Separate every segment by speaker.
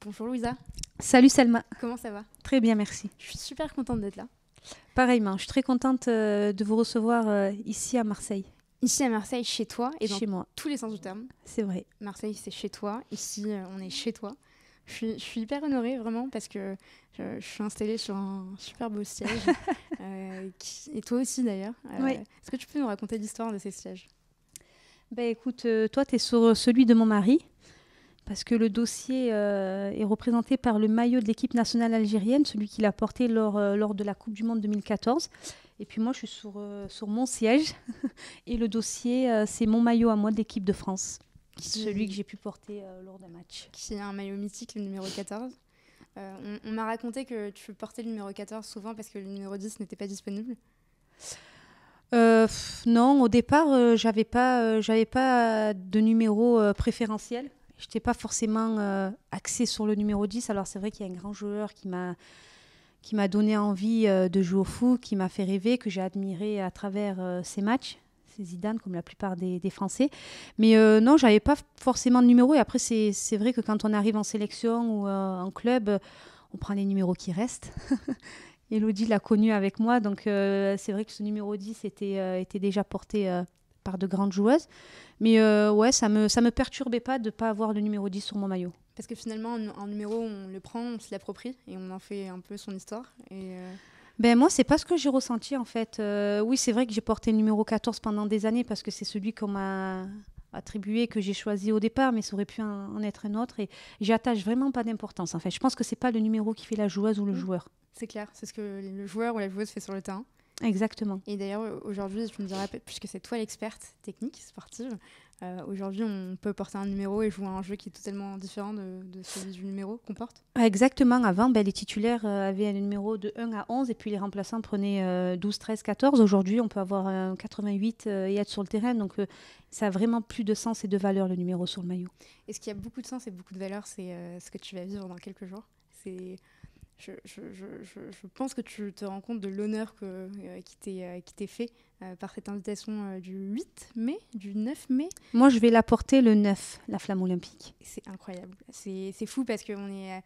Speaker 1: Bonjour Louisa,
Speaker 2: Salut Selma,
Speaker 1: comment ça va?
Speaker 2: très bien merci.
Speaker 1: Je suis super contente d'être là.
Speaker 2: Pareillement, je suis très contente de vous recevoir ici à Marseille,
Speaker 1: Ici à Marseille, chez toi, et dans
Speaker 2: chez moi,
Speaker 1: tous les sens du terme.
Speaker 2: c'est vrai.
Speaker 1: Marseille, c'est chez toi. Ici, on est chez toi. Je suis hyper honorée, vraiment, parce que je suis installée sur un super beau siège. Et toi aussi, d'ailleurs.
Speaker 2: Oui.
Speaker 1: Est-ce que tu peux nous raconter l'histoire de ces sièges?
Speaker 2: Ben écoute, toi tu es sur celui de mon mari, parce que le dossier est représenté par le maillot de l'équipe nationale algérienne, celui qu'il a porté lors de la Coupe du Monde 2014. Et puis moi je suis sur mon siège, et le dossier c'est mon maillot à moi de l'équipe de France, celui que j'ai pu porter lors d'un match.
Speaker 1: Qui a un maillot mythique, le numéro 14. On m'a raconté que tu portais le numéro 14 souvent parce que le numéro 10 n'était pas disponible.
Speaker 2: Non, au départ, j'avais pas de numéro préférentiel. Je n'étais pas forcément axée sur le numéro 10. Alors c'est vrai qu'il y a un grand joueur qui m'a donné envie de jouer au foot, qui m'a fait rêver, que j'ai admiré à travers ses matchs. C'est Zidane, comme la plupart des Français. Mais non, j'avais pas forcément de numéro. Et après, c'est vrai que quand on arrive en sélection ou en club, on prend les numéros qui restent. Elodie l'a connu avec moi, donc c'est vrai que ce numéro 10 était déjà porté par de grandes joueuses. Mais ouais, ça me perturbait pas de ne pas avoir le numéro 10 sur mon maillot.
Speaker 1: Parce que finalement, un numéro, on le prend, on se l'approprie et on en fait un peu son histoire.
Speaker 2: Ben moi, c'est pas ce que j'ai ressenti en fait. Oui, c'est vrai que j'ai porté le numéro 14 pendant des années parce que c'est celui qu'on m'a attribué, que j'ai choisi au départ, mais ça aurait pu en être un autre. Et j'attache vraiment pas d'importance en fait. Je pense que c'est pas le numéro qui fait la joueuse ou le joueur.
Speaker 1: C'est clair, c'est ce que le joueur ou la joueuse fait sur le terrain.
Speaker 2: Exactement.
Speaker 1: Et d'ailleurs, aujourd'hui, tu me diras, puisque c'est toi l'experte technique, sportive, aujourd'hui, on peut porter un numéro et jouer à un jeu qui est totalement différent de celui du numéro qu'on porte.
Speaker 2: Exactement. Avant, ben, les titulaires avaient un numéro de 1 à 11 et puis les remplaçants prenaient 12, 13, 14. Aujourd'hui, on peut avoir un 88 et être sur le terrain. Donc, ça a vraiment plus de sens et de valeur, le numéro sur le maillot.
Speaker 1: Et ce qui a beaucoup de sens et beaucoup de valeur, c'est ce que tu vas vivre dans quelques jours. Je pense que tu te rends compte de l'honneur qui t'est fait par cette invitation du 8 mai, du 9 mai.
Speaker 2: Moi, je vais la porter le 9, la flamme olympique.
Speaker 1: C'est incroyable. C'est fou parce qu'on est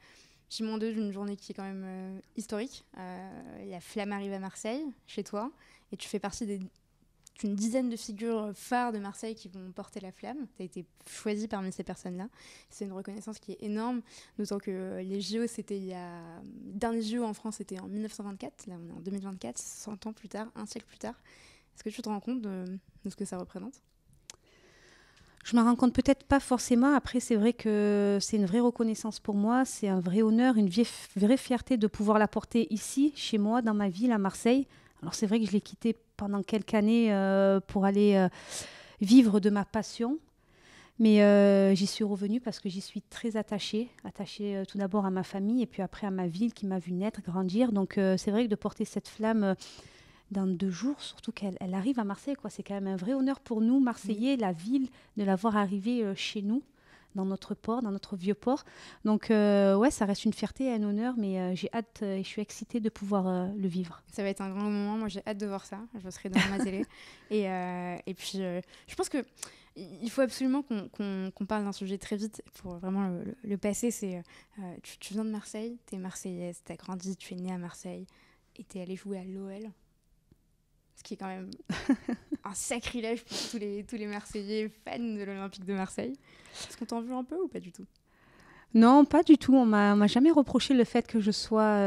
Speaker 1: J-2 d'une journée qui est quand même historique. La flamme arrive à Marseille, chez toi, et tu fais partie d'une dizaine de figures phares de Marseille qui vont porter la flamme. Tu as été choisie parmi ces personnes-là. C'est une reconnaissance qui est énorme, d'autant que les JO, c'était le dernier JO en France, c'était en 1924. Là, on est en 2024, 100 ans plus tard, un siècle plus tard. Est-ce que tu te rends compte de ce que ça représente ?
Speaker 2: Je me rends compte peut-être pas forcément. Après, c'est vrai que c'est une vraie reconnaissance pour moi. C'est un vrai honneur, une vraie fierté de pouvoir la porter ici, chez moi, dans ma ville, à Marseille. Alors c'est vrai que je l'ai quittée pendant quelques années pour aller vivre de ma passion. Mais j'y suis revenue parce que j'y suis très attachée. Attachée tout d'abord à ma famille et puis après à ma ville qui m'a vue naître, grandir. Donc c'est vrai que de porter cette flamme dans 2 jours, surtout qu'elle arrive à Marseille, quoi. C'est quand même un vrai honneur pour nous, Marseillais, la ville, de la voir arriver chez nous, dans notre port, dans notre vieux port. Donc ouais, ça reste une fierté et un honneur, mais j'ai hâte et je suis excitée de pouvoir le vivre.
Speaker 1: Ça va être un grand moment. Moi, j'ai hâte de voir ça. Je serai devant ma télé. Et puis, je pense que il faut absolument qu'on parle d'un sujet très vite pour vraiment le passer. C'est tu viens de Marseille, t'es marseillaise, t'as grandi, tu es née à Marseille et t'es allée jouer à l'OL. Ce qui est quand même un sacrilège pour tous les Marseillais fans de l'Olympique de Marseille. Est-ce qu'on t'en veut un peu ou pas du tout ?
Speaker 2: Non, pas du tout. On m'a jamais reproché le fait que je sois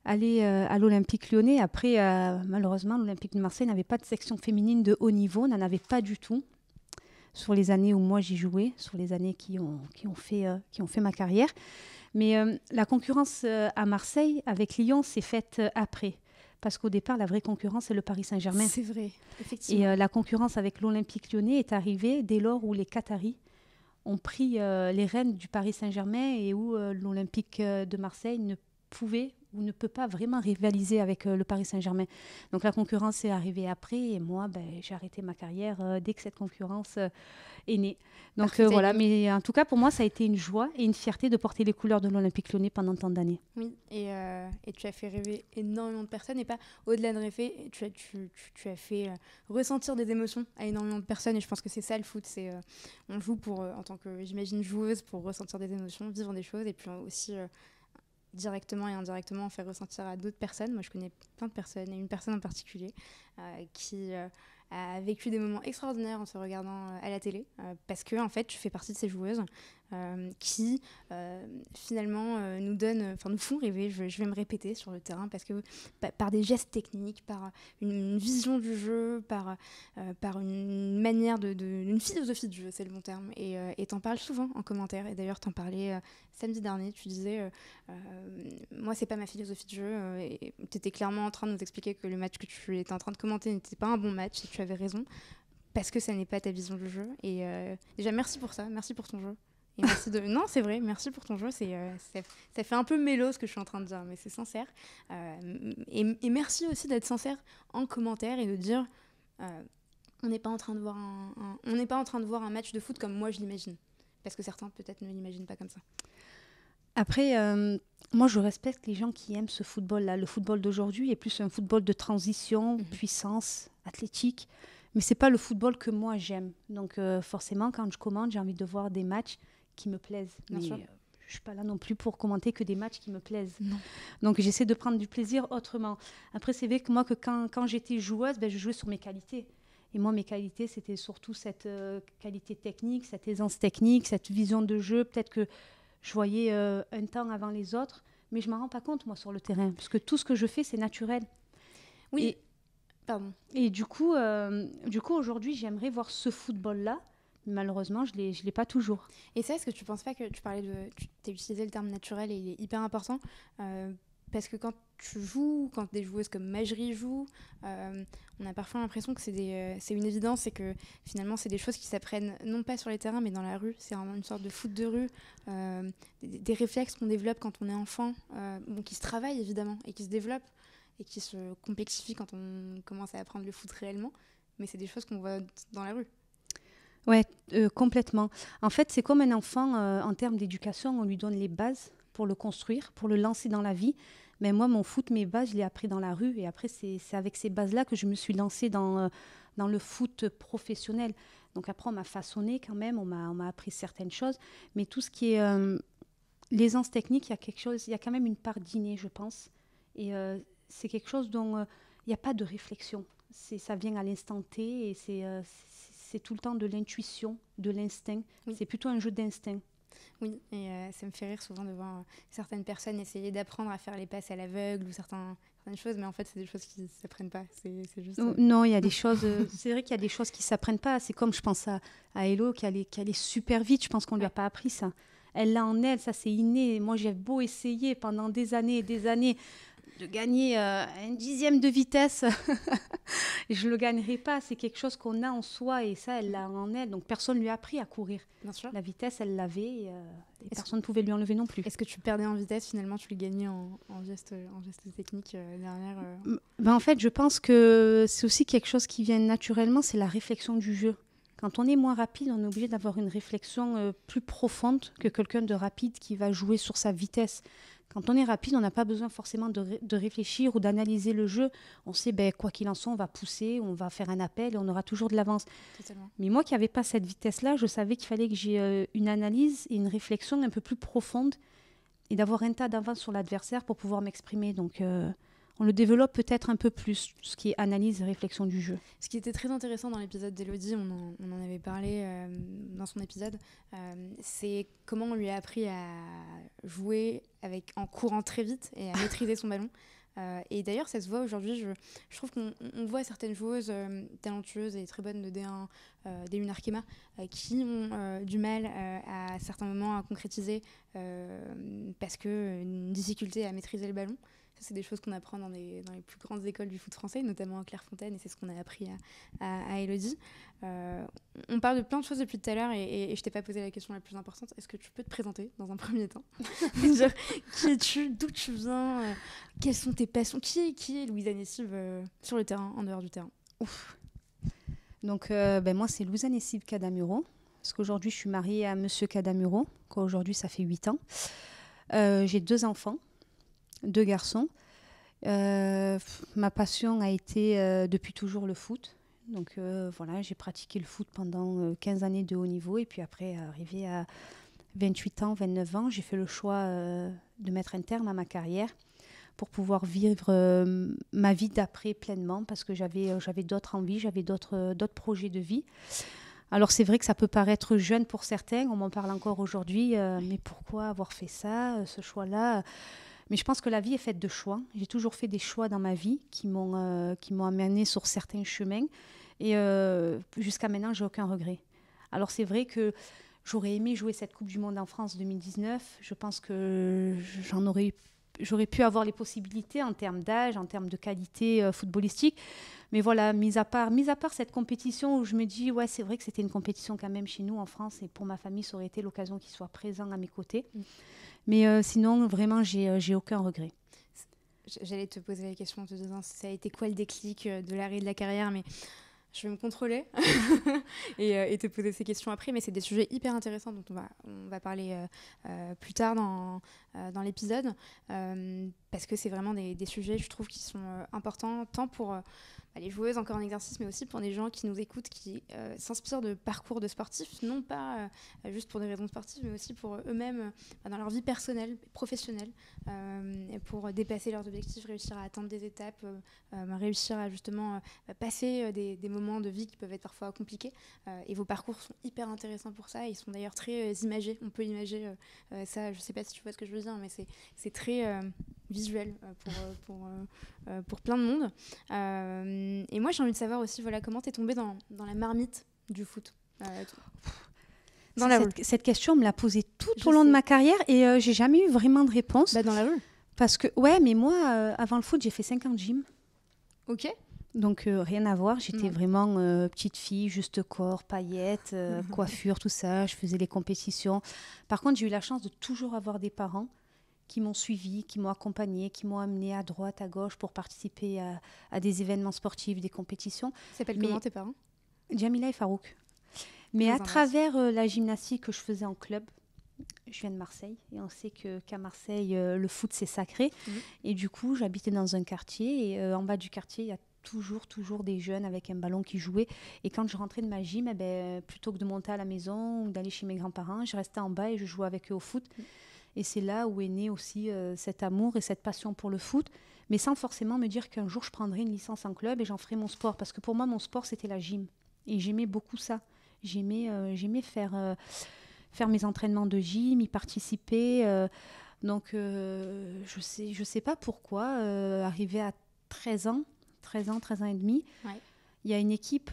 Speaker 2: allée à l'Olympique Lyonnais. Après, malheureusement, l'Olympique de Marseille n'avait pas de section féminine de haut niveau, n'en avait pas du tout sur les années où moi j'y jouais, sur les années qui ont fait ma carrière. Mais la concurrence à Marseille avec Lyon s'est faite après. Parce qu'au départ, la vraie concurrence, c'est le Paris Saint-Germain.
Speaker 1: C'est vrai, effectivement.
Speaker 2: Et la concurrence avec l'Olympique Lyonnais est arrivée dès lors où les Qataris ont pris les rênes du Paris Saint-Germain et où l'Olympique de Marseille ne pouvait ou ne peut pas vraiment rivaliser avec le Paris Saint-Germain. Donc la concurrence est arrivée après et moi, j'ai arrêté ma carrière dès que cette concurrence est née. Donc
Speaker 1: Parfait
Speaker 2: voilà,
Speaker 1: timing.
Speaker 2: mais en tout cas pour moi, ça a été une joie et une fierté de porter les couleurs de l'Olympique Lyonnais pendant tant d'années.
Speaker 1: Oui, et tu as fait rêver énormément de personnes, et pas au-delà de rêver, tu as fait ressentir des émotions à énormément de personnes, et je pense que c'est ça le foot, on joue pour, en tant que, j'imagine, joueuse, pour ressentir des émotions, vivre des choses, et puis aussi directement et indirectement faire ressentir à d'autres personnes. Moi, je connais plein de personnes, et une personne en particulier qui a vécu des moments extraordinaires en se regardant à la télé, parce que en fait, tu fais partie de ces joueuses qui finalement nous font rêver. Je vais me répéter sur le terrain, parce que par des gestes techniques, par une vision du jeu, par une manière une philosophie de jeu, c'est le bon terme. Et t'en parles souvent en commentaire. Et d'ailleurs, t'en parlais samedi dernier. Tu disais, moi, c'est pas ma philosophie de jeu. Et t'étais clairement en train de nous expliquer que le match que tu étais en train de commenter n'était pas un bon match, et tu avais raison, parce que ça n'est pas ta vision du jeu. Et déjà, merci pour ça, merci pour ton jeu. Et merci Non, c'est vrai, merci pour ton jeu. Ça fait un peu mélo ce que je suis en train de dire, mais c'est sincère. Et merci aussi d'être sincère en commentaire et de dire on n'est pas en train de voir on n'est pas en train de voir un match de foot comme moi je l'imagine. Parce que certains peut-être ne l'imaginent pas comme ça.
Speaker 2: Après, moi, je respecte les gens qui aiment ce football-là. Le football d'aujourd'hui est plus un football de transition, puissance, athlétique. Mais ce n'est pas le football que moi, j'aime. Donc, forcément, quand je commande, j'ai envie de voir des matchs qui me plaisent.
Speaker 1: Bien sûr.
Speaker 2: Je ne suis pas là non plus pour commenter que des matchs qui me plaisent.
Speaker 1: Non.
Speaker 2: Donc, j'essaie de prendre du plaisir autrement. Après, c'est vrai que moi, quand j'étais joueuse, je jouais sur mes qualités. Et moi, mes qualités, c'était surtout cette qualité technique, cette aisance technique, cette vision de jeu. Peut-être que je voyais un temps avant les autres, mais je ne m'en rends pas compte, moi, sur le terrain, parce que tout ce que je fais, c'est naturel.
Speaker 1: Oui, pardon.
Speaker 2: Et du coup, aujourd'hui, j'aimerais voir ce football-là. Malheureusement, je l'ai pas toujours.
Speaker 1: Et ça, est-ce que tu ne penses pas que tu parlais tu as utilisé le terme naturel, et il est hyper important, parce que quand tu joues, quand des joueuses comme Majri jouent, on a parfois l'impression que c'est une évidence, et que finalement c'est des choses qui s'apprennent non pas sur les terrains mais dans la rue. C'est vraiment une sorte de foot de rue, des réflexes qu'on développe quand on est enfant, qui se travaillent évidemment et qui se développent et qui se complexifient quand on commence à apprendre le foot réellement, mais c'est des choses qu'on voit dans la rue.
Speaker 2: Ouais, complètement. En fait, c'est comme un enfant en termes d'éducation, on lui donne les bases pour le construire, pour le lancer dans la vie. Mais moi, mon foot, mes bases, je l'ai appris dans la rue. Et après, c'est avec ces bases-là que je me suis lancée dans le foot professionnel. Donc après, on m'a façonné quand même, on m'a appris certaines choses. Mais tout ce qui est l'aisance technique, il y a quand même une part d'inné, je pense. Et c'est quelque chose dont il n'y a pas de réflexion. Ça vient à l'instant T et c'est tout le temps de l'intuition, de l'instinct. Oui. C'est plutôt un jeu d'instinct.
Speaker 1: Oui, et ça me fait rire souvent de voir certaines personnes essayer d'apprendre à faire les passes à l'aveugle ou certaines choses, mais en fait, c'est des choses qui ne s'apprennent pas. C'est juste...
Speaker 2: Non, il y a des choses... c'est vrai qu'il y a des choses qui ne s'apprennent pas. C'est comme, je pense à Hello, qui allait super vite. Je pense qu'on ne lui a pas appris ça. Elle l'a en elle, ça c'est inné. Moi, j'ai beau essayer pendant des années et des années de gagner un dixième de vitesse, je ne le gagnerai pas. C'est quelque chose qu'on a en soi et ça, elle l'a en elle. Donc, personne ne lui a appris à courir.
Speaker 1: Bien sûr.
Speaker 2: La vitesse, elle l'avait et personne ne pouvait lui enlever non plus.
Speaker 1: Est-ce que tu perdais en vitesse, finalement, tu le gagnais en geste technique derrière
Speaker 2: En fait, je pense que c'est aussi quelque chose qui vient naturellement, c'est la réflexion du jeu. Quand on est moins rapide, on est obligé d'avoir une réflexion plus profonde que quelqu'un de rapide qui va jouer sur sa vitesse. Quand on est rapide, on n'a pas besoin forcément de réfléchir ou d'analyser le jeu. On sait, quoi qu'il en soit, on va pousser, on va faire un appel et on aura toujours de l'avance.
Speaker 1: Totalement.
Speaker 2: Mais moi qui n'avais pas cette vitesse-là, je savais qu'il fallait que j'ai une analyse et une réflexion un peu plus profonde et d'avoir un tas d'avance sur l'adversaire pour pouvoir m'exprimer. Donc, on le développe peut-être un peu plus, ce qui est analyse et réflexion du jeu.
Speaker 1: Ce qui était très intéressant dans l'épisode d'Elodie, on en avait parlé dans son épisode, c'est comment on lui a appris à jouer en courant très vite et à maîtriser son ballon. Et d'ailleurs, ça se voit aujourd'hui. Je trouve qu'on voit certaines joueuses talentueuses et très bonnes de D1, D1 Arkema, qui ont du mal à certains moments à concrétiser parce qu'une difficulté à maîtriser le ballon. C'est des choses qu'on apprend dans les plus grandes écoles du foot français, notamment à Clairefontaine, et c'est ce qu'on a appris à Élodie. On parle de plein de choses depuis tout à l'heure, et je t'ai pas posé la question la plus importante. Est-ce que tu peux te présenter dans un premier temps? Dire qui es-tu, d'où tu viens, quelles sont tes passions, qui est Louisa Nessib sur le terrain, en dehors du terrain?
Speaker 2: Ouf. Donc, moi, c'est Louisa Nessib Cadamuro, parce qu'aujourd'hui, je suis mariée à Monsieur Cadamuro, qu'aujourd'hui, ça fait 8 ans. J'ai 2 enfants, 2 garçons. Ma passion a été depuis toujours le foot. Donc voilà, j'ai pratiqué le foot pendant 15 années de haut niveau. Et puis après, arrivé à 28 ans, 29 ans, j'ai fait le choix de mettre un terme à ma carrière pour pouvoir vivre ma vie d'après pleinement, parce que j'avais d'autres envies, j'avais d'autres projets de vie. Alors c'est vrai que ça peut paraître jeune pour certains, on m'en parle encore aujourd'hui, mais pourquoi avoir fait ça, ce choix-là? Mais je pense que la vie est faite de choix. J'ai toujours fait des choix dans ma vie qui m'ont amené sur certains chemins, et jusqu'à maintenant, j'ai aucun regret. Alors c'est vrai que j'aurais aimé jouer cette Coupe du Monde en France 2019. Je pense que j'aurais pu avoir les possibilités en termes d'âge, en termes de qualité footballistique. Mais voilà, mis à part cette compétition où je me dis, ouais, c'est vrai que c'était une compétition quand même chez nous en France, et pour ma famille, ça aurait été l'occasion qu'ils soient présents à mes côtés. Mais sinon, vraiment, j'ai aucun regret.
Speaker 1: J'allais te poser la question en te disant ça a été quoi le déclic de l'arrêt de la carrière, mais je vais me contrôler et te poser ces questions après. Mais c'est des sujets hyper intéressants dont on va parler plus tard dans l'épisode, parce que c'est vraiment des sujets, je trouve, qui sont importants, tant pour les joueuses encore en exercice, mais aussi pour des gens qui nous écoutent, qui s'inspirent de parcours de sportifs, non pas juste pour des raisons sportives, mais aussi pour eux-mêmes dans leur vie personnelle, professionnelle, pour dépasser leurs objectifs, réussir à atteindre des étapes, réussir à justement passer des moments de vie qui peuvent être parfois compliqués. Et vos parcours sont hyper intéressants pour ça. Ils sont d'ailleurs très imagés. On peut imager ça, je ne sais pas si tu vois ce que je veux dire, mais c'est très visuel pour plein de monde. Et moi, j'ai envie de savoir aussi, voilà, comment t'es tombée dans la marmite du foot
Speaker 2: Cette question, on me l'a posée tout au long de ma carrière, et j'ai jamais eu vraiment de réponse.
Speaker 1: Dans la rue.
Speaker 2: Parce que, ouais, mais moi, avant le foot, j'ai fait 5 ans de gym.
Speaker 1: Ok.
Speaker 2: Donc, rien à voir. J'étais vraiment petite fille, juste corps, paillettes, coiffure, tout ça. Je faisais les compétitions. Par contre, j'ai eu la chance de toujours avoir des parents qui m'ont suivie, qui m'ont accompagnée, qui m'ont amenée à droite, à gauche pour participer à des événements sportifs, des compétitions.
Speaker 1: S'appellent comment tes parents?
Speaker 2: Jamila et Farouk. Mais à travers la gymnastique que je faisais en club, je viens de Marseille, et on sait qu'à Marseille, le foot, c'est sacré. Et du coup, j'habitais dans un quartier, et en bas du quartier, il y a toujours des jeunes avec un ballon qui jouaient. Et quand je rentrais de ma gym, plutôt que de monter à la maison ou d'aller chez mes grands-parents, je restais en bas et je jouais avec eux au foot. Et c'est là où est né aussi cet amour et cette passion pour le foot, mais sans forcément me dire qu'un jour je prendrais une licence en club et j'en ferais mon sport. Parce que pour moi, mon sport, c'était la gym. Et j'aimais beaucoup ça. J'aimais faire mes entraînements de gym, y participer. Donc, je sais pas pourquoi, arrivé à 13 ans et demi, il y a une équipe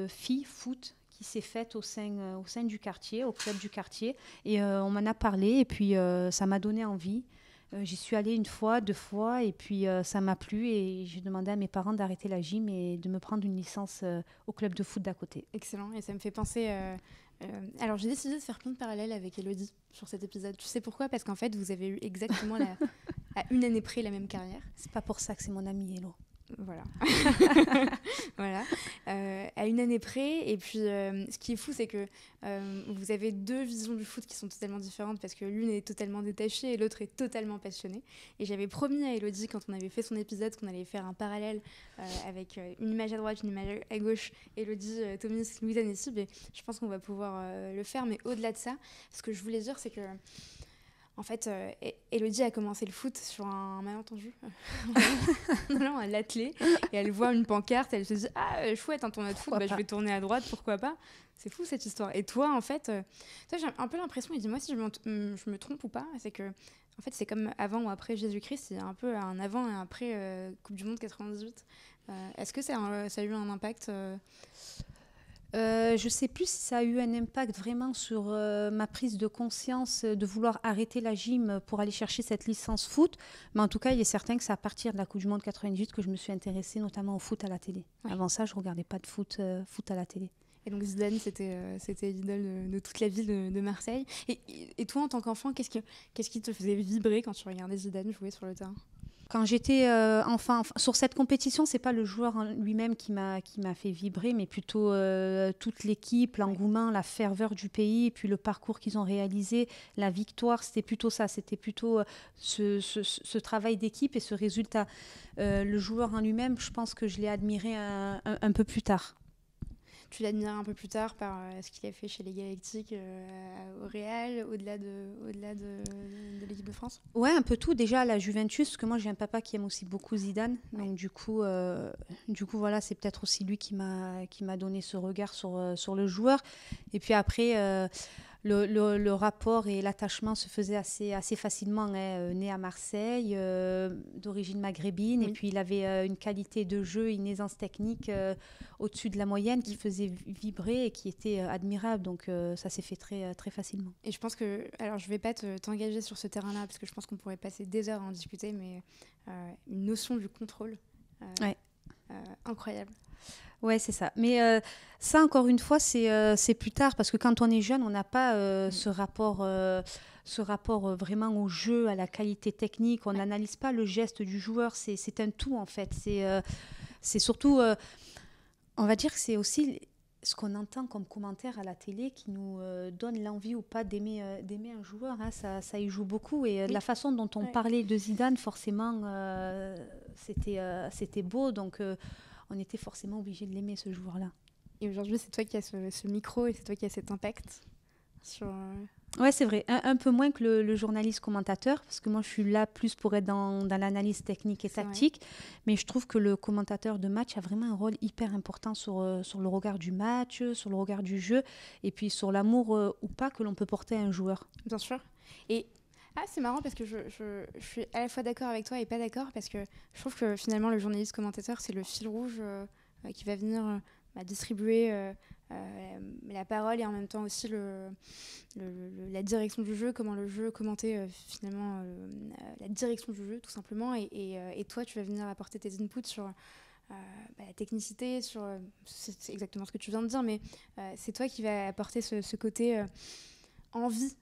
Speaker 2: filles foot qui s'est faite au sein du quartier, au club du quartier. Et on m'en a parlé, et puis ça m'a donné envie. J'y suis allée 1 fois, 2 fois, et puis ça m'a plu, et j'ai demandé à mes parents d'arrêter la gym et de me prendre une licence au club de foot d'à côté.
Speaker 1: Excellent, et ça me fait penser... alors j'ai décidé de faire plein de parallèles avec Élodie sur cet épisode. Tu sais pourquoi? Parce qu'en fait, vous avez eu exactement à 1 année près la même carrière.
Speaker 2: C'est pas pour ça que c'est mon amie Hello.
Speaker 1: Voilà. Voilà. À 1 année près. Et puis, ce qui est fou, c'est que vous avez 2 visions du foot qui sont totalement différentes, parce que l'une est totalement détachée et l'autre est totalement passionnée. Et j'avais promis à Élodie, quand on avait fait son épisode, qu'on allait faire un parallèle avec une image à droite, une image à gauche, Élodie, Thomas, Louisa Nessib. Et je pense qu'on va pouvoir le faire. Mais au-delà de ça, ce que je voulais dire, c'est que en fait, Élodie a commencé le foot sur un malentendu. Non, à l'athlé. Et elle voit une pancarte, elle se dit « Ah, chouette, un tournoi de foot, je vais tourner à droite, pourquoi pas ?» C'est fou, cette histoire. Et toi, en fait, j'ai un peu l'impression, et dis-moi si je me trompe ou pas, c'est que en fait, c'est comme avant ou après Jésus-Christ, il y a un peu un avant et un après Coupe du Monde 98. Est-ce que ça a eu un impact
Speaker 2: Je ne sais plus si ça a eu un impact vraiment sur ma prise de conscience de vouloir arrêter la gym pour aller chercher cette licence foot. Mais en tout cas, il est certain que c'est à partir de la Coupe du Monde 98 que je me suis intéressée notamment au foot à la télé. Ouais. Avant ça, je ne regardais pas de foot à la télé.
Speaker 1: Et donc Zidane, c'était l'idole de toute la ville de Marseille. Et toi, en tant qu'enfant, qu'est-ce qui te faisait vibrer quand tu regardais Zidane jouer sur le terrain ?
Speaker 2: Quand j'étais enfant, sur cette compétition, c'est pas le joueur lui-même qui m'a fait vibrer, mais plutôt toute l'équipe, l'engouement, la ferveur du pays, et puis le parcours qu'ils ont réalisé, la victoire, c'était plutôt ça, c'était plutôt ce travail d'équipe et ce résultat. Le joueur en lui-même, je pense que je l'ai admiré un peu plus tard.
Speaker 1: Tu l'admires un peu plus tard par ce qu'il a fait chez les Galactiques, au Real, au-delà de l'équipe de France ?
Speaker 2: Ouais, un peu tout. Déjà à la Juventus, parce que moi j'ai un papa qui aime aussi beaucoup Zidane. Ouais. Donc du coup voilà, c'est peut-être aussi lui qui m'a donné ce regard sur le joueur. Et puis après, le rapport et l'attachement se faisaient assez facilement. Hein. Né à Marseille, d'origine maghrébine, oui. Et puis il avait une qualité de jeu, une aisance technique au-dessus de la moyenne qui faisait vibrer et qui était admirable. Donc ça s'est fait très, très facilement.
Speaker 1: Et je pense que, alors je ne vais pas t'engager sur ce terrain-là, parce que je pense qu'on pourrait passer des heures à en discuter, mais une notion du contrôle incroyable.
Speaker 2: Ouais, c'est ça. Mais ça, encore une fois, c'est plus tard, parce que quand on est jeune, on n'a pas ce rapport vraiment au jeu, à la qualité technique. On n'analyse pas le geste du joueur. C'est un tout, en fait. C'est surtout, on va dire que c'est aussi ce qu'on entend comme commentaire à la télé qui nous donne l'envie ou pas d'aimer un joueur. Hein. Ça y joue beaucoup. Et la façon dont on parlait de Zidane, forcément, c'était beau. Donc... on était forcément obligé de l'aimer, ce joueur-là.
Speaker 1: Et aujourd'hui, c'est toi qui as ce micro et c'est toi qui as cet impact sur...
Speaker 2: Ouais, c'est vrai. Un peu moins que le journaliste commentateur, parce que moi, je suis là plus pour être dans l'analyse technique et tactique. Mais je trouve que le commentateur de match a vraiment un rôle hyper important sur le regard du match, sur le regard du jeu, et puis sur l'amour ou pas que l'on peut porter à un joueur.
Speaker 1: Bien sûr. Et... c'est marrant parce que je suis à la fois d'accord avec toi et pas d'accord parce que je trouve que finalement le journaliste commentateur c'est le fil rouge qui va venir distribuer la parole et en même temps aussi la direction du jeu, comment le jeu commenter finalement la direction du jeu tout simplement et toi tu vas venir apporter tes inputs sur la technicité, c'est exactement ce que tu viens de dire mais c'est toi qui vas apporter ce côté envie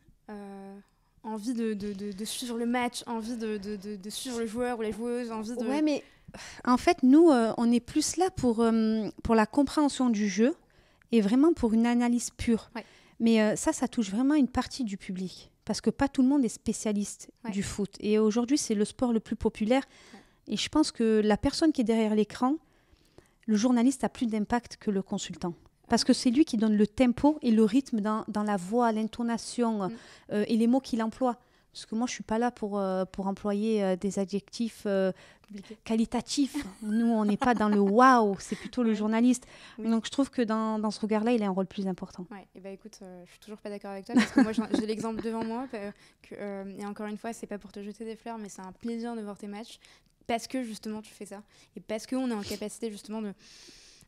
Speaker 1: de suivre le match, envie de suivre le joueur ou la joueuse, envie de...
Speaker 2: Ouais, mais en fait, nous, on est plus là pour la compréhension du jeu et vraiment pour une analyse pure. Ouais. Mais ça touche vraiment une partie du public parce que pas tout le monde est spécialiste du foot. Et aujourd'hui, c'est le sport le plus populaire. Ouais. Et je pense que la personne qui est derrière l'écran, le journaliste a plus d'impact que le consultant. Parce que c'est lui qui donne le tempo et le rythme dans la voix, l'intonation et les mots qu'il emploie. Parce que moi, je ne suis pas là pour employer des adjectifs qualitatifs. Nous, on n'est pas dans le waouh, c'est plutôt le journaliste. Oui. Donc, je trouve que dans ce regard-là, il a un rôle plus important.
Speaker 1: Ouais. Et bah, écoute, je ne suis toujours pas d'accord avec toi parce que moi, j'ai l'exemple devant moi. Et encore une fois, ce n'est pas pour te jeter des fleurs, mais c'est un plaisir de voir tes matchs parce que justement, tu fais ça. Et parce qu'on est en capacité justement de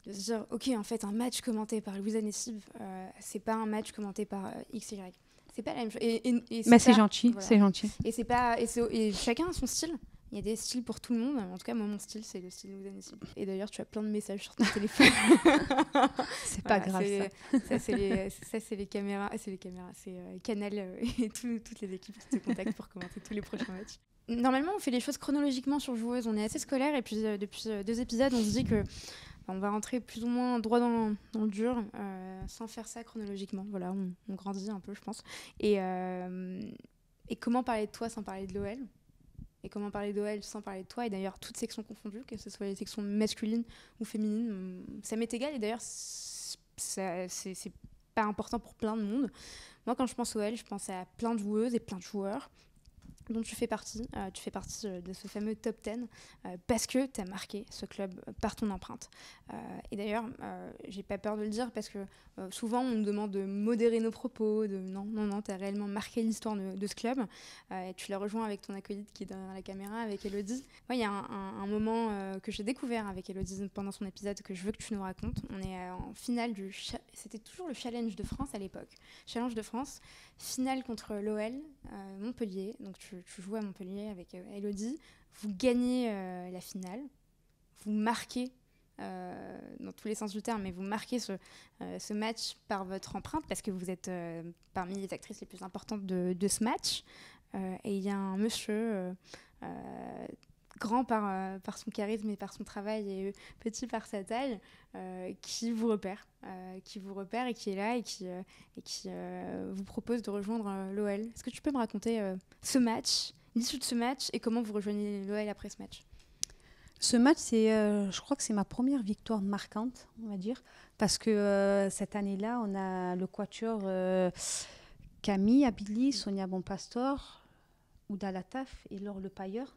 Speaker 1: se dire, ok, en fait, un match commenté par Louisa Nessib, c'est pas un match commenté par XY. C'est pas la même chose.
Speaker 2: Mais c'est gentil, voilà. C'est gentil.
Speaker 1: Et chacun a son style. Il y a des styles pour tout le monde. En tout cas, moi, mon style, c'est le style Louisa Nessib. Et d'ailleurs, tu as plein de messages sur ton téléphone.
Speaker 2: C'est pas grave, ça.
Speaker 1: C'est les caméras. C'est Canal et toutes les équipes qui te contactent pour commenter tous les prochains matchs. Normalement, on fait les choses chronologiquement sur Joueuse. On est assez scolaire. Et puis, depuis 2 épisodes, on se dit que on va rentrer plus ou moins droit dans le dur, sans faire ça chronologiquement. Voilà, on grandit un peu, je pense. Et comment parler de toi sans parler de l'OL ? Et comment parler d'OL sans parler de toi ? Et d'ailleurs, toutes sections confondues, que ce soit les sections masculines ou féminines, ça m'est égal. Et d'ailleurs, c'est pas important pour plein de monde. Moi, quand je pense OL, je pense à plein de joueuses et plein de joueurs. dont tu fais partie. Tu fais partie de ce fameux top 10 parce que tu as marqué ce club par ton empreinte. Et d'ailleurs, j'ai pas peur de le dire parce que souvent on nous demande de modérer nos propos. Non, tu as réellement marqué l'histoire de ce club. Et tu l'as rejoint avec ton acolyte qui est derrière la caméra, avec Elodie. Moi, il y a un moment que j'ai découvert avec Elodie pendant son épisode que je veux que tu nous racontes. On est en finale c'était toujours le Challenge de France à l'époque. Challenge de France, finale contre l'OL, Montpellier. Donc tu joues à Montpellier avec Elodie. Vous gagnez la finale. Vous marquez, dans tous les sens du terme, mais vous marquez ce match par votre empreinte parce que vous êtes parmi les actrices les plus importantes de ce match. Et il y a un monsieur grand par son charisme et par son travail et petit par sa taille, qui vous repère et qui est là et qui vous propose de rejoindre l'OL. Est-ce que tu peux me raconter ce match, l'issue de ce match et comment vous rejoignez l'OL après ce match?
Speaker 2: Ce match, je crois que c'est ma première victoire marquante, on va dire, parce que cette année-là, on a le quatuor Camille Abili, Sonia Bonpastor, Ouda Lataf et Laure Lepailleur.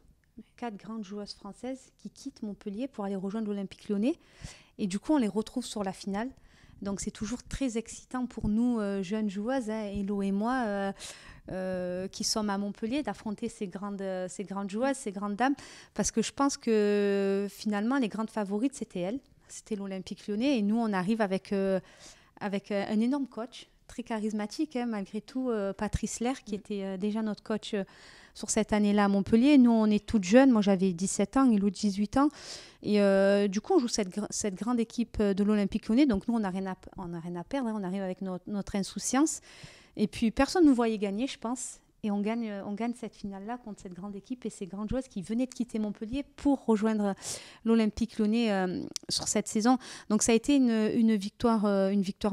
Speaker 2: 4 grandes joueuses françaises qui quittent Montpellier pour aller rejoindre l'Olympique Lyonnais. Et du coup, on les retrouve sur la finale. Donc, c'est toujours très excitant pour nous, jeunes joueuses, Hello et moi, qui sommes à Montpellier, d'affronter ces grandes joueuses, ces grandes dames. Parce que je pense que finalement, les grandes favorites, c'était elles. C'était l'Olympique Lyonnais. Et nous, on arrive avec un énorme coach, très charismatique, malgré tout, Patrice Lair, qui était déjà notre coach sur cette année-là à Montpellier. Nous, on est toutes jeunes. Moi, j'avais 17 ans, Hello 18 ans. Et du coup, on joue cette grande équipe de l'Olympique Lyonnais. Donc, nous, on n'a rien à perdre. On arrive avec notre insouciance. Et puis, personne ne nous voyait gagner, je pense. Et on gagne cette finale-là contre cette grande équipe et ces grandes joueuses qui venaient de quitter Montpellier pour rejoindre l'Olympique Lyonnais sur cette saison. Donc ça a été une victoire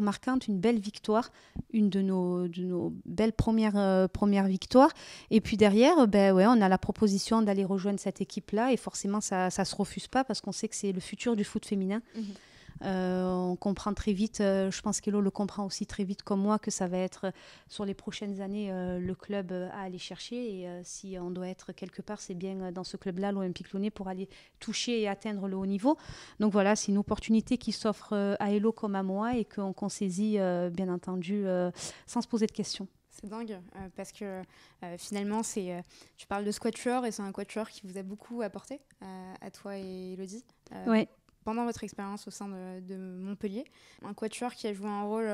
Speaker 2: marquante, une belle victoire, une de nos belles premières victoires. Et puis derrière, on a la proposition d'aller rejoindre cette équipe-là et forcément ça se refuse pas parce qu'on sait que c'est le futur du foot féminin. On comprend très vite, je pense qu'Hello le comprend aussi très vite comme moi, que ça va être sur les prochaines années le club à aller chercher. Et si on doit être quelque part, c'est bien dans ce club-là, l'Olympique Lyonnais, pour aller toucher et atteindre le haut niveau. Donc voilà, c'est une opportunité qui s'offre à Hello comme à moi et qu'on saisit, bien entendu, sans se poser de questions.
Speaker 1: C'est dingue, parce que finalement, tu parles de ce quatuor et c'est un quatuor qui vous a beaucoup apporté à toi et Elodie.
Speaker 2: Oui.
Speaker 1: Pendant votre expérience au sein de Montpellier. Un quatuor qui a joué un rôle...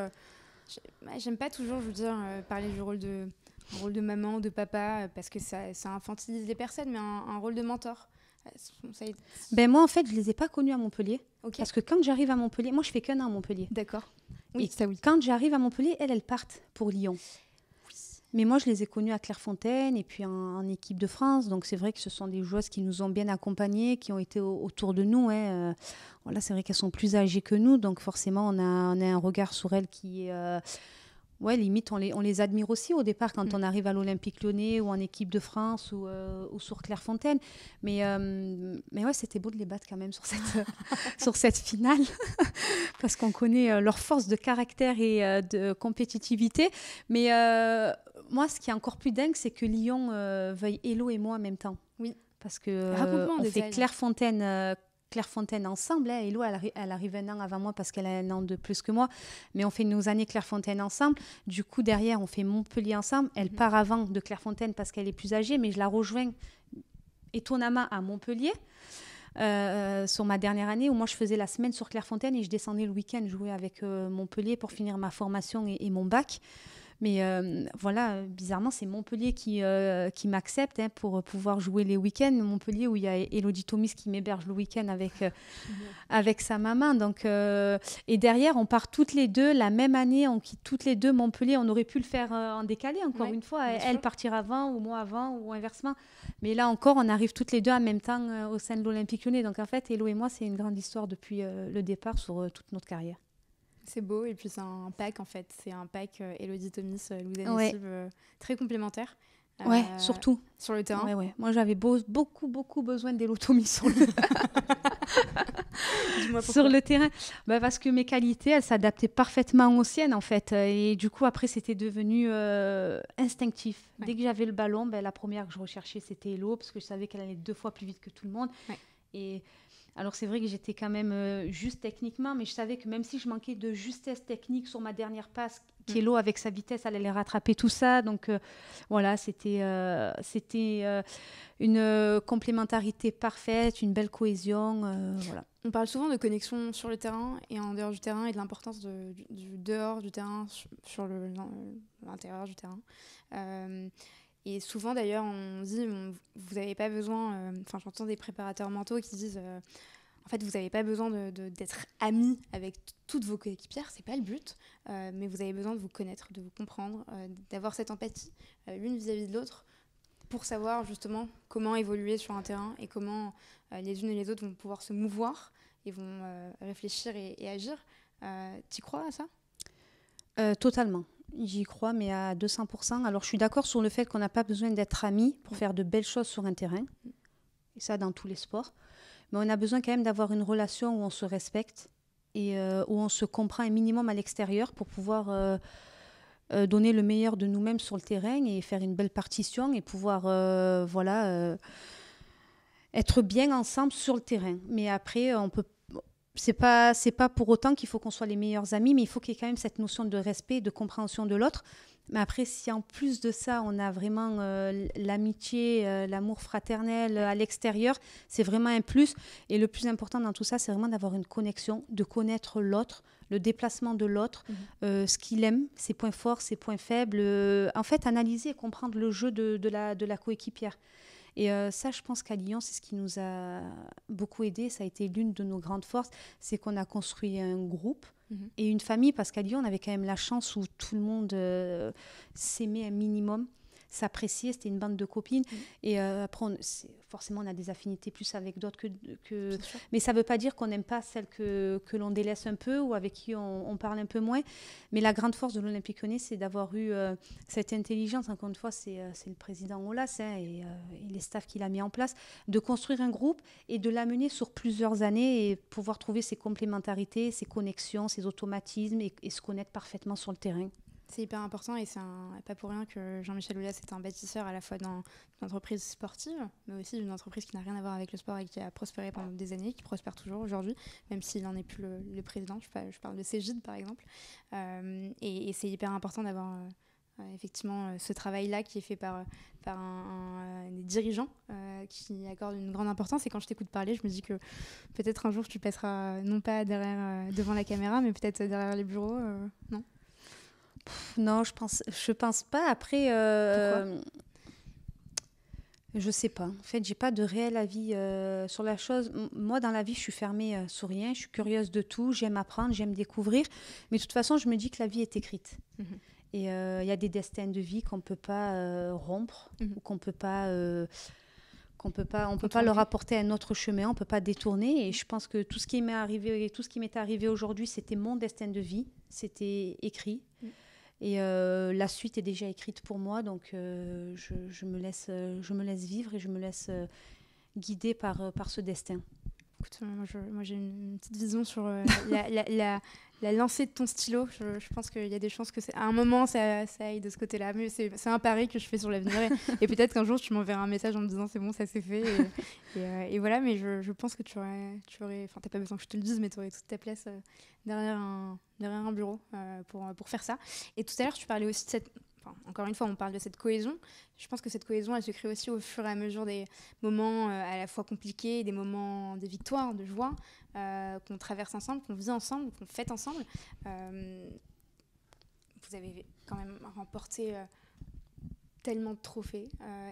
Speaker 1: J'aime pas toujours, je veux dire, parler du rôle de maman ou de papa, parce que ça infantilise les personnes, mais un rôle de mentor.
Speaker 2: Moi, en fait, je les ai pas connus à Montpellier.
Speaker 1: Okay.
Speaker 2: Parce que quand j'arrive à Montpellier... Moi, je fais qu'un an à Montpellier.
Speaker 1: D'accord.
Speaker 2: Oui, ça oui. Quand j'arrive à Montpellier, elles partent pour Lyon. Mais moi, je les ai connues à Clairefontaine et puis en équipe de France. Donc, c'est vrai que ce sont des joueuses qui nous ont bien accompagnées, qui ont été autour de nous. Voilà, c'est vrai qu'elles sont plus âgées que nous. Donc, forcément, on a un regard sur elles qui est... limite, on les admire aussi au départ quand on arrive à l'Olympique Lyonnais ou en équipe de France ou sur Clairefontaine. Mais ouais, c'était beau de les battre quand même sur cette finale parce qu'on connaît leur force de caractère et de compétitivité. Mais moi, ce qui est encore plus dingue, c'est que Lyon veuille Hello et moi en même temps.
Speaker 1: Oui.
Speaker 2: Parce que on fait Clairefontaine ensemble. Hello, elle arrive un an avant moi parce qu'elle a un an de plus que moi. Mais on fait nos années Clairefontaine ensemble. Du coup, derrière, on fait Montpellier ensemble. Elle part avant de Clairefontaine parce qu'elle est plus âgée, mais je la rejoins étonnamment à Montpellier sur ma dernière année où moi, je faisais la semaine sur Clairefontaine et je descendais le week-end jouer avec Montpellier pour finir ma formation et mon bac. Mais voilà, bizarrement, c'est Montpellier qui m'accepte pour pouvoir jouer les week-ends. Montpellier, où il y a Elodie Thomis qui m'héberge le week-end avec sa maman. Donc, et derrière, on part toutes les deux la même année. On quitte toutes les deux Montpellier. On aurait pu le faire en décalé, encore une fois. Elle partir avant ou moi avant ou inversement. Mais là encore, on arrive toutes les deux en même temps au sein de l'Olympique Lyonnais. Donc, en fait, Hello et moi, c'est une grande histoire depuis le départ sur toute notre carrière.
Speaker 1: C'est beau, et puis c'est un pack en fait. C'est un pack Elodie Thomis, Louisa Nessive, très complémentaire.
Speaker 2: Ouais, surtout.
Speaker 1: Sur le terrain.
Speaker 2: Ouais. Moi, j'avais beaucoup besoin d'Hello Thomis sur le
Speaker 1: Dis-moi
Speaker 2: Sur
Speaker 1: pourquoi.
Speaker 2: le terrain, parce que mes qualités, elles s'adaptaient parfaitement aux siennes en fait. Et du coup, après, c'était devenu instinctif.
Speaker 1: Ouais.
Speaker 2: Dès que j'avais le ballon, la première que je recherchais, c'était Hello, parce que je savais qu'elle allait 2 fois plus vite que tout le monde.
Speaker 1: Ouais.
Speaker 2: Et alors, c'est vrai que j'étais quand même juste techniquement, mais je savais que même si je manquais de justesse technique sur ma dernière passe, Hello, avec sa vitesse, elle allait rattraper tout ça. Donc, voilà, c'était une complémentarité parfaite, une belle cohésion. Voilà.
Speaker 1: On parle souvent de connexion sur le terrain et en dehors du terrain et de l'importance du dehors du terrain sur l'intérieur du terrain. Et souvent d'ailleurs on dit vous n'avez pas besoin, j'entends des préparateurs mentaux qui disent en fait vous n'avez pas besoin d'être amis avec toutes vos coéquipières, c'est pas le but, mais vous avez besoin de vous connaître, de vous comprendre, d'avoir cette empathie l'une vis-à-vis de l'autre pour savoir justement comment évoluer sur un terrain et comment les unes et les autres vont pouvoir se mouvoir et vont réfléchir et agir. T'y crois à ça ?
Speaker 2: Totalement. J'y crois, mais à 200%. Alors, je suis d'accord sur le fait qu'on n'a pas besoin d'être amis pour faire de belles choses sur un terrain. Et ça, dans tous les sports. Mais on a besoin quand même d'avoir une relation où on se respecte et où on se comprend un minimum à l'extérieur pour pouvoir donner le meilleur de nous-mêmes sur le terrain et faire une belle partition et pouvoir être bien ensemble sur le terrain. Mais après, on peut... C'est pas pour autant qu'il faut qu'on soit les meilleurs amis, mais il faut qu'il y ait quand même cette notion de respect, de compréhension de l'autre. Mais après, si en plus de ça, on a vraiment l'amitié, l'amour fraternel à l'extérieur, c'est vraiment un plus. Et le plus important dans tout ça, c'est vraiment d'avoir une connexion, de connaître l'autre, le déplacement de l'autre, ce qu'il aime, ses points forts, ses points faibles. En fait, analyser et comprendre le jeu de la coéquipière. Et ça, je pense qu'à Lyon, c'est ce qui nous a beaucoup aidé. Ça a été l'une de nos grandes forces, c'est qu'on a construit un groupe et une famille, parce qu'à Lyon, on avait quand même la chance où tout le monde s'aimait un minimum, s'appréciait, c'était une bande de copines. Et après, forcément, on a des affinités plus avec d'autres que... Mais ça ne veut pas dire qu'on n'aime pas celles que l'on délaisse un peu ou avec qui on parle un peu moins. Mais la grande force de l'Olympique Lyonnais, c'est d'avoir eu cette intelligence. Encore une fois, c'est le président Aulas et les staffs qu'il a mis en place, de construire un groupe et de l'amener sur plusieurs années et pouvoir trouver ses complémentarités, ses connexions, ses automatismes et se connaître parfaitement sur le terrain.
Speaker 1: C'est hyper important et c'est pas pour rien que Jean-Michel Aulas est un bâtisseur à la fois d'une entreprise sportive, mais aussi d'une entreprise qui n'a rien à voir avec le sport et qui a prospéré pendant des années, qui prospère toujours aujourd'hui, même s'il n'en est plus le président. Je parle de Cégide, par exemple. Et c'est hyper important d'avoir effectivement ce travail-là qui est fait par des dirigeants qui accordent une grande importance. Et quand je t'écoute parler, je me dis que peut-être un jour tu passeras non pas devant la caméra, mais peut-être derrière les bureaux, non ?
Speaker 2: Non, je pense pas. Après,
Speaker 1: Pourquoi ?
Speaker 2: Je sais pas. En fait, j'ai pas de réel avis sur la chose. Moi, dans la vie, je suis fermée sur rien. Je suis curieuse de tout. J'aime apprendre, j'aime découvrir. Mais de toute façon, je me dis que la vie est écrite. Et il y a des destins de vie qu'on peut pas rompre ou qu'on peut pas leur apporter un autre chemin. On peut pas détourner. Et je pense que tout ce qui m'est arrivé aujourd'hui, c'était mon destin de vie. C'était écrit. Et la suite est déjà écrite pour moi, donc je me laisse vivre et je me laisse guider par ce destin.
Speaker 1: Écoute, moi j'ai une petite vision sur la lancée de ton stylo. Je pense qu'il y a des chances que à un moment ça aille de ce côté-là. Mais c'est un pari que je fais sur l'avenir. Et peut-être qu'un jour tu m'enverras un message en me disant c'est bon, ça s'est fait. Et voilà, mais je pense que tu aurais. Enfin, t'as pas besoin que je te le dise, mais tu aurais toute ta place derrière un bureau pour faire ça. Et tout à l'heure, tu parlais aussi de cette. Enfin, encore une fois, on parle de cette cohésion. Je pense que cette cohésion, elle se crée aussi au fur et à mesure des moments à la fois compliqués, des moments de victoire, de joie, qu'on traverse ensemble, qu'on vit ensemble, qu'on fête ensemble. Vous avez quand même remporté tellement de trophées.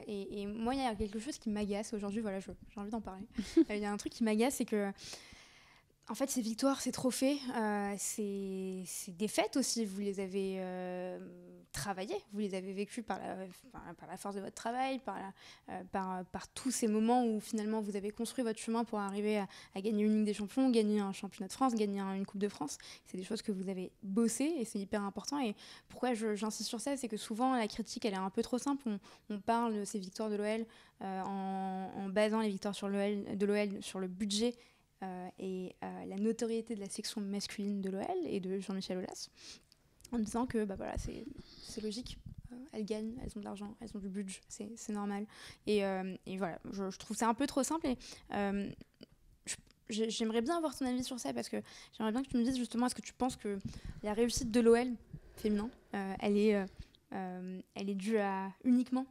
Speaker 1: Et moi, il y a quelque chose qui m'agace aujourd'hui. Voilà, j'ai envie d'en parler. Il y a un truc qui m'agace, c'est que en fait, ces victoires, ces trophées, ces défaites aussi, vous les avez travaillées, vous les avez vécues par la force de votre travail, par tous ces moments où finalement vous avez construit votre chemin pour arriver à gagner une Ligue des Champions, gagner un championnat de France, gagner une Coupe de France. C'est des choses que vous avez bossé et c'est hyper important. Et pourquoi j'insiste sur ça, c'est que souvent la critique, elle est un peu trop simple. On parle de ces victoires de l'OL en basant les victoires de l'OL sur le budget la notoriété de la section masculine de l'OL et de Jean-Michel Aulas, en disant que voilà, c'est logique. Elles gagnent, elles ont de l'argent, elles ont du budget, c'est normal. Et voilà, je trouve ça un peu trop simple. Et j'aimerais bien avoir ton avis sur ça, parce que j'aimerais bien que tu me dises justement, est-ce que tu penses que la réussite de l'OL féminin, elle est due uniquement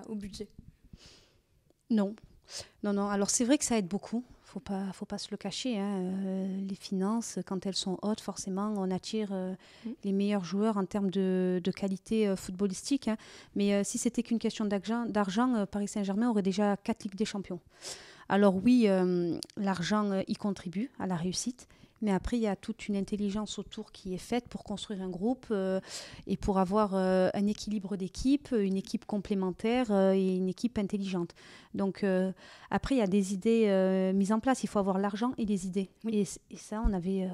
Speaker 1: au budget?
Speaker 2: Non. Alors c'est vrai que ça aide beaucoup. Faut pas se le cacher, hein. Les finances, quand elles sont hautes, forcément, on attire les meilleurs joueurs en termes de qualité footballistique, hein. Mais si c'était qu'une question d'argent, Paris Saint-Germain aurait déjà 4 Ligues des Champions. Alors oui, l'argent y contribue à la réussite. Mais après, il y a toute une intelligence autour qui est faite pour construire un groupe et pour avoir un équilibre d'équipe, une équipe complémentaire et une équipe intelligente. Donc après, il y a des idées mises en place. Il faut avoir l'argent et les idées. Oui. Et ça, on avait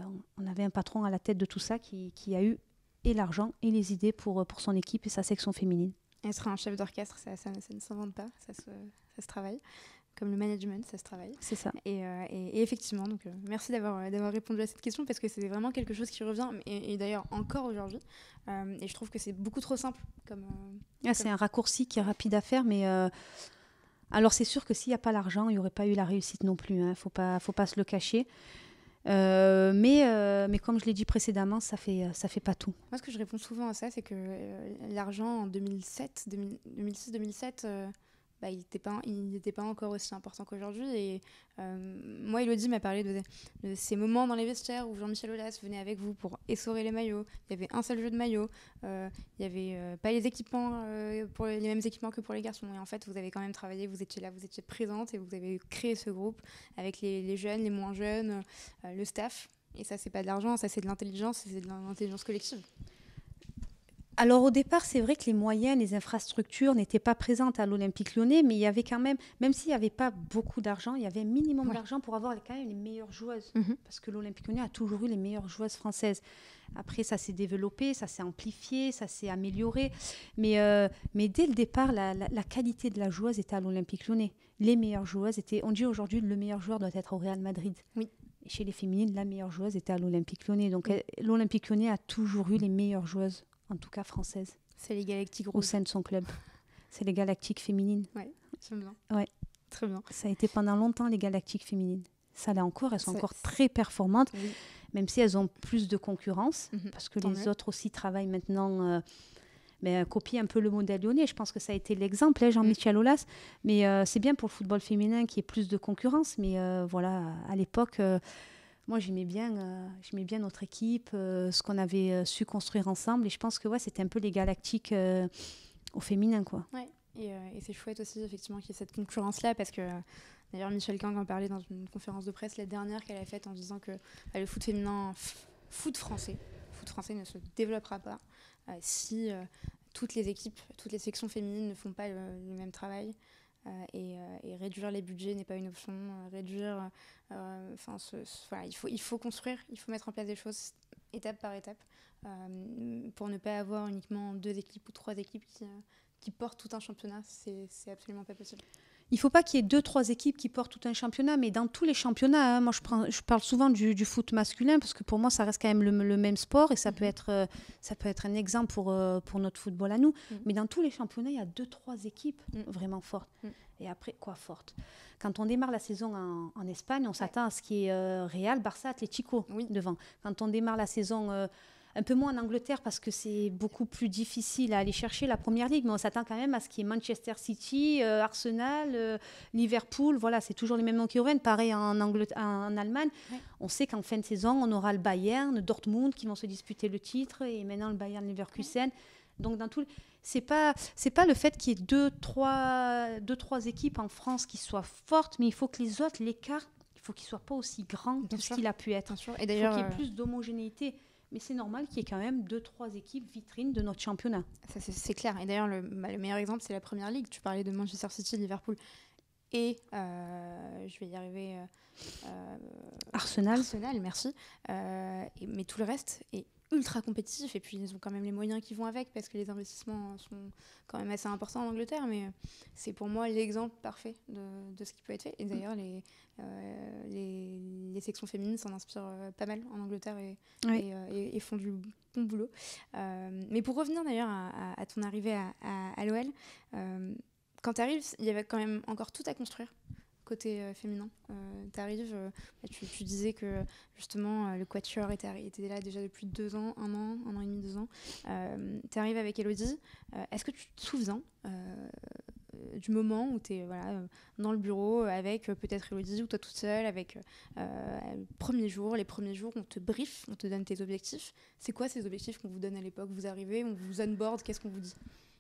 Speaker 2: un patron à la tête de tout ça qui a eu et l'argent et les idées pour son équipe et sa section féminine.
Speaker 1: Elle sera un chef d'orchestre, ça ne s'invente pas, ça se travaille. Comme le management, ça se travaille.
Speaker 2: C'est ça.
Speaker 1: Et effectivement, donc, merci d'avoir répondu à cette question, parce que c'est vraiment quelque chose qui revient, et d'ailleurs encore aujourd'hui. Et je trouve que c'est beaucoup trop simple.
Speaker 2: C'est un raccourci qui est rapide à faire, mais alors c'est sûr que s'il n'y a pas l'argent, il n'y aurait pas eu la réussite non plus. Hein. Faut pas se le cacher. Mais comme je l'ai dit précédemment, ça fait pas tout.
Speaker 1: Moi, ce que je réponds souvent à ça, c'est que l'argent en 2006-2007... il n'était pas encore aussi important qu'aujourd'hui. Et moi, Elodie m'a parlé de ces moments dans les vestiaires où Jean-Michel Aulas venait avec vous pour essorer les maillots. Il y avait un seul jeu de maillots. Il n'y avait pas les équipements, les mêmes équipements que pour les garçons. Et en fait, vous avez quand même travaillé, vous étiez là, vous étiez présente, et vous avez créé ce groupe avec les jeunes, les moins jeunes, le staff. Et ça, c'est pas de l'argent, ça, c'est de l'intelligence, c'est de l'intelligence collective.
Speaker 2: Alors au départ, c'est vrai que les moyens, les infrastructures n'étaient pas présentes à l'Olympique Lyonnais, mais il y avait quand même s'il n'y avait pas beaucoup d'argent, il y avait un minimum d'argent pour avoir quand même les meilleures joueuses. Parce que l'Olympique Lyonnais a toujours eu les meilleures joueuses françaises. Après, ça s'est développé, ça s'est amplifié, ça s'est amélioré. Mais dès le départ, la qualité de la joueuse était à l'Olympique Lyonnais. Les meilleures joueuses étaient... On dit aujourd'hui, le meilleur joueur doit être au Real Madrid.
Speaker 1: Oui.
Speaker 2: Et chez les féminines, la meilleure joueuse était à l'Olympique Lyonnais. Donc l'Olympique Lyonnais a toujours eu les meilleures joueuses, en tout cas française.
Speaker 1: C'est les Galactiques
Speaker 2: au sein de son club. C'est les Galactiques féminines.
Speaker 1: Ouais, j'aime bien.
Speaker 2: Ouais.
Speaker 1: Très bien.
Speaker 2: Ça a été pendant longtemps les Galactiques féminines. Ça l'est encore, elles sont encore très performantes, même si elles ont plus de concurrence, parce que les autres aussi travaillent maintenant, copient un peu le modèle lyonnais. Je pense que ça a été l'exemple, Jean-Michel Aulas. Mais c'est bien pour le football féminin qu'il y ait plus de concurrence. Mais voilà, à l'époque... moi, j'aimais bien notre équipe, ce qu'on avait su construire ensemble. Et je pense que c'était un peu les Galactiques au féminin, quoi.
Speaker 1: Ouais. Et c'est chouette aussi, effectivement, qu'il y ait cette concurrence-là, parce que d'ailleurs, Michel Kang en parlait dans une conférence de presse la dernière qu'elle a faite, en disant que le foot féminin, foot français ne se développera pas si toutes les équipes, toutes les sections féminines ne font pas le même travail. Et réduire les budgets n'est pas une option. Réduire, il faut construire, il faut mettre en place des choses étape par étape pour ne pas avoir uniquement 2 équipes ou 3 équipes qui portent tout un championnat. C'est absolument pas possible.
Speaker 2: Il ne faut pas qu'il y ait 2-3 équipes qui portent tout un championnat, mais dans tous les championnats, moi je parle souvent du foot masculin, parce que pour moi ça reste quand même le même sport, et ça peut être un exemple pour notre football à nous. Mais dans tous les championnats, il y a 2-3 équipes vraiment fortes. Et après, quoi fortes? Quand on démarre la saison en Espagne, on s'attend à ce qu'il y ait Real, Barça, Atlético devant. Quand on démarre la saison... un peu moins en Angleterre, parce que c'est beaucoup plus difficile à aller chercher la Première Ligue, mais on s'attend quand même à ce qu'il y ait Manchester City, Arsenal, Liverpool, voilà, c'est toujours les mêmes noms qui reviennent. Pareil en Allemagne, on sait qu'en fin de saison, on aura le Bayern, Dortmund qui vont se disputer le titre, et maintenant le Bayern Leverkusen. Donc dans tout, c'est pas le fait qu'il y ait 2-3 équipes en France qui soient fortes, mais il faut que les autres, l'écart, il faut qu'il soit pas aussi grand que ce qu'il a pu être.
Speaker 1: Et d'ailleurs,
Speaker 2: il faut qu'il y ait plus d'homogénéité. Mais c'est normal qu'il y ait quand même 2-3 équipes vitrines de notre championnat.
Speaker 1: Ça, c'est clair. Et d'ailleurs, le meilleur exemple, c'est la Première Ligue. Tu parlais de Manchester City, Liverpool et, je vais y arriver,
Speaker 2: Arsenal,
Speaker 1: merci. Mais tout le reste est ultra compétitif, et puis ils ont quand même les moyens qui vont avec, parce que les investissements sont quand même assez importants en Angleterre, mais c'est pour moi l'exemple parfait de ce qui peut être fait. Et d'ailleurs, les sections féminines s'en inspirent pas mal en Angleterre et font du bon boulot. Mais pour revenir d'ailleurs à ton arrivée à l'OL, quand tu arrives, il y avait quand même encore tout à construire côté féminin. Tu arrives, tu disais que justement le quatuor était là déjà depuis 2 ans, un an et demi, 2 ans. Tu arrives avec Elodie. Est-ce que tu te souviens du moment où tu es dans le bureau avec peut-être Elodie ou toi toute seule, avec les premiers jours où on te brief, on te donne tes objectifs? C'est quoi ces objectifs qu'on vous donne à l'époque? Vous arrivez, on vous onboard, qu'est-ce qu'on vous dit?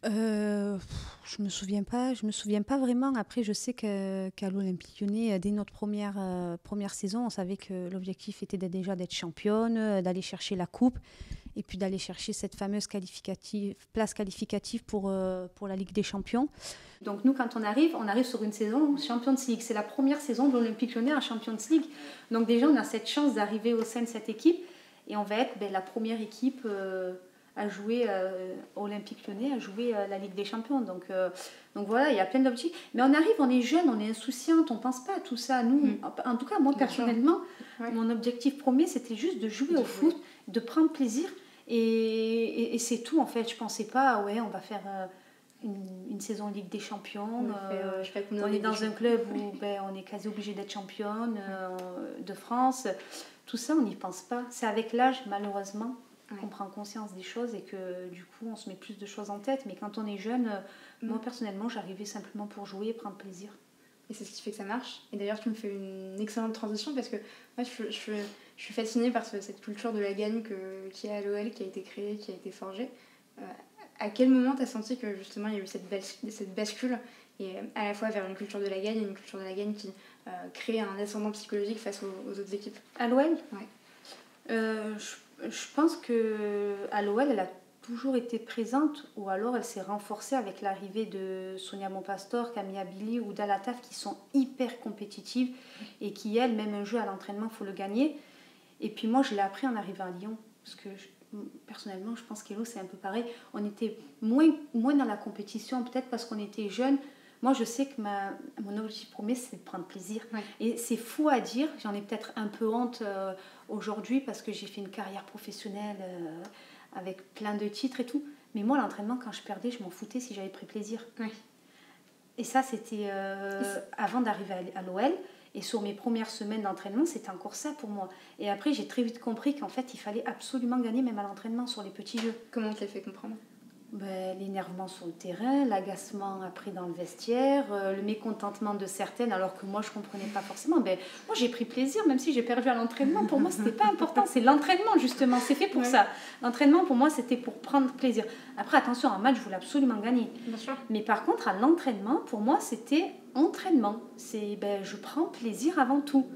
Speaker 2: Je me souviens pas vraiment. Après, je sais qu'à l'Olympique Lyonnais, dès notre première saison, on savait que l'objectif était déjà d'être championne, d'aller chercher la coupe et puis d'aller chercher cette fameuse place qualificative pour la Ligue des Champions. Donc nous, quand on arrive sur une saison Champions League. C'est la première saison de l'Olympique Lyonnais en Champions League. Donc déjà, on a cette chance d'arriver au sein de cette équipe et on va être la première équipe à jouer Olympique Lyonnais, à jouer la Ligue des Champions. Donc voilà, il y a plein d'objectifs. Mais on arrive, on est jeune, on est insouciante, on ne pense pas à tout ça. Nous, en tout cas, moi personnellement, mon objectif premier, c'était juste de jouer au foot, de prendre plaisir. Et c'est tout en fait. Je ne pensais pas, on va faire une saison Ligue des Champions. On est dans un club où on est quasi obligé d'être championne de France. Tout ça, on n'y pense pas. C'est avec l'âge, malheureusement, qu'on prend conscience des choses et que du coup, on se met plus de choses en tête. Mais quand on est jeune, moi personnellement, j'arrivais simplement pour jouer et prendre plaisir.
Speaker 1: Et c'est ce qui fait que ça marche. Et d'ailleurs, tu me fais une excellente transition parce que moi, je suis fascinée par cette culture de la gagne qui est à l'OL, qui a été créée, qui a été forgée. À quel moment tu as senti que justement il y a eu cette bascule et à la fois vers une culture de la gagne et une culture de la gagne qui crée un ascendant psychologique face aux autres équipes?
Speaker 2: À l'OL, je pense qu'à l'OL, elle a toujours été présente, ou alors elle s'est renforcée avec l'arrivée de Sonia Monpastor, Camilla Billy ou Dalataf, qui sont hyper compétitives et qui, elles, même un jeu à l'entraînement, il faut le gagner. Et puis moi, je l'ai appris en arrivant à Lyon, parce que personnellement, je pense qu'Hello, c'est un peu pareil. On était moins dans la compétition, peut-être parce qu'on était jeunes. Moi, je sais que mon objectif premier, c'est de prendre plaisir. Et c'est fou à dire, j'en ai peut-être un peu honte aujourd'hui, parce que j'ai fait une carrière professionnelle avec plein de titres et tout. Mais moi, l'entraînement, quand je perdais, je m'en foutais si j'avais pris plaisir. Et ça, c'était avant d'arriver à l'OL. Et sur mes premières semaines d'entraînement, c'était encore ça pour moi. Et après, j'ai très vite compris qu'en fait, il fallait absolument gagner, même à l'entraînement, sur les petits jeux.
Speaker 1: Comment tu l'as fait comprendre?
Speaker 2: L'énervement sur le terrain, l'agacement après dans le vestiaire, le mécontentement de certaines, alors que moi, je ne comprenais pas forcément. Moi, j'ai pris plaisir, même si j'ai perdu à l'entraînement. Pour moi, ce n'était pas important. C'est l'entraînement, justement. C'est fait pour ça. L'entraînement, pour moi, c'était pour prendre plaisir. Après, attention, un match, je voulais absolument gagner.
Speaker 1: Bien sûr.
Speaker 2: Mais par contre, à l'entraînement, pour moi, c'était entraînement. Je prends plaisir avant tout.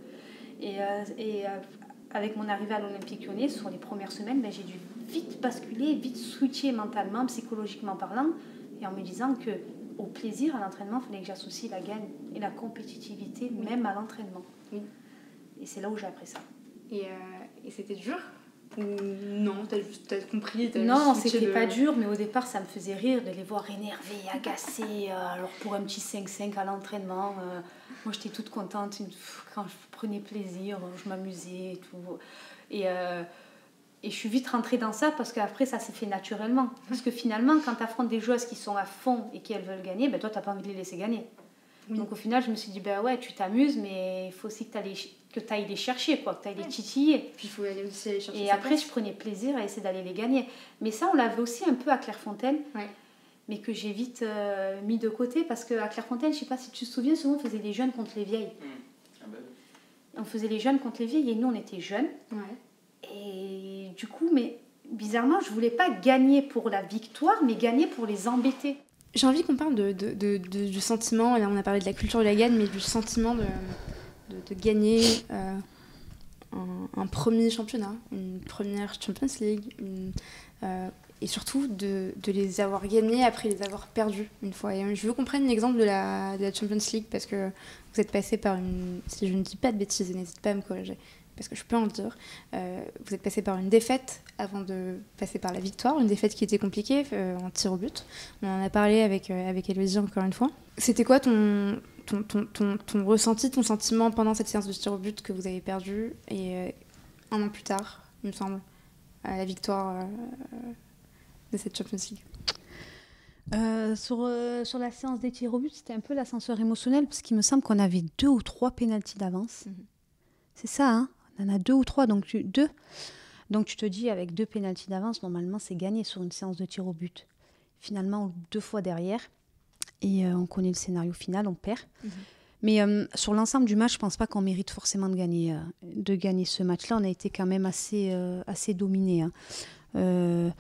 Speaker 2: Et avec mon arrivée à l'Olympique Lyonnais, sur les premières semaines, j'ai dû vite basculer, vite switcher mentalement, psychologiquement parlant, et en me disant qu'au plaisir, à l'entraînement, il fallait que j'associe la gagne et la compétitivité, même à l'entraînement. Et c'est là où j'ai appris ça.
Speaker 1: Et c'était dur? Ou non, t'as compris?
Speaker 2: Non, c'était pas dur, mais au départ, ça me faisait rire de les voir énervés, agacés. Alors pour un petit 5-5 à l'entraînement, moi j'étais toute contente quand je prenais plaisir, je m'amusais et tout. Et je suis vite rentrée dans ça parce qu'après ça s'est fait naturellement. Parce que finalement, quand tu affrontes des joueuses qui sont à fond et qui elles veulent gagner, toi t'as pas envie de les laisser gagner. Donc au final, je me suis dit, tu t'amuses, mais il faut aussi que tu ailles les chercher, que tu ailles les titiller.
Speaker 1: Puis il faut aller aussi aller chercher.
Speaker 2: Et après, je prenais plaisir à essayer d'aller les gagner. Mais ça, on l'avait aussi un peu à Clairefontaine, mais que j'ai vite mis de côté parce qu'à Clairefontaine, je ne sais pas si tu te souviens, souvent on faisait les jeunes contre les vieilles. On faisait les jeunes contre les vieilles et nous, on était jeunes. Et du coup, mais bizarrement, je ne voulais pas gagner pour la victoire, mais gagner pour les embêter.
Speaker 1: J'ai envie qu'on parle du sentiment, là on a parlé de la culture de la gagne, mais du sentiment de gagner un premier championnat, une première Champions League, et surtout de les avoir gagnés après les avoir perdus une fois. Et je veux qu'on prenne l'exemple de la Champions League parce que vous êtes passé par si je ne dis pas de bêtises, n'hésite pas à me corriger, parce que je peux en dire. Vous êtes passé par une défaite avant de passer par la victoire, une défaite qui était compliquée en tir au but. On en a parlé avec Héloïse encore une fois. C'était quoi ton ressenti, ton sentiment pendant cette séance de tir au but que vous avez perdu et un an plus tard, il me semble, la victoire de cette Champions League?
Speaker 2: Sur la séance des tirs au but, c'était un peu l'ascenseur émotionnel parce qu'il me semble qu'on avait 2 ou 3 pénaltys d'avance. C'est ça, hein? On en a 2 ou 3, donc tu te dis avec 2 pénaltys d'avance, normalement c'est gagné sur une séance de tir au but. Finalement, 2 fois derrière et on connaît le scénario final, on perd. Mais sur l'ensemble du match, je ne pense pas qu'on mérite forcément de gagner ce match-là. On a été quand même assez dominés. Hein.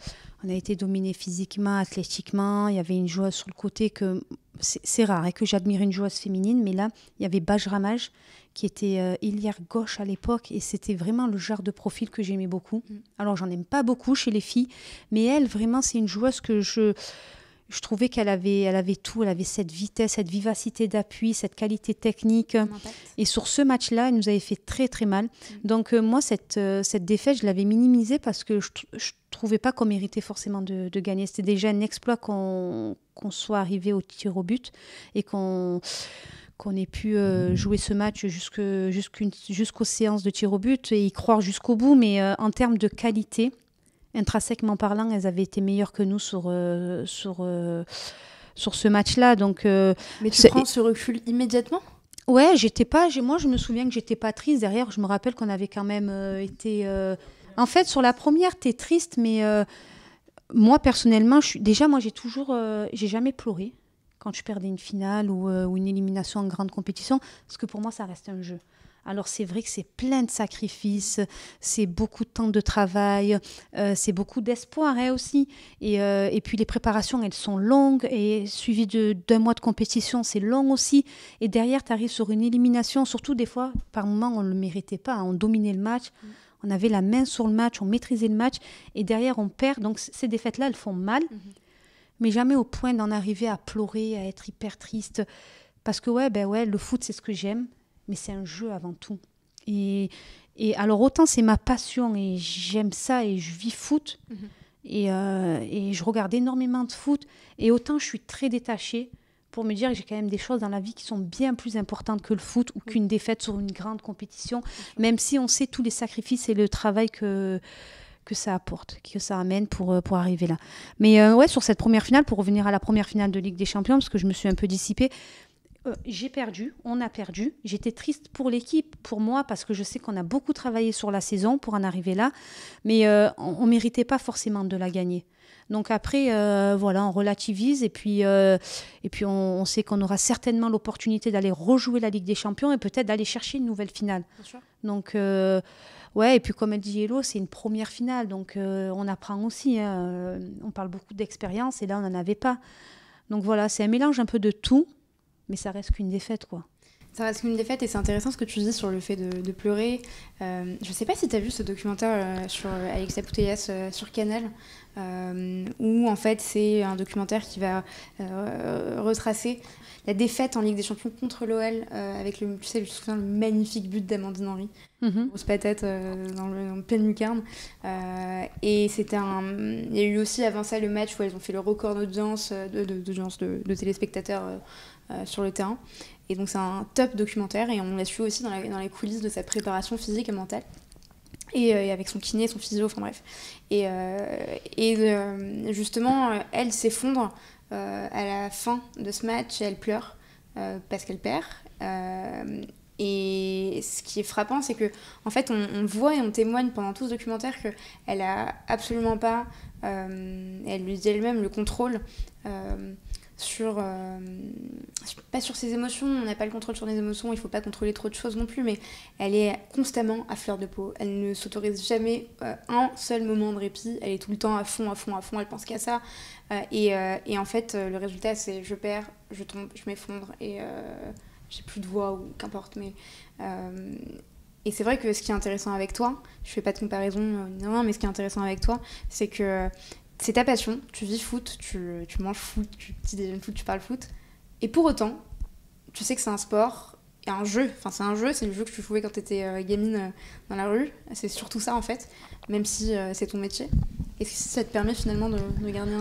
Speaker 2: On a été dominé physiquement, athlétiquement. Il y avait une joueuse sur le côté que c'est rare que j'admire une joueuse féminine, mais là, il y avait Bajramaj qui était ailière gauche à l'époque et c'était vraiment le genre de profil que j'aimais beaucoup. Alors, j'en aime pas beaucoup chez les filles, mais elle, vraiment, c'est une joueuse que je trouvais qu'elle avait tout. Elle avait cette vitesse, cette vivacité d'appui, cette qualité technique. Et sur ce match-là, elle nous avait fait très, très mal. Donc, moi, cette défaite, je l'avais minimisée parce que je trouvais pas qu'on méritait forcément de gagner. C'était déjà un exploit qu'on soit arrivé au tir au but et qu'on ait pu jouer ce match jusqu'aux séances de tir au but et y croire jusqu'au bout. Mais en termes de qualité, intrinsèquement parlant, elles avaient été meilleures que nous sur ce match-là. Donc,
Speaker 1: mais tu prends ce recul immédiatement?
Speaker 2: Ouais, moi je me souviens que j'étais pas triste. Derrière, je me rappelle qu'on avait quand même été... En fait, sur la première, t'es triste, mais moi, personnellement, j'ai jamais pleuré quand je perdais une finale ou une élimination en grande compétition, parce que pour moi, ça reste un jeu. Alors, c'est vrai que c'est plein de sacrifices, c'est beaucoup de temps de travail, c'est beaucoup d'espoir aussi. Et puis, les préparations, elles sont longues, et suivies d'un mois de compétition, c'est long aussi. Et derrière, tu arrives sur une élimination, surtout des fois, par moments, on ne le méritait pas, on dominait le match. On avait la main sur le match, on maîtrisait le match, et derrière, on perd. Donc, ces défaites-là, elles font mal, mais jamais au point d'en arriver à pleurer, à être hyper triste. Parce que, le foot, c'est ce que j'aime, mais c'est un jeu avant tout. Et alors, autant c'est ma passion, et j'aime ça, et je vis foot, et je regarde énormément de foot, et autant je suis très détachée pour me dire que j'ai quand même des choses dans la vie qui sont bien plus importantes que le foot ou qu'une défaite sur une grande compétition, même si on sait tous les sacrifices et le travail que ça apporte, que ça amène pour arriver là. Mais sur cette première finale, pour revenir à la première finale de Ligue des Champions, parce que je me suis un peu dissipée, j'ai perdu, on a perdu. J'étais triste pour l'équipe, pour moi, parce que je sais qu'on a beaucoup travaillé sur la saison pour en arriver là, mais on ne méritait pas forcément de la gagner. Donc après, on relativise et puis on sait qu'on aura certainement l'opportunité d'aller rejouer la Ligue des Champions et peut-être d'aller chercher une nouvelle finale.
Speaker 1: Bien sûr.
Speaker 2: Donc, et puis comme elle dit Hello, c'est une première finale, donc on apprend aussi. On parle beaucoup d'expérience et là, on n'en avait pas. Donc voilà, c'est un mélange un peu de tout, mais ça reste qu'une défaite, quoi.
Speaker 1: Ça reste qu'une défaite et c'est intéressant ce que tu dis sur le fait de pleurer. Je sais pas si tu as vu ce documentaire sur Alexia Putellas sur Canal, où en fait c'est un documentaire qui va retracer la défaite en Ligue des Champions contre l'OL avec je me souviens, le magnifique but d'Amandine Henry, grosse patate en pleine lucarne. Et il y a eu aussi avant ça le match où elles ont fait le record d'audience, de téléspectateurs sur le terrain. Et donc c'est un top documentaire et on l'a su aussi dans les coulisses de sa préparation physique et mentale. Et avec son kiné, son physio, enfin bref. Et justement, elle s'effondre à la fin de ce match et elle pleure parce qu'elle perd. Et ce qui est frappant, c'est que en fait, on voit et on témoigne pendant tout ce documentaire qu'elle a absolument pas, elle lui dit elle-même, le contrôle pas sur ses émotions, on n'a pas le contrôle sur les émotions, il faut pas contrôler trop de choses non plus, mais elle est constamment à fleur de peau, elle ne s'autorise jamais un seul moment de répit, elle est tout le temps à fond, elle pense qu'à ça, et en fait le résultat c'est je perds, je tombe, je m'effondre et j'ai plus de voix ou qu'importe, mais et c'est vrai que ce qui est intéressant avec toi, je fais pas de comparaison, mais ce qui est intéressant avec toi, c'est que c'est ta passion, tu vis foot, tu manges foot, tu déjeunes foot, tu parles foot. Et pour autant, tu sais que c'est un sport un jeu. Enfin, c'est le jeu que tu jouais quand tu étais gamine dans la rue. C'est surtout ça, en fait, même si c'est ton métier. Est-ce que ça te permet finalement de garder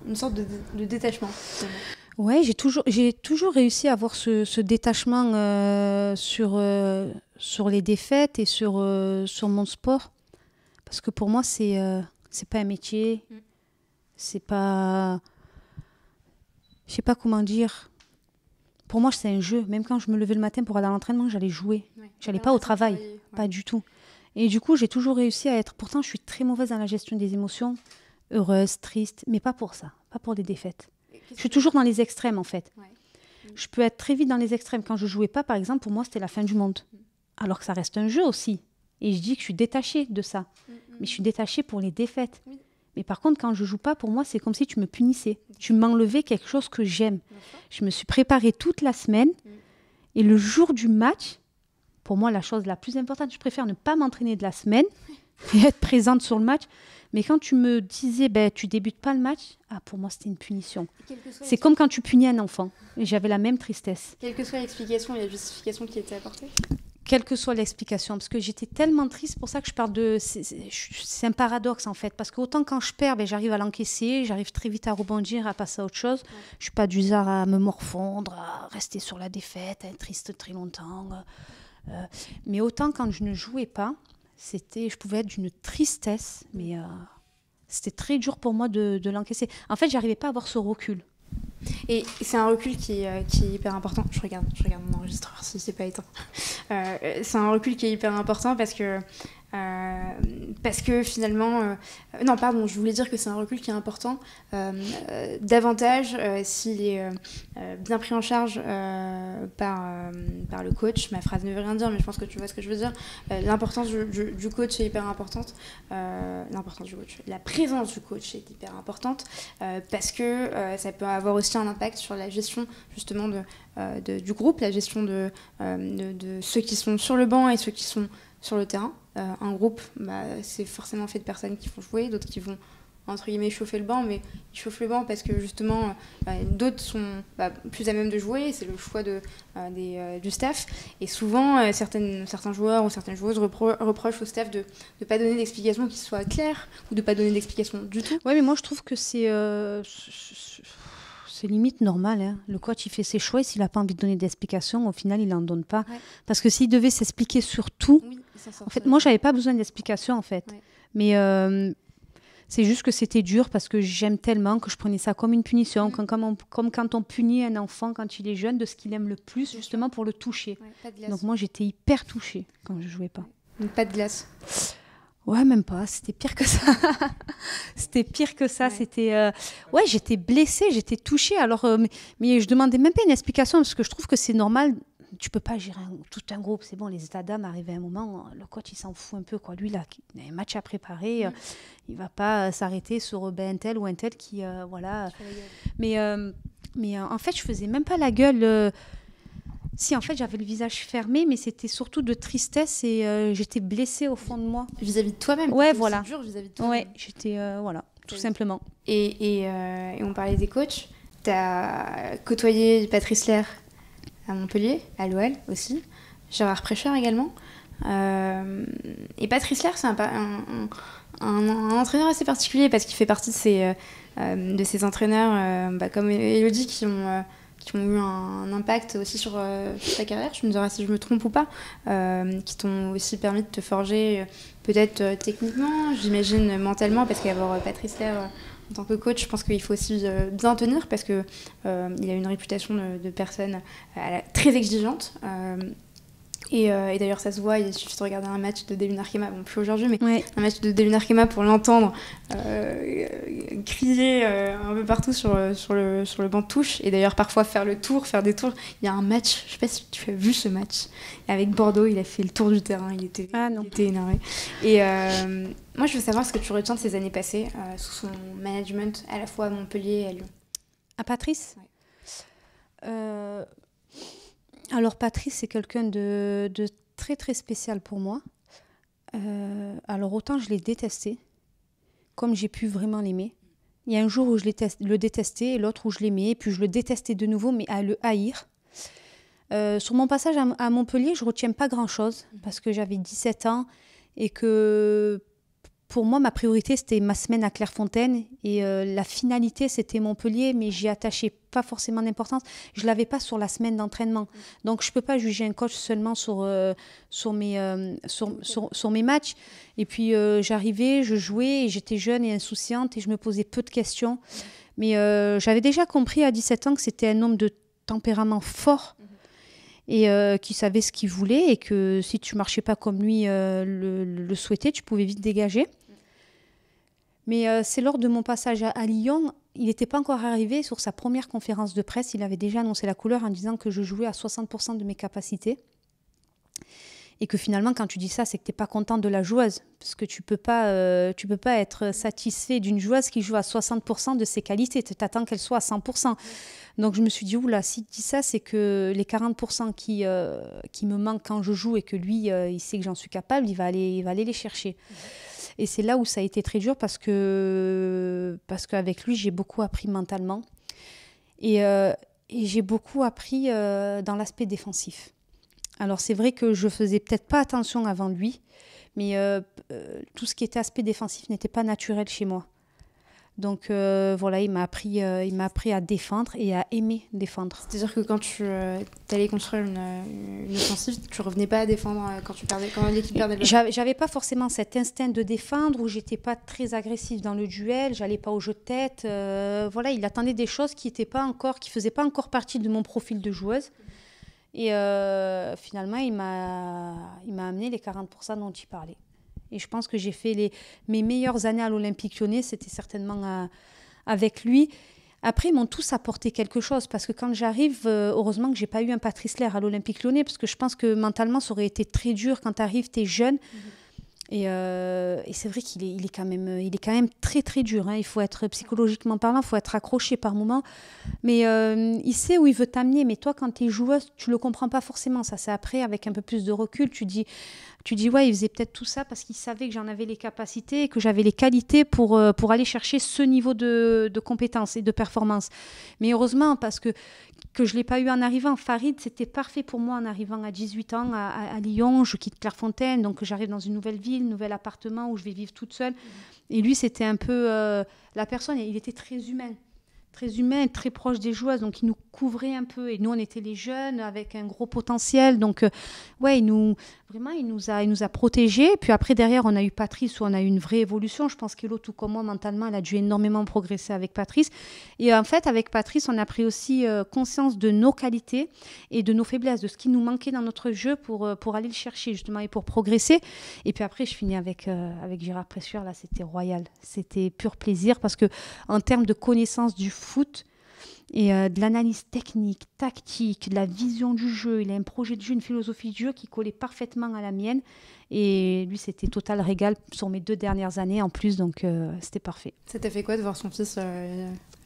Speaker 1: une sorte de détachement finalement?
Speaker 2: Ouais, j'ai toujours réussi à avoir ce détachement sur les défaites et sur mon sport. Parce que pour moi, c'est pas un métier. C'est pas... Je sais pas comment dire. Pour moi, c'est un jeu. Même quand je me levais le matin pour aller à l'entraînement, j'allais jouer.
Speaker 1: Ouais.
Speaker 2: J'allais pas au travail.
Speaker 1: Ouais.
Speaker 2: Pas du tout. Et du coup, j'ai toujours réussi à être... Pourtant, je suis très mauvaise dans la gestion des émotions. Heureuse, triste. Mais pas pour ça. Pas pour des défaites. Je suis toujours dans les extrêmes, en fait.
Speaker 1: Ouais.
Speaker 2: Je peux être très vite dans les extrêmes. Quand je jouais pas, par exemple, pour moi, c'était la fin du monde. Alors que ça reste un jeu aussi. Et je dis que je suis détachée de ça. Mais je suis détachée pour les défaites.
Speaker 1: Oui.
Speaker 2: Mais par contre, quand je joue pas, pour moi, c'est comme si tu me punissais. Tu m'enlevais quelque chose que j'aime. Je me suis préparée toute la semaine. Et le jour du match, pour moi, la chose la plus importante, je préfère ne pas m'entraîner de la semaine et être présente sur le match. Mais quand tu me disais, tu débutes pas le match, pour moi, c'était une punition. C'est comme quand tu punis un enfant. Et j'avais la même tristesse.
Speaker 1: Quelle que soit l'explication et la justification qui était apportée.
Speaker 2: Quelle que soit l'explication, parce que j'étais tellement triste, pour ça que je parle de... C'est un paradoxe, en fait, parce qu'autant quand je perds, j'arrive à l'encaisser, j'arrive très vite à rebondir, à passer à autre chose. Je ne suis pas du genre à me morfondre, à rester sur la défaite, à être triste très longtemps. Mais autant quand je ne jouais pas, je pouvais être d'une tristesse, mais c'était très dur pour moi de l'encaisser. En fait, je n'arrivais pas à avoir ce recul.
Speaker 1: Et c'est un recul qui est hyper important. Je regarde mon enregistreur si c'est pas éteint. C'est un recul qui est hyper important parce que finalement... non, pardon, je voulais dire que c'est un recul qui est important davantage s'il est bien pris en charge par le coach. Ma phrase ne veut rien dire, mais je pense que tu vois ce que je veux dire. L'importance du coach est hyper importante. L'importance du coach. La présence du coach est hyper importante parce que ça peut avoir aussi un impact sur la gestion justement du groupe, la gestion de ceux qui sont sur le banc et ceux qui sont sur le terrain. Un groupe, c'est forcément fait de personnes qui vont jouer, d'autres qui vont entre guillemets chauffer le banc, mais ils chauffent le banc parce que justement d'autres sont plus à même de jouer, c'est le choix du staff, et souvent certains joueurs ou certaines joueuses reprochent au staff de ne pas donner d'explications qui soient claires ou de ne pas donner d'explications du tout.
Speaker 2: Ouais, mais moi je trouve que c'est limite normal. Hein. Le coach, il fait ses choix et s'il n'a pas envie de donner d'explications, au final, il n'en donne pas. Ouais. Parce que s'il devait s'expliquer sur tout... Oui, en fait, moi, je n'avais pas besoin d'explications, en fait. Ouais. Mais c'est juste que c'était dur parce que j'aime tellement que je prenais ça comme une punition, comme quand on punit un enfant quand il est jeune de ce qu'il aime le plus, justement pour le toucher. Ouais, donc moi, j'étais hyper touchée quand je ne jouais pas.
Speaker 1: Donc pas de glace.
Speaker 2: Ouais, même pas. C'était pire que ça. C'était pire que ça. Ouais. C'était... Ouais, j'étais blessée, j'étais touchée. Alors, mais je demandais même pas une explication parce que je trouve que c'est normal. Tu peux pas gérer tout un groupe. C'est bon, les états d'âme, arrivé à un moment, le coach, il s'en fout un peu. Quoi. Lui, là, il a un match à préparer. Il va pas s'arrêter sur un tel ou un tel qui... voilà. Mais en fait, je faisais même pas la gueule... Si, en fait, j'avais le visage fermé, mais c'était surtout de tristesse et j'étais blessée au fond de moi.
Speaker 1: Vis-à-vis de toi-même.
Speaker 2: Ouais, voilà.
Speaker 1: C'est dur vis-à-vis de toi-même.
Speaker 2: Ouais, j'étais... voilà, tout simplement.
Speaker 1: Et on parlait des coachs. Tu as côtoyé Patrice Lair à Montpellier, à l'OL aussi. Gérard Prêcheur également. Et Patrice Lair, c'est un entraîneur assez particulier parce qu'il fait partie de ces entraîneurs comme Elodie qui ont eu un impact aussi sur ta carrière, tu me diras si je me trompe ou pas, qui t'ont aussi permis de te forger peut-être techniquement, j'imagine mentalement, parce qu'avoir Patrice Lair en tant que coach, je pense qu'il faut aussi bien tenir, parce qu'il a une réputation de personne très exigeante. Et d'ailleurs, ça se voit, il suffit de regarder un match de Deline Arkema, bon, plus aujourd'hui, mais ouais. Un match de Deline Arkema pour l'entendre crier un peu partout sur le banc de touche, et d'ailleurs parfois faire des tours. Il y a un match, je ne sais pas si tu as vu ce match, avec Bordeaux, il a fait le tour du terrain, il était énervé. Et moi, je veux savoir ce que tu retiens de ces années passées sous son management, à la fois à Montpellier et à Lyon.
Speaker 2: À Patrice ? Ouais. Alors Patrice, c'est quelqu'un de très très spécial pour moi. Alors autant je l'ai détesté, comme j'ai pu vraiment l'aimer. Il y a un jour où je le détestais et l'autre où je l'aimais, et puis je le détestais de nouveau, mais à le haïr. Sur mon passage à Montpellier, je ne retiens pas grand-chose parce que j'avais 17 ans et que pour moi, ma priorité, c'était ma semaine à Clairefontaine et la finalité, c'était Montpellier, mais j'y attachais pas forcément d'importance. Je ne l'avais pas sur la semaine d'entraînement. Donc, je ne peux pas juger un coach seulement sur mes matchs. Et puis, j'arrivais, je jouais, et j'étais jeune et insouciante et je me posais peu de questions. Mais j'avais déjà compris à 17 ans que c'était un homme de tempérament fort et qui savait ce qu'il voulait et que si tu marchais pas comme lui le souhaitait, tu pouvais vite dégager. Mais c'est lors de mon passage à Lyon, il n'était pas encore arrivé. Sur sa première conférence de presse, il avait déjà annoncé la couleur en disant que je jouais à 60% de mes capacités. Et que finalement, quand tu dis ça, c'est que tu n'es pas contente de la joueuse. Parce que tu peux pas être satisfait d'une joueuse qui joue à 60% de ses qualités. Tu t'attends qu'elle soit à 100%. Donc je me suis dit, oula, s'il dit ça, c'est que les 40% qui me manquent quand je joue et que lui, il sait que j'en suis capable, il va aller les chercher. Et c'est là où ça a été très dur parce qu'avec lui, j'ai beaucoup appris mentalement. Et j'ai beaucoup appris dans l'aspect défensif. Alors c'est vrai que je faisais peut-être pas attention avant lui, mais tout ce qui était aspect défensif n'était pas naturel chez moi. Donc voilà, il m'a appris à défendre et à aimer défendre.
Speaker 1: C'est-à-dire que quand tu allais construire une offensive, tu revenais pas à défendre quand l'équipe perdait le ballon.
Speaker 2: J'avais pas forcément cet instinct de défendre où j'étais pas très agressive dans le duel, j'allais pas au jeu de tête. Voilà, il attendait des choses qui faisaient pas encore partie de mon profil de joueuse. Et finalement, il m'a amené les 40% dont il parlait. Et je pense que j'ai fait mes meilleures années à l'Olympique Lyonnais, c'était certainement avec lui. Après, ils m'ont tous apporté quelque chose, parce que quand j'arrive, heureusement que je n'ai pas eu un Patrice Lair à l'Olympique Lyonnais, parce que je pense que mentalement, ça aurait été très dur quand tu arrives, tu es jeune. Et c'est vrai qu'il est quand même très très dur. Hein. Il faut être psychologiquement parlant, il faut être accroché par moments. Mais il sait où il veut t'amener. Mais toi, quand tu es joueuse, tu le comprends pas forcément. Ça, c'est après, avec un peu plus de recul, tu dis ouais, il faisait peut-être tout ça parce qu'il savait que j'en avais les capacités et que j'avais les qualités pour aller chercher ce niveau de compétence et de performance. Mais heureusement, parce que je ne l'ai pas eu en arrivant. Farid, c'était parfait pour moi en arrivant à 18 ans à Lyon. Je quitte Clairefontaine, donc j'arrive dans une nouvelle ville, nouvel appartement où je vais vivre toute seule. Et lui, c'était un peu la personne, il était très humain, très proche des joueuses, donc il nous couvrait un peu. Et nous, on était les jeunes avec un gros potentiel. Donc, ouais, il nous a protégés. Puis après, derrière, on a eu Patrice, où on a eu une vraie évolution. Je pense qu'Elo, tout comme moi, mentalement, elle a dû énormément progresser avec Patrice. Et en fait, avec Patrice, on a pris aussi conscience de nos qualités et de nos faiblesses, de ce qui nous manquait dans notre jeu pour aller le chercher, justement, et pour progresser. Et puis après, je finis avec Gérard Pressuire. Là, c'était royal. C'était pur plaisir parce que en termes de connaissance du foot et de l'analyse technique, tactique, de la vision du jeu. Il a un projet de jeu, une philosophie de jeu qui collait parfaitement à la mienne. Et lui, c'était total régal sur mes 2 dernières années en plus, donc c'était parfait.
Speaker 1: Ça t'a fait quoi de voir son fils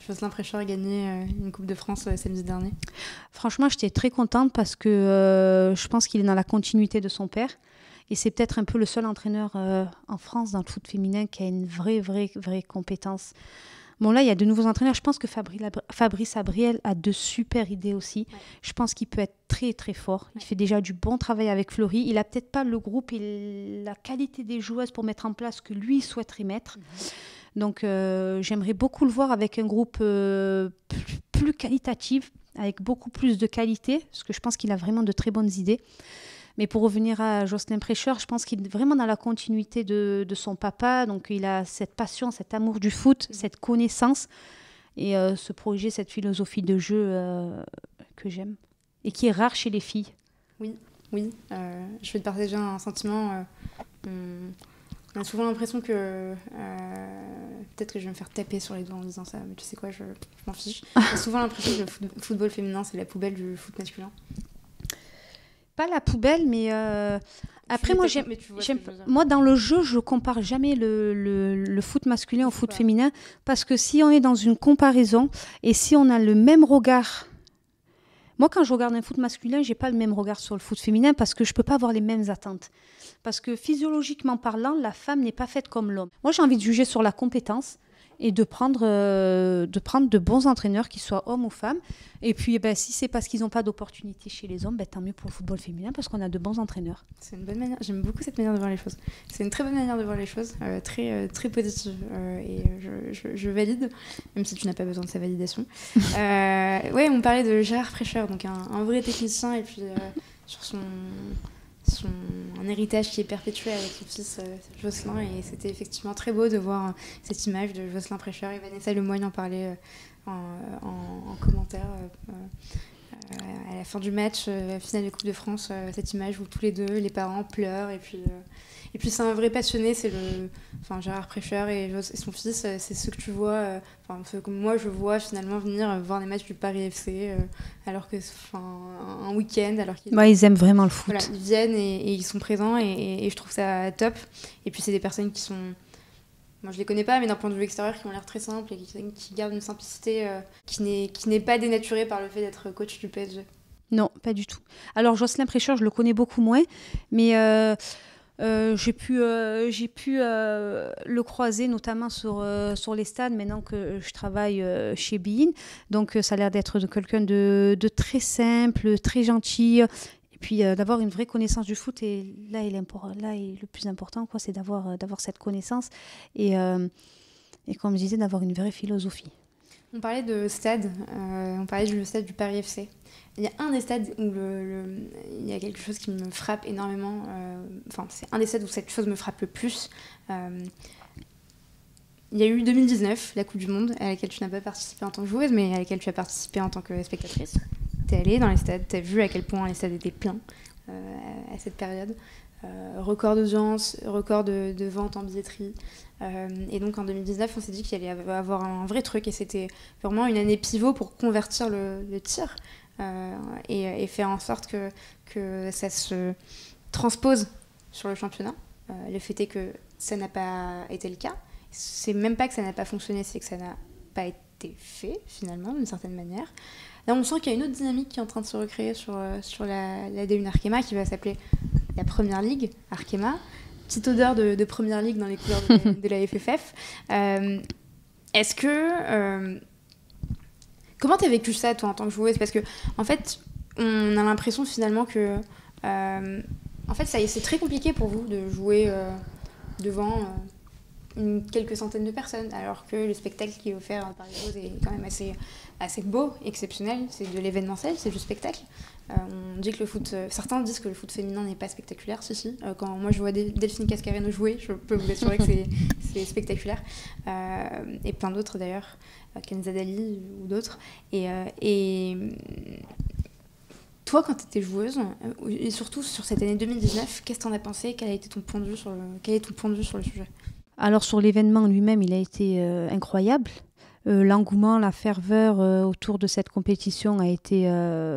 Speaker 1: Jocelyn Précheur gagner une Coupe de France samedi dernier ?
Speaker 2: Franchement, j'étais très contente parce que je pense qu'il est dans la continuité de son père. Et c'est peut-être un peu le seul entraîneur en France dans le foot féminin qui a une vraie compétence. Bon, là, il y a de nouveaux entraîneurs. Je pense que Fabrice Abriel a de super idées aussi. Ouais. Je pense qu'il peut être très, très fort. Ouais. Il fait déjà du bon travail avec Fleury. Il n'a peut-être pas le groupe et la qualité des joueuses pour mettre en place ce que lui souhaiterait mettre. Donc, j'aimerais beaucoup le voir avec un groupe plus qualitatif, avec beaucoup plus de qualité, parce que je pense qu'il a vraiment de très bonnes idées. Mais pour revenir à Jocelyn Précheur, je pense qu'il est vraiment dans la continuité de son papa. Donc, il a cette passion, cet amour du foot, cette connaissance et ce projet, cette philosophie de jeu que j'aime et qui est rare chez les filles.
Speaker 1: Oui. Je vais te partager un sentiment. On a souvent l'impression que... peut-être que je vais me faire taper sur les doigts en disant ça, mais tu sais quoi, je m'en fiche. J'ai souvent l'impression que le football féminin, c'est la poubelle du foot masculin.
Speaker 2: Pas la poubelle, mais après moi dans le jeu je compare jamais le foot masculin au foot féminin parce que si on est dans une comparaison et si on a le même regard, moi quand je regarde un foot masculin j'ai pas le même regard sur le foot féminin parce que je peux pas avoir les mêmes attentes parce que physiologiquement parlant la femme n'est pas faite comme l'homme. Moi j'ai envie de juger sur la compétence et de prendre de bons entraîneurs, qu'ils soient hommes ou femmes. Et puis, si c'est parce qu'ils n'ont pas d'opportunité chez les hommes, tant mieux pour le football féminin, parce qu'on a de bons entraîneurs.
Speaker 1: C'est une bonne manière. J'aime beaucoup cette manière de voir les choses. C'est une très bonne manière de voir les choses, très positive. Et je valide, même si tu n'as pas besoin de sa validation. Ouais, on parlait de Gérard Prêcheur, donc un vrai technicien, et puis sur un héritage qui est perpétué avec son fils Jocelyn. Et c'était effectivement très beau de voir cette image de Jocelyn Prêcheur et Vanessa Lemoyne en parler en commentaire. À la fin du match, finale de Coupe de France, cette image où tous les deux, les parents pleurent, et puis c'est un vrai passionné, c'est Gérard Prêcheur et son fils, c'est ceux que tu vois, ceux que moi je vois finalement venir voir des matchs du Paris FC, alors que un week-end, alors qu'ils
Speaker 2: ils aiment vraiment le foot.
Speaker 1: Voilà, ils viennent et ils sont présents, et je trouve ça top. Et puis c'est des personnes qui sont, moi je les connais pas, mais d'un point de vue extérieur, qui ont l'air très simples et qui gardent une simplicité qui n'est pas dénaturée par le fait d'être coach du PSG.
Speaker 2: Non, pas du tout. Alors Jocelyn Prêcheur, je le connais beaucoup moins, mais j'ai pu le croiser notamment sur les stades maintenant que je travaille chez beIN. Donc ça a l'air d'être quelqu'un de très simple, très gentil. Et puis d'avoir une vraie connaissance du foot. Et là, le plus important, c'est d'avoir cette connaissance. Et comme je disais, d'avoir une vraie philosophie.
Speaker 1: On parlait de stade, on parlait du stade du Paris FC. Il y a un des stades où il y a quelque chose qui me frappe énormément. C'est un des stades où cette chose me frappe le plus. Il y a eu 2019, la Coupe du Monde, à laquelle tu n'as pas participé en tant que joueuse, mais à laquelle tu as participé en tant que spectatrice. Tu es allée dans les stades, tu as vu à quel point les stades étaient pleins à cette période. Record d'audience, record de vente en billetterie. Et donc en 2019, on s'est dit qu'il allait avoir un vrai truc, et c'était vraiment une année pivot pour convertir le tir et faire en sorte que ça se transpose sur le championnat. Le fait est que ça n'a pas été le cas. C'est même pas que ça n'a pas fonctionné, c'est que ça n'a pas été fait finalement d'une certaine manière. Là, on sent qu'il y a une autre dynamique qui est en train de se recréer sur la D1 Arkema, qui va s'appeler la Première Ligue Arkema. Petite odeur de Première Ligue dans les couleurs de la FFF. Est-ce que... comment t'as vécu ça, toi, en tant que joueuse? Parce que, en fait, on a l'impression finalement que... en fait, c'est très compliqué pour vous de jouer devant quelques centaines de personnes, alors que le spectacle qui est offert par les joueuses est quand même assez beau, exceptionnel. C'est de l'événementiel, c'est du spectacle. On dit que certains disent que le foot féminin n'est pas spectaculaire, si. Quand moi je vois Delphine Cascareno jouer, je peux vous assurer que c'est spectaculaire. Et plein d'autres d'ailleurs, Kenza Dali ou d'autres. Et toi, quand tu étais joueuse, et surtout sur cette année 2019, qu'est-ce que tu en as pensé? Quel est ton point de vue sur le sujet?
Speaker 2: Alors sur l'événement lui-même, il a été incroyable. L'engouement, la ferveur autour de cette compétition a été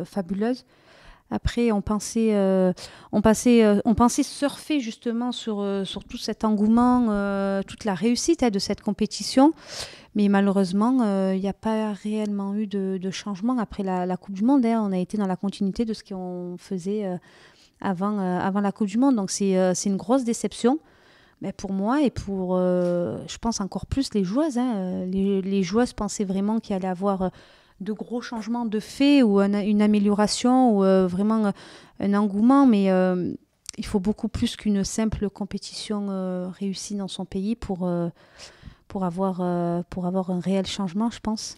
Speaker 2: fabuleuse. Après, on pensait surfer justement sur tout cet engouement, toute la réussite de cette compétition. Mais malheureusement, il n'y a pas réellement eu de changement après la Coupe du Monde. On a été dans la continuité de ce qu'on faisait avant la Coupe du Monde. Donc c'est une grosse déception. Mais pour moi et pour, je pense encore plus les joueuses. Les joueuses pensaient vraiment qu'il allait y avoir de gros changements de fait ou une amélioration ou vraiment un engouement. Mais il faut beaucoup plus qu'une simple compétition réussie dans son pays pour avoir un réel changement, je pense.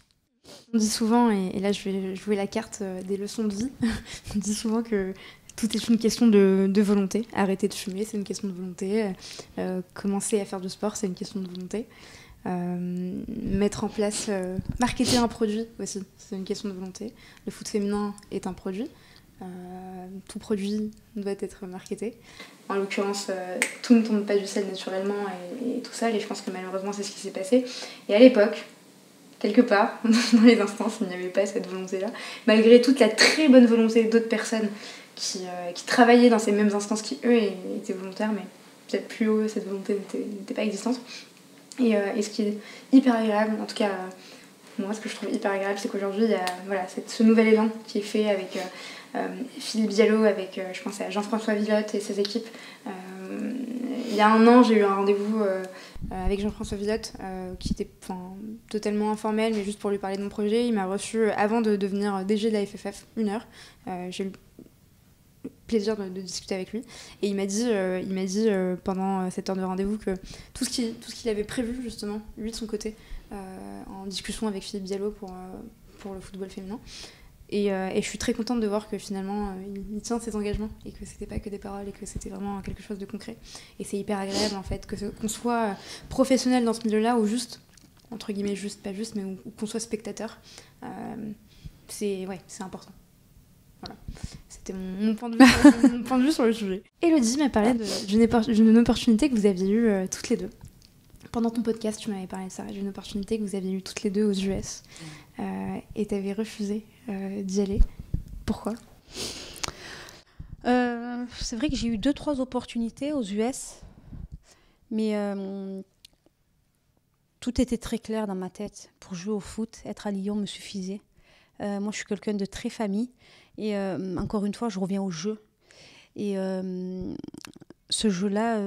Speaker 1: On dit souvent, et là je vais jouer la carte des leçons de vie, on dit souvent que tout est une question de volonté. Arrêter de fumer, c'est une question de volonté. Commencer à faire du sport, c'est une question de volonté. Mettre en place, marketer un produit aussi, c'est une question de volonté. Le foot féminin est un produit. Tout produit doit être marketé. En l'occurrence, tout ne tombe pas du ciel naturellement et tout ça. Et je pense que malheureusement, c'est ce qui s'est passé. Et à l'époque, quelque part, dans les instances, il n'y avait pas cette volonté-là. Malgré toute la très bonne volonté d'autres personnes qui travaillaient dans ces mêmes instances qui, eux, étaient volontaires, mais peut-être plus haut, cette volonté n'était pas existante. Et ce qui est hyper agréable, en tout cas, moi, ce que je trouve hyper agréable, c'est qu'aujourd'hui, il y a ce nouvel élan qui est fait avec Philippe Diallo, avec, je pense à Jean-François Villotte et ses équipes. Il y a un an, j'ai eu un rendez-vous avec Jean-François Villotte, qui était totalement informel, mais juste pour lui parler de mon projet. Il m'a reçu avant de devenir DG de la FFF, 1 heure. J'ai eu le plaisir de discuter avec lui. Et il m'a dit pendant cette heure de rendez-vous que tout ce qu'il avait prévu, justement, lui de son côté, en discussion avec Philippe Diallo pour le football féminin. Et je suis très contente de voir que finalement il tient ses engagements et que c'était pas que des paroles et que c'était vraiment quelque chose de concret. Et c'est hyper agréable en fait qu'on soit professionnel dans ce milieu-là ou juste, entre guillemets, juste, pas juste, mais ou qu'on soit spectateur. C'est important. Voilà. C'était mon point de vue sur le sujet. Elodie m'a parlé d'une opportunité que vous aviez eue toutes les deux. Pendant ton podcast, tu m'avais parlé de ça, d'une opportunité que vous aviez eue toutes les deux aux US. Et tu avais refusé d'y aller. Pourquoi ?
Speaker 2: C'est vrai que j'ai eu 2-3 opportunités aux US, mais tout était très clair dans ma tête. Pour jouer au foot, être à Lyon me suffisait. Moi, je suis quelqu'un de très famille. Et encore une fois, je reviens au jeu. Et ce jeu-là,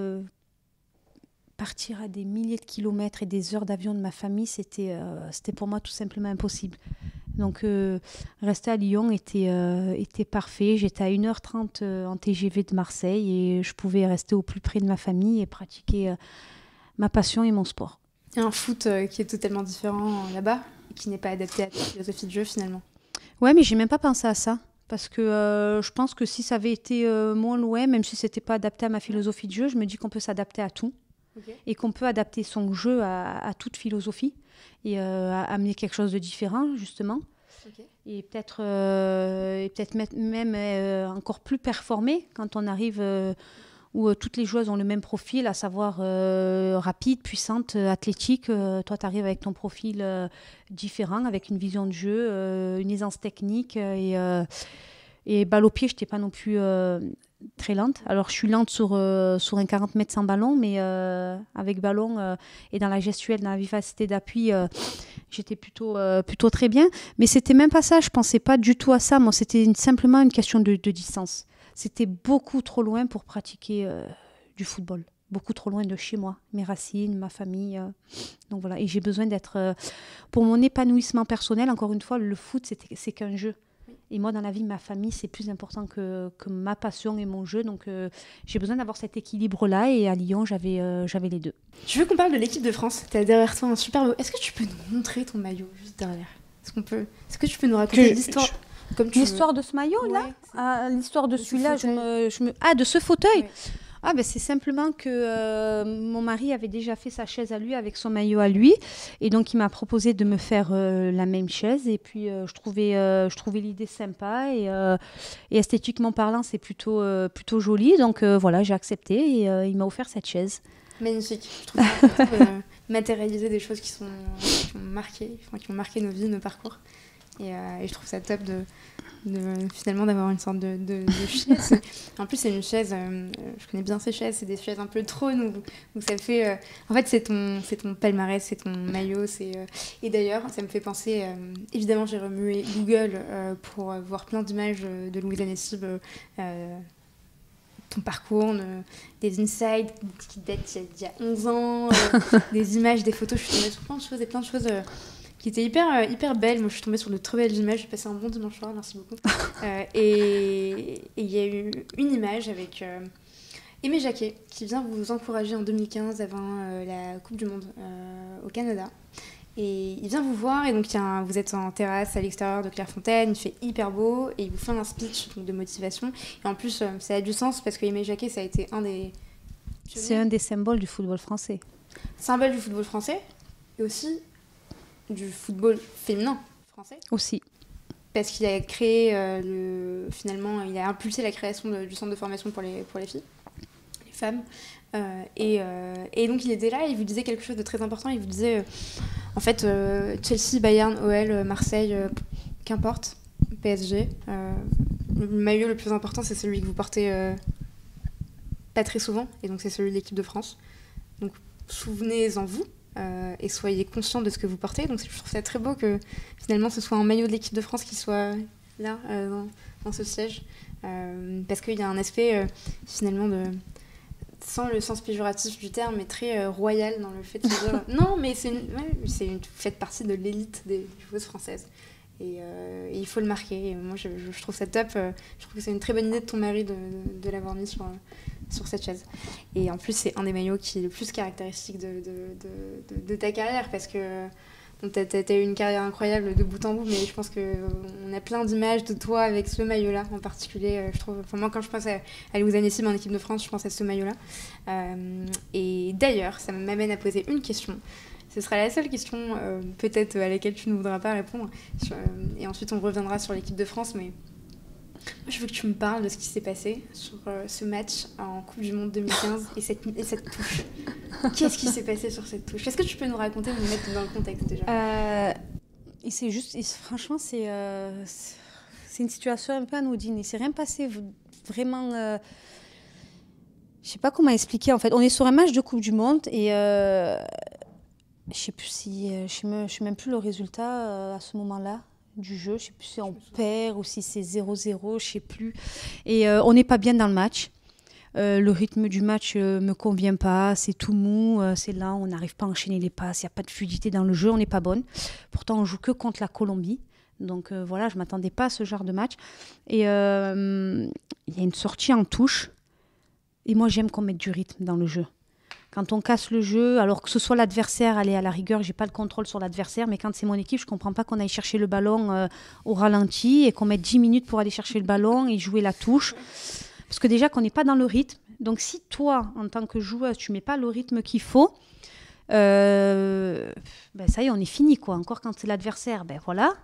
Speaker 2: partir à des milliers de kilomètres et des heures d'avion de ma famille, c'était pour moi tout simplement impossible. Donc, rester à Lyon était parfait. J'étais à 1h30 en TGV de Marseille et je pouvais rester au plus près de ma famille et pratiquer ma passion et mon sport.
Speaker 1: Et un foot qui est totalement différent là-bas, qui n'est pas adapté à ta philosophie de jeu finalement.
Speaker 2: Ouais, mais j'ai même pas pensé à ça. Parce que je pense que si ça avait été moins loin, même si c'était pas adapté à ma philosophie de jeu, je me dis qu'on peut s'adapter à tout. Okay. Et qu'on peut adapter son jeu à toute philosophie et à amener quelque chose de différent, justement. Okay. Et peut-être même encore plus performé quand on arrive où toutes les joueuses ont le même profil, à savoir rapide, puissante, athlétique. Toi, tu arrives avec ton profil différent, avec une vision de jeu, une aisance technique et balle au pied, je n'étais pas non plus très lente. Alors, je suis lente sur un 40 mètres sans ballon, mais avec ballon et dans la gestuelle, dans la vivacité d'appui, j'étais plutôt très bien. Mais ce n'était même pas ça, je ne pensais pas du tout à ça. Moi, c'était simplement une question de distance. C'était beaucoup trop loin pour pratiquer du football. Beaucoup trop loin de chez moi, mes racines, ma famille. Donc voilà, et j'ai besoin d'être... pour mon épanouissement personnel, encore une fois, le foot, c'est qu'un jeu. Et moi, dans la vie, ma famille, c'est plus important que ma passion et mon jeu. Donc, j'ai besoin d'avoir cet équilibre-là. Et à Lyon, j'avais les deux.
Speaker 1: Je veux qu'on parle de l'équipe de France. Tu as derrière toi un super beau... Est-ce que tu peux nous montrer ton maillot juste derrière ? Est-ce que tu peux nous raconter l'histoire
Speaker 2: l'histoire de ce maillot-là, l'histoire de celui-là, de ce fauteuil. Ouais. Ah ben c'est simplement que mon mari avait déjà fait sa chaise à lui avec son maillot à lui et donc il m'a proposé de me faire la même chaise et puis je trouvais l'idée sympa et esthétiquement parlant c'est plutôt joli donc voilà j'ai accepté et il m'a offert cette chaise.
Speaker 1: Magnifique. Je trouve ça matérialiser des choses qui ont marqué nos vies, nos parcours et je trouve ça top finalement d'avoir une sorte de chaise. En plus c'est une chaise, je connais bien ces chaises, c'est des chaises un peu trône où ça fait... en fait c'est ton palmarès, c'est ton maillot. Et d'ailleurs ça me fait penser, évidemment j'ai remué Google pour voir plein d'images de Louise Anessib, ton parcours, des insights qui datent il y a 11 ans, des images, des photos, je suis tombée sur plein de choses qui était hyper belle. Moi, je suis tombée sur de très belles images. J'ai passé un bon dimanche soir, merci beaucoup. Et il y a eu une image avec Aimé Jacquet, qui vient vous encourager en 2015 avant la Coupe du Monde au Canada. Et il vient vous voir, et donc vous êtes en terrasse à l'extérieur de Clairefontaine, il fait hyper beau, et il vous fait un speech donc, de motivation. Et en plus, ça a du sens, parce que Aimé Jacquet, ça a été un des...
Speaker 2: C'est un des symboles du football français.
Speaker 1: Symbole du football français, et aussi... du football féminin français
Speaker 2: aussi
Speaker 1: parce qu'il a créé finalement il a impulsé la création du centre de formation pour les filles, les femmes et donc il était là et il vous disait quelque chose de très important. Il vous disait en fait Chelsea, Bayern, OL, Marseille, qu'importe, PSG, le maillot le plus important c'est celui que vous portez pas très souvent et donc c'est celui de l'équipe de France, donc souvenez-en vous. Et soyez conscients de ce que vous portez. Donc je trouve ça très beau que finalement ce soit un maillot de l'équipe de France qui soit là dans ce siège parce qu'il y a un aspect finalement sans le sens péjoratif du terme, mais très royal dans le fait de dire non, mais vous faites partie de l'élite des joueuses françaises. Et il faut le marquer. Et moi, je trouve ça top. Je trouve que c'est une très bonne idée de ton mari de l'avoir mis sur cette chaise. Et en plus, c'est un des maillots qui est le plus caractéristique de ta carrière, parce que t'as eu une carrière incroyable de bout en bout, mais je pense qu'on a plein d'images de toi avec ce maillot-là en particulier. Je trouve, moi, quand je pense à Louise Annecy en équipe de France, je pense à ce maillot-là. Et d'ailleurs, ça m'amène à poser une question. Ce sera la seule question peut-être à laquelle tu ne voudras pas répondre. Et ensuite, on reviendra sur l'équipe de France. Mais moi, je veux que tu me parles de ce qui s'est passé sur ce match en Coupe du Monde 2015 et cette touche. Qu'est-ce qui s'est passé sur cette touche? Est-ce que tu peux nous raconter, nous mettre dans le contexte déjà?
Speaker 2: Franchement, c'est une situation un peu anodine. Il ne s'est rien passé vraiment... je ne sais pas comment expliquer. En fait, on est sur un match de Coupe du Monde et... je sais plus si je sais même plus le résultat à ce moment-là du jeu. Je sais plus si on perd ou si c'est 0-0, je sais plus. Et on n'est pas bien dans le match. Le rythme du match me convient pas. C'est tout mou. C'est là, on n'arrive pas à enchaîner les passes. Il n'y a pas de fluidité dans le jeu. On n'est pas bonne. Pourtant, on joue que contre la Colombie. Donc voilà, je m'attendais pas à ce genre de match. Et il y a une sortie en touche. Et moi, j'aime qu'on mette du rythme dans le jeu. Quand on casse le jeu, alors que ce soit l'adversaire, allez, à la rigueur, j'ai pas le contrôle sur l'adversaire, mais quand c'est mon équipe, je comprends pas qu'on aille chercher le ballon au ralenti et qu'on mette 10 minutes pour aller chercher le ballon et jouer la touche. Parce que déjà qu'on n'est pas dans le rythme. Donc si toi, en tant que joueuse, tu mets pas le rythme qu'il faut, ça y est, on est fini, quoi. Encore quand c'est l'adversaire, voilà.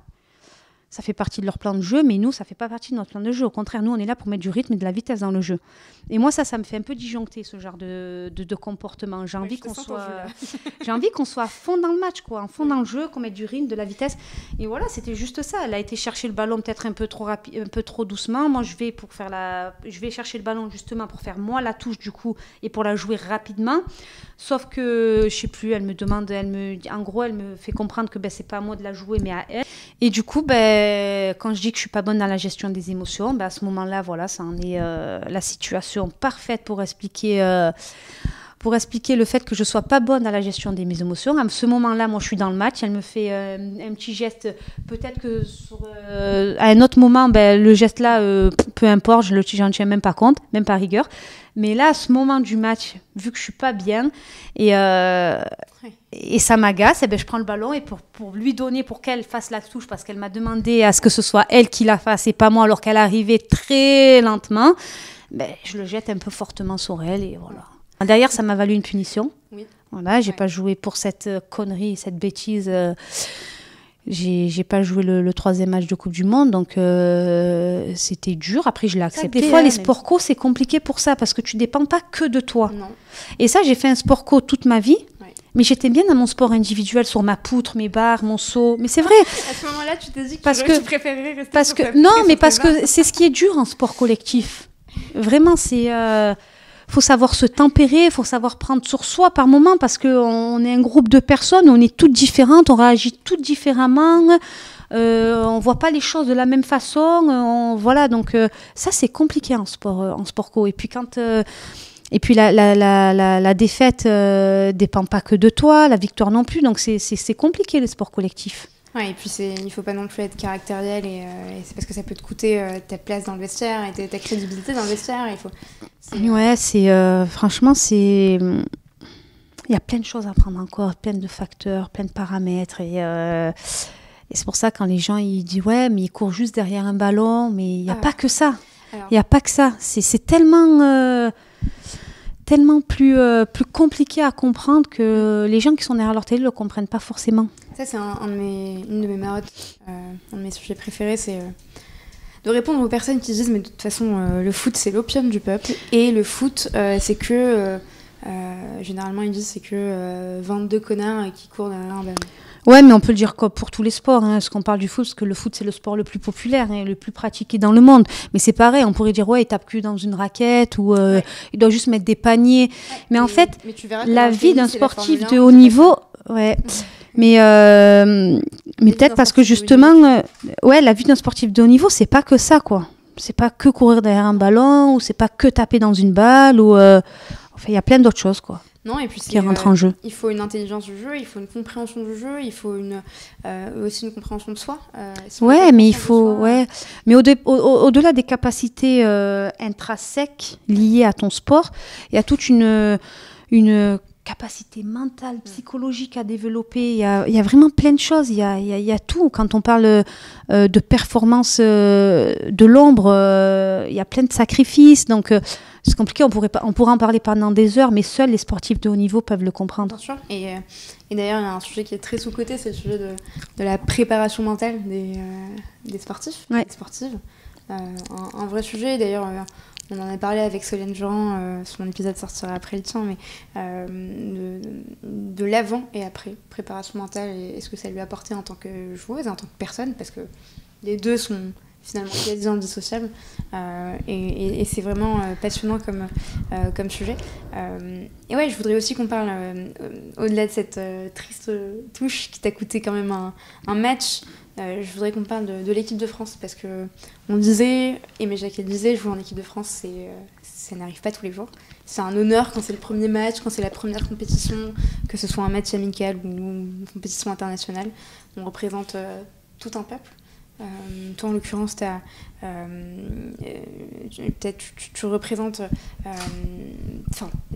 Speaker 2: Ça fait partie de leur plan de jeu, mais nous, ça ne fait pas partie de notre plan de jeu. Au contraire, nous, on est là pour mettre du rythme et de la vitesse dans le jeu. Et moi, ça me fait un peu disjoncter, ce genre de comportement. J'ai envie qu'on soit à fond dans le match, quoi, à fond dans le jeu, qu'on mette du rythme, de la vitesse. Et voilà, c'était juste ça. Elle a été chercher le ballon peut-être un peu trop doucement. Moi, je vais chercher le ballon justement pour faire moi la touche du coup et pour la jouer rapidement. Sauf que, je sais plus, elle me fait comprendre que c'est pas à moi de la jouer, mais à elle. Et du coup, quand je dis que je suis pas bonne dans la gestion des émotions, à ce moment-là, voilà, ça en est la situation parfaite pour expliquer le fait que je sois pas bonne dans la gestion de mes émotions. À ce moment-là, moi, je suis dans le match. Elle me fait un petit geste. Peut-être que à un autre moment, le geste-là, peu importe, j'en tiens même pas compte, même pas rigueur. Mais là, à ce moment du match, vu que je suis pas bien et ça m'agace, je prends le ballon et pour lui donner, pour qu'elle fasse la touche, parce qu'elle m'a demandé à ce que ce soit elle qui la fasse et pas moi, alors qu'elle arrivait très lentement, je le jette un peu fortement sur elle et voilà. Derrière, ça m'a valu une punition. Oui. Voilà, j'ai pas joué pour cette connerie, cette bêtise. J'ai pas joué le troisième match de Coupe du Monde, donc c'était dur. Après, je l'ai accepté. Des fois, les sport co, c'est compliqué pour ça, parce que tu dépends pas que de toi. Non. Et ça, j'ai fait un sport co toute ma vie, mais j'étais bien dans mon sport individuel, sur ma poutre, mes barres, mon saut. Mais c'est vrai.
Speaker 1: À ce moment-là, tu t'es dit que tu préférerais rester sur ta
Speaker 2: Non, mais parce que c'est ce qui est dur en sport collectif. Vraiment, c'est... faut savoir se tempérer, il faut savoir prendre sur soi par moment, parce qu'on est un groupe de personnes, on est toutes différentes, on réagit toutes différemment, on voit pas les choses de la même façon, voilà, donc ça c'est compliqué en sport co. Et puis la défaite dépend pas que de toi, la victoire non plus, donc c'est compliqué les sports collectifs.
Speaker 1: Ouais, et puis il faut pas non plus être caractériel et c'est parce que ça peut te coûter ta place dans le vestiaire et ta crédibilité dans le vestiaire.
Speaker 2: Franchement, il y a plein de choses à prendre encore, plein de facteurs, plein de paramètres et c'est pour ça quand les gens ils disent ouais mais ils courent juste derrière un ballon, mais il n'y a pas que ça. Il n'y a pas que ça. C'est tellement plus compliqué à comprendre que les gens qui sont derrière leur télé ne le comprennent pas forcément.
Speaker 1: Ça, c'est une de mes marottes, un de mes sujets préférés, c'est de répondre aux personnes qui disent mais de toute façon, le foot, c'est l'opium du peuple, et le foot, c'est que, généralement, ils disent c'est que 22 connards qui courent derrière un ballon.
Speaker 2: Ouais, mais on peut le dire pour tous les sports, parce qu'on parle du foot, parce que le foot, c'est le sport le plus populaire et le plus pratiqué dans le monde. Mais c'est pareil, on pourrait dire, ouais, il tape que dans une raquette, ou il doit juste mettre des paniers. Mais en fait, la vie d'un sportif de haut niveau... Ouais. Mais peut-être parce que justement, la vie d'un sportif de haut niveau, c'est pas que ça, quoi. C'est pas que courir derrière un ballon, ou c'est pas que taper dans une balle, ou Enfin, il y a plein d'autres choses, quoi.
Speaker 1: Non, et puis
Speaker 2: qui rentrent en jeu.
Speaker 1: Il faut une intelligence du jeu, il faut une compréhension du jeu, il faut aussi une compréhension de soi.
Speaker 2: Ouais, mais il faut... Ouais. Mais au-delà des capacités intrinsèques liées à ton sport, il y a toute une capacité mentale, psychologique à développer. Il y a vraiment plein de choses. Il y a tout. Quand on parle de performance de l'ombre, il y a plein de sacrifices. Donc, c'est compliqué. On pourrait en parler pendant des heures, mais seuls les sportifs de haut niveau peuvent le comprendre.
Speaker 1: Bien sûr. Et d'ailleurs, il y a un sujet qui est très sous-coté, c'est le sujet de la préparation mentale des sportifs, des sportives. Un vrai sujet. D'ailleurs, on en a parlé avec Solène Durand, son épisode sortira après le tien, mais de l'avant et après préparation mentale et ce que ça lui a apporté en tant que joueuse, en tant que personne, parce que les deux sont finalement quasi indissociables et c'est vraiment passionnant comme sujet. Et ouais, je voudrais aussi qu'on parle, au-delà de cette triste touche qui t'a coûté quand même un match, je voudrais qu'on parle de l'équipe de France, parce que on disait, Aimé Jacquet disait, jouer en équipe de France, ça n'arrive pas tous les jours. C'est un honneur quand c'est le premier match, quand c'est la première compétition, que ce soit un match amical ou une compétition internationale. On représente tout un peuple. Toi, en l'occurrence, tu représentes...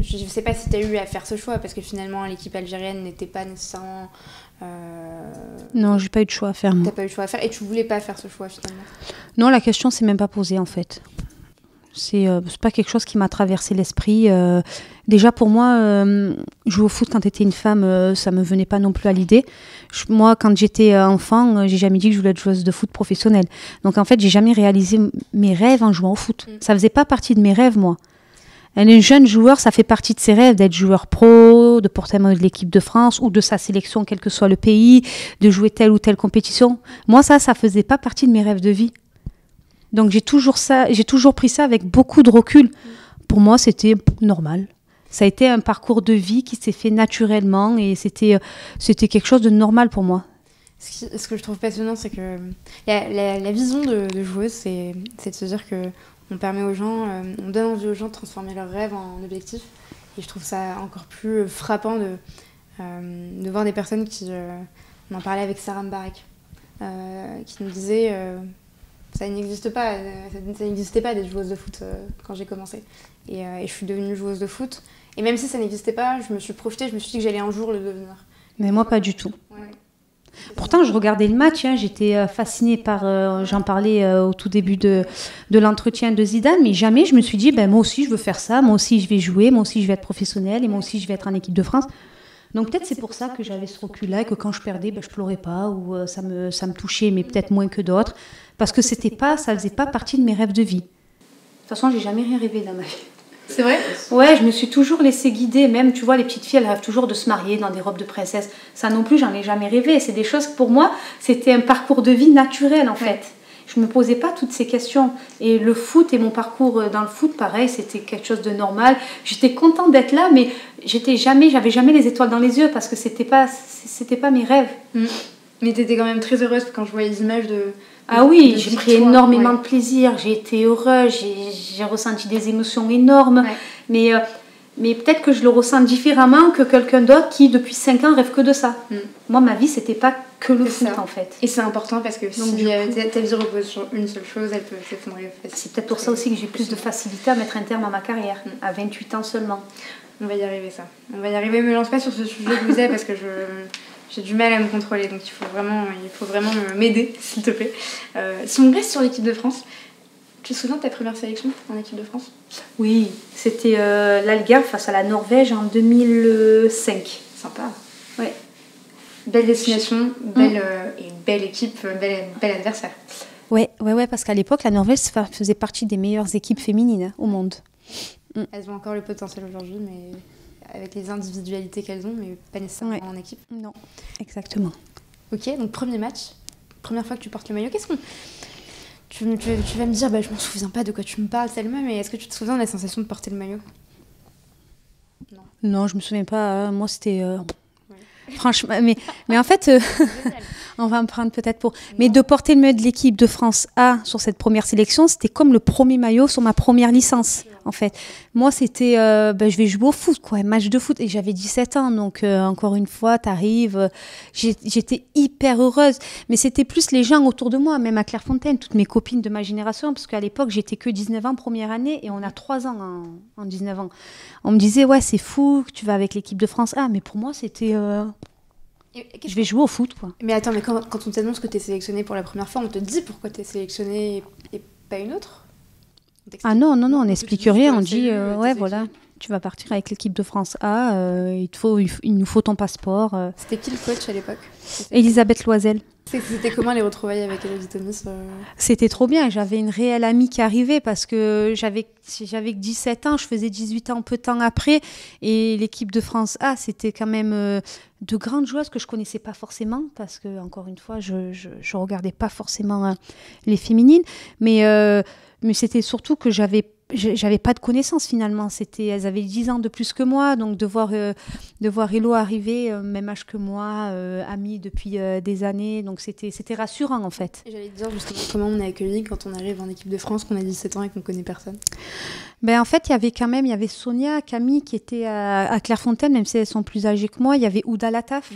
Speaker 1: je ne sais pas si tu as eu à faire ce choix, parce que finalement, l'équipe algérienne n'était pas nécessairement...
Speaker 2: Non, j'ai pas eu de choix à faire.
Speaker 1: T'as pas eu de choix à faire et tu voulais pas faire ce choix finalement?
Speaker 2: Non, la question s'est même pas posée en fait. C'est pas quelque chose qui m'a traversé l'esprit. Déjà pour moi, jouer au foot quand t'étais une femme, ça me venait pas non plus à l'idée. Moi, quand j'étais enfant, j'ai jamais dit que je voulais être joueuse de foot professionnelle. Donc en fait, j'ai jamais réalisé mes rêves en jouant au foot. Ça faisait pas partie de mes rêves, moi. Un jeune joueur, ça fait partie de ses rêves d'être joueur pro, de porter le maillot de l'équipe de France ou de sa sélection, quel que soit le pays, de jouer telle ou telle compétition. Moi, ça faisait pas partie de mes rêves de vie. Donc j'ai toujours pris ça avec beaucoup de recul. Pour moi, c'était normal. Ça a été un parcours de vie qui s'est fait naturellement et c'était quelque chose de normal pour moi.
Speaker 1: Ce que je trouve passionnant, c'est que la vision de joueuse, c'est de se dire que on permet aux gens, on donne envie aux gens de transformer leurs rêves en objectifs. Et je trouve ça encore plus frappant de voir des personnes qui... on en parlait avec Sarah Mbarek, qui nous disait ça n'existait pas d'être joueuse de foot quand j'ai commencé. Et je suis devenue joueuse de foot. Et même si ça n'existait pas, je me suis projetée, je me suis dit que j'allais un jour le devenir.
Speaker 2: Mais moi, pas du tout.
Speaker 1: Ouais.
Speaker 2: Pourtant, je regardais le match, j'étais fascinée par... j'en parlais au tout début de l'entretien de Zidane, mais jamais je me suis dit, moi aussi je veux faire ça, moi aussi je vais jouer, moi aussi je vais être professionnelle, et moi aussi je vais être en équipe de France. Donc peut-être c'est pour ça que j'avais ce recul-là, et que quand je perdais, je pleurais pas, ou ça me touchait, mais peut-être moins que d'autres, parce que ça faisait pas partie de mes rêves de vie. De toute façon, j'ai jamais rien rêvé dans ma vie.
Speaker 1: C'est vrai?
Speaker 2: Ouais, je me suis toujours laissée guider. Même, tu vois, les petites filles, elles rêvent toujours de se marier dans des robes de princesse. Ça non plus, j'en ai jamais rêvé. C'est des choses que pour moi, c'était un parcours de vie naturel, en fait. Je me posais pas toutes ces questions. Et le foot et mon parcours dans le foot, pareil, c'était quelque chose de normal. J'étais contente d'être là, mais j'avais jamais les étoiles dans les yeux parce que c'était pas mes rêves.
Speaker 1: Mais tu étais quand même très heureuse quand je voyais les images de...
Speaker 2: Ah oui, j'ai pris énormément de plaisir, j'ai été heureuse, j'ai ressenti des émotions énormes, mais peut-être que je le ressens différemment que quelqu'un d'autre qui, depuis 5 ans, rêve que de ça. Moi, ma vie, c'était pas que le foot, en fait.
Speaker 1: Et c'est important parce que si ta vie repose sur une seule chose, elle peut s'effondrer.
Speaker 2: C'est peut-être pour ça aussi que j'ai plus de facilité à mettre un terme à ma carrière, à 28 ans seulement.
Speaker 1: On va y arriver, ça. On va y arriver, me lance pas sur ce sujet de musée parce que j'ai du mal à me contrôler, donc il faut vraiment m'aider, s'il te plaît. Si on reste sur l'équipe de France, tu te souviens de ta première sélection en équipe de France?
Speaker 2: Oui, c'était l'Algarve face à la Norvège en 2005.
Speaker 1: Sympa.
Speaker 2: Ouais.
Speaker 1: Belle destination, belle équipe, bel adversaire.
Speaker 2: Ouais, parce qu'à l'époque, la Norvège faisait partie des meilleures équipes féminines au monde.
Speaker 1: Elles ont encore le potentiel aujourd'hui, mais avec les individualités qu'elles ont, mais pas nécessairement en équipe.
Speaker 2: Non, exactement.
Speaker 1: Ok, donc premier match, première fois que tu portes le maillot. Qu'est-ce qu'on... Tu vas me dire, je m'en souviens pas de quoi tu me parles, Salma, mais est-ce que tu te souviens de la sensation de porter le maillot?
Speaker 2: Non, je me souviens pas. Moi, c'était... Franchement, mais en fait, on va me prendre peut-être pour... Mais de porter le maillot de l'équipe de France A sur cette première sélection, c'était comme le premier maillot sur ma première licence. en fait. Moi, c'était, je vais jouer au foot, quoi, un match de foot. Et j'avais 17 ans, donc encore une fois, t'arrives. J'étais hyper heureuse. Mais c'était plus les gens autour de moi, même à Clairefontaine, toutes mes copines de ma génération, parce qu'à l'époque, j'étais que 19 ans, première année, et on a 3 ans en 19 ans. On me disait, ouais, c'est fou que tu vas avec l'équipe de France A. Mais pour moi, c'était... je vais jouer au foot, quoi.
Speaker 1: Mais attends, mais quand on t'annonce que tu es sélectionnée pour la première fois, on te dit pourquoi tu es sélectionnée et pas une autre?
Speaker 2: Ah non, on n'explique rien. On dit, ouais, voilà, tu vas partir avec l'équipe de France A, il nous faut ton passeport.
Speaker 1: C'était qui le coach à l'époque?
Speaker 2: Elisabeth Loisel.
Speaker 1: C'était comment les retrouvailles avec Élodie Thomas?
Speaker 2: C'était trop bien. J'avais une réelle amie qui arrivait parce que j'avais que 17 ans, je faisais 18 ans peu de temps après. Et l'équipe de France A, c'était quand même de grandes joueuses que je connaissais pas forcément parce que, encore une fois, je regardais pas forcément les féminines. Mais c'était surtout que j'avais pas de connaissances finalement. Elles avaient 10 ans de plus que moi, donc de voir Elo arriver, même âge que moi, amie depuis des années, donc c'était rassurant en fait.
Speaker 1: Et j'allais te dire justement comment on est accueilli quand on arrive en équipe de France, qu'on a 17 ans et qu'on connaît personne.
Speaker 2: En fait, il y avait Sonia, Camille qui était à Clairefontaine, même si elles sont plus âgées que moi. Il y avait Ouda Lataf,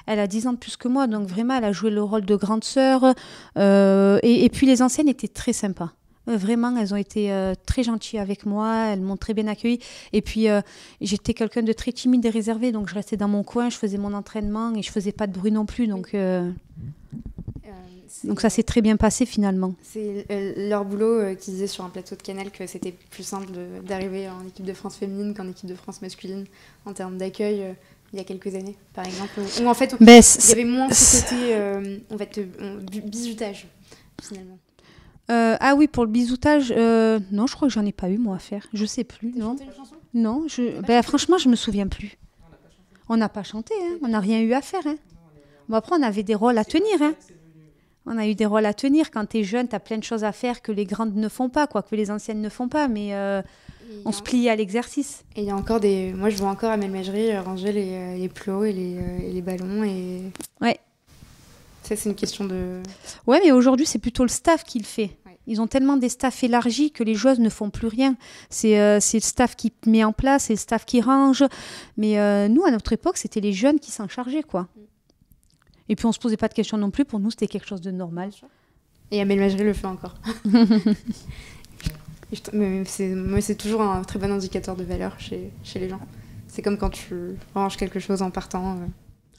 Speaker 2: elle a 10 ans de plus que moi, donc vraiment elle a joué le rôle de grande sœur. Et puis les anciennes étaient très sympas. Vraiment, elles ont été très gentilles avec moi, elles m'ont très bien accueillie. Et puis, j'étais quelqu'un de très timide et réservé, donc je restais dans mon coin, je faisais mon entraînement et je faisais pas de bruit non plus. Donc ça s'est très bien passé finalement.
Speaker 1: C'est leur boulot qui disait sur un plateau de Canal que c'était plus simple d'arriver en équipe de France féminine qu'en équipe de France masculine en termes d'accueil il y a quelques années, par exemple. Où en fait, il y avait moins ce côté bizutage, finalement.
Speaker 2: Ah oui, pour le bisoutage, non, je crois que j'en ai pas eu moi à faire. Je sais plus.
Speaker 1: T'as chanté une chanson ?
Speaker 2: Non, franchement, je me souviens plus. On n'a pas chanté, hein. On n'a rien eu à faire. Hein. Bon, après, on avait des rôles à tenir. Hein. On a eu des rôles à tenir. Quand tu es jeune, tu as plein de choses à faire que les grandes ne font pas, quoi, que les anciennes ne font pas. Mais on se pliait à l'exercice.
Speaker 1: Et il y a encore des... Moi, je vois encore à ma ménagerie ranger les plots et les ballons. Et...
Speaker 2: Ouais.
Speaker 1: Ça, c'est une question de...
Speaker 2: Ouais, mais aujourd'hui, c'est plutôt le staff qui le fait.
Speaker 1: Ouais.
Speaker 2: Ils ont tellement des staffs élargis que les joueuses ne font plus rien. C'est le staff qui met en place, c'est le staff qui range. Mais nous, à notre époque, c'était les jeunes qui s'en chargeaient, quoi. Et puis, on ne se posait pas de questions non plus. Pour nous, c'était quelque chose de normal.
Speaker 1: Et Amel Majri le fait encore. C'est toujours un très bon indicateur de valeur chez les gens. C'est comme quand tu ranges quelque chose en partant.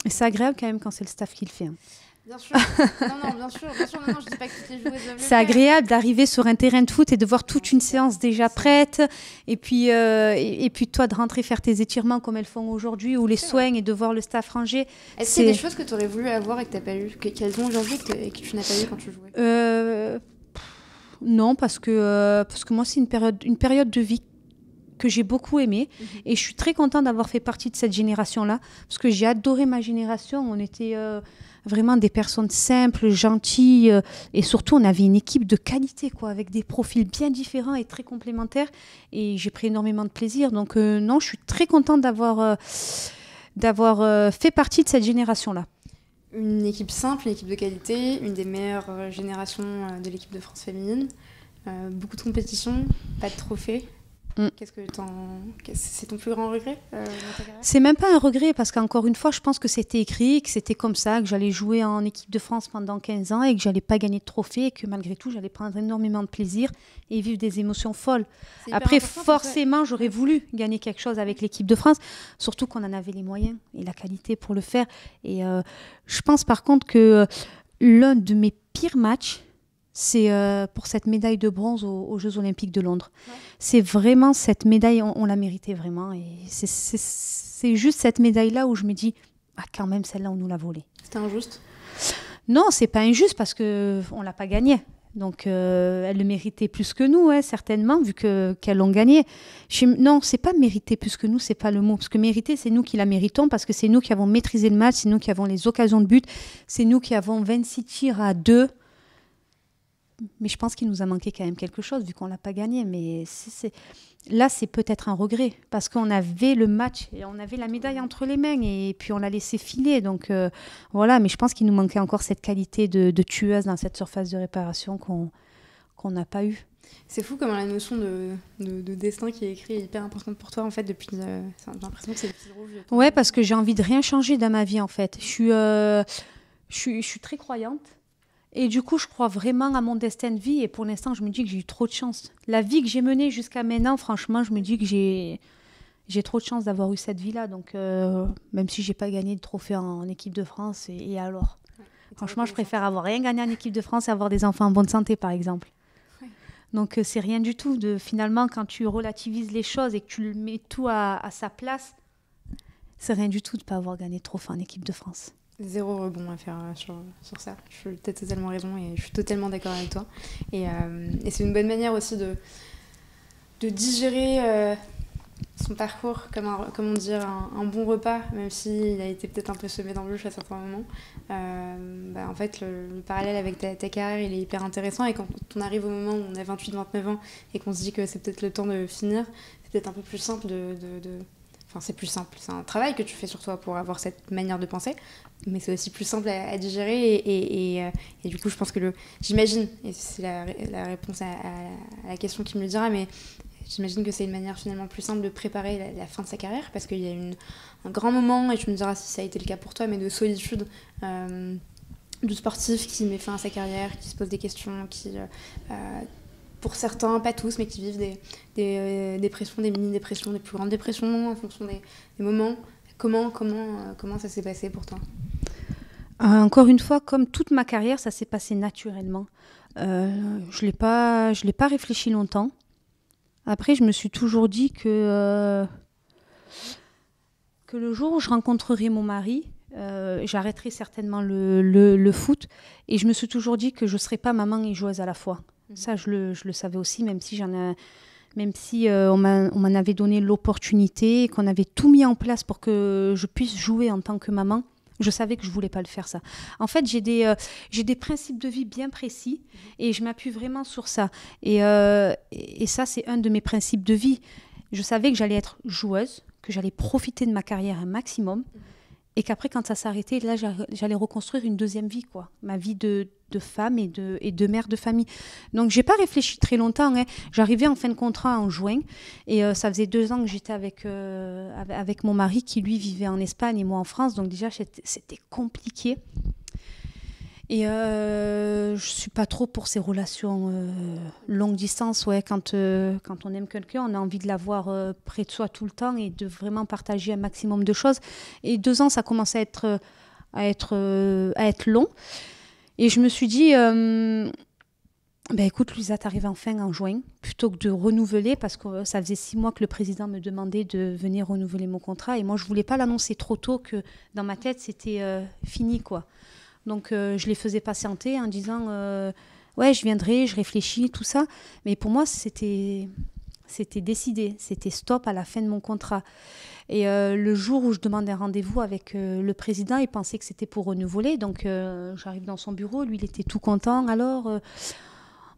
Speaker 2: Et c'est agréable quand même quand c'est le staff qui le fait. Hein.
Speaker 1: Bien sûr. Non, bien sûr. Non, je dis pas que toutes les joueuses doivent le faire.
Speaker 2: C'est agréable d'arriver sur un terrain de foot et de voir toute une séance déjà prête. Et puis toi, de rentrer faire tes étirements comme elles font aujourd'hui ou les soins et de voir le staff ranger.
Speaker 1: Est-ce qu'il y a des choses que tu aurais voulu avoir et que tu n'as pas eu, qu'elles ont aujourd'hui et que tu n'as pas eu quand tu jouais?
Speaker 2: Non, parce que moi, c'est une période de vie que j'ai beaucoup aimée. Et je suis très contente d'avoir fait partie de cette génération-là. Parce que j'ai adoré ma génération. On était... vraiment des personnes simples, gentilles, et surtout on avait une équipe de qualité, quoi, avec des profils bien différents et très complémentaires, et j'ai pris énormément de plaisir. Donc non, je suis très contente d'avoir fait partie de cette génération-là.
Speaker 1: Une équipe simple, une équipe de qualité, une des meilleures générations de l'équipe de France féminine, beaucoup de compétitions, pas de trophées. C'est ton plus grand regret dans ta carrière?
Speaker 2: C'est même pas un regret parce qu'encore une fois, je pense que c'était écrit, que c'était comme ça, que j'allais jouer en équipe de France pendant 15 ans et que j'allais pas gagner de trophée et que malgré tout, j'allais prendre énormément de plaisir et vivre des émotions folles. Après, forcément, j'aurais voulu gagner quelque chose avec l'équipe de France, surtout qu'on en avait les moyens et la qualité pour le faire. Et je pense par contre que l'un de mes pires matchs, c'est pour cette médaille de bronze aux Jeux Olympiques de Londres. Ouais. C'est vraiment cette médaille, on l'a méritée vraiment. Et c'est juste cette médaille-là où je me dis, ah quand même, celle-là, on nous l'a volée.
Speaker 1: C'était injuste?
Speaker 2: Non, c'est pas injuste parce qu'on ne l'a pas gagnée. Donc, elle le méritait plus que nous, hein, certainement, vu qu'elles l'ont gagnée. Non, c'est pas mériter plus que nous, c'est pas le mot. Parce que mériter, c'est nous qui la méritons, parce que c'est nous qui avons maîtrisé le match, c'est nous qui avons les occasions de but, c'est nous qui avons 26 tirs à 2. Mais je pense qu'il nous a manqué quand même quelque chose, vu qu'on ne l'a pas gagné. Mais là, c'est peut-être un regret, parce qu'on avait le match, et on avait la médaille entre les mains, et puis on l'a laissé filer. Donc voilà, mais je pense qu'il nous manquait encore cette qualité de tueuse dans cette surface de réparation qu'on n'a pas eue.
Speaker 1: C'est fou comment la notion de destin qui est écrit est hyper importante pour toi, en fait, depuis... j'ai l'impression que c'est le fil rouge.
Speaker 2: Ouais, parce que j'ai envie de rien changer dans ma vie, en fait. Je suis très croyante. Et du coup, je crois vraiment à mon destin de vie. Et pour l'instant, je me dis que j'ai eu trop de chance. La vie que j'ai menée jusqu'à maintenant, franchement, je me dis que j'ai trop de chance d'avoir eu cette vie-là. Donc, même si j'ai pas gagné de trophée en équipe de France, et alors franchement, je préfère avoir rien gagné en équipe de France et avoir des enfants en bonne santé, par exemple. Donc, c'est rien du tout. Finalement, quand tu relativises les choses et que tu mets tout à sa place, c'est rien du tout de ne pas avoir gagné de trophée en équipe de France.
Speaker 1: Zéro rebond à faire sur ça. Tu as totalement raison et je suis totalement d'accord avec toi. Et c'est une bonne manière aussi de digérer son parcours, comme on dit, un bon repas, même s'il a été peut-être un peu semé d'embûches à certains moments. En fait, le parallèle avec ta carrière, il est hyper intéressant. Et quand on arrive au moment où on a 28-29 ans et qu'on se dit que c'est peut-être le temps de finir, c'est peut-être un peu plus simple Enfin, c'est plus simple. C'est un travail que tu fais sur toi pour avoir cette manière de penser. Mais c'est aussi plus simple à digérer. Et du coup, je pense que j'imagine, et c'est la réponse à la question qui me le dira, mais j'imagine que c'est une manière finalement plus simple de préparer la fin de sa carrière, parce qu'il y a un grand moment, et tu me diras si ça a été le cas pour toi, mais de solitude du sportif qui met fin à sa carrière, qui se pose des questions, qui, pour certains, pas tous, mais qui vivent des dépressions, des mini-dépressions, des plus grandes dépressions en fonction des moments. Comment ça s'est passé pour toi ?
Speaker 2: Encore une fois, comme toute ma carrière, ça s'est passé naturellement. Je l'ai pas réfléchi longtemps. Après, je me suis toujours dit que le jour où je rencontrerai mon mari, j'arrêterai certainement le foot. Et je me suis toujours dit que je ne serais pas maman et joueuse à la fois. Ça, je le savais aussi, même si on m'en avait donné l'opportunité, qu'on avait tout mis en place pour que je puisse jouer en tant que maman. Je savais que je ne voulais pas le faire, ça. En fait, j'ai des principes de vie bien précis et je m'appuie vraiment sur ça. Et ça, c'est un de mes principes de vie. Je savais que j'allais être joueuse, que j'allais profiter de ma carrière un maximum et qu'après, quand ça s'arrêtait, là, j'allais reconstruire une deuxième vie, quoi. Ma vie de femme et de mère de famille. Donc, je n'ai pas réfléchi très longtemps. J'arrivais en fin de contrat en juin et ça faisait 2 ans que j'étais avec mon mari qui, lui, vivait en Espagne et moi en France. Donc, déjà, c'était compliqué. Et je ne suis pas trop pour ces relations longue distance. Ouais, quand on aime quelqu'un, on a envie de l'avoir près de soi tout le temps et de vraiment partager un maximum de choses. Et 2 ans, ça commençait à être long. Et je me suis dit, écoute, Louisa, t'arrives enfin en juin, plutôt que de renouveler, parce que ça faisait 6 mois que le président me demandait de venir renouveler mon contrat. Et moi, je ne voulais pas l'annoncer trop tôt, que dans ma tête, c'était fini, quoi. Donc, je les faisais patienter en disant, ouais, je viendrai, je réfléchis, tout ça. Mais pour moi, c'était décidé. C'était stop à la fin de mon contrat. Et le jour où je demande un rendez-vous avec le président, il pensait que c'était pour renouveler. Donc, j'arrive dans son bureau. Lui, il était tout content. Alors,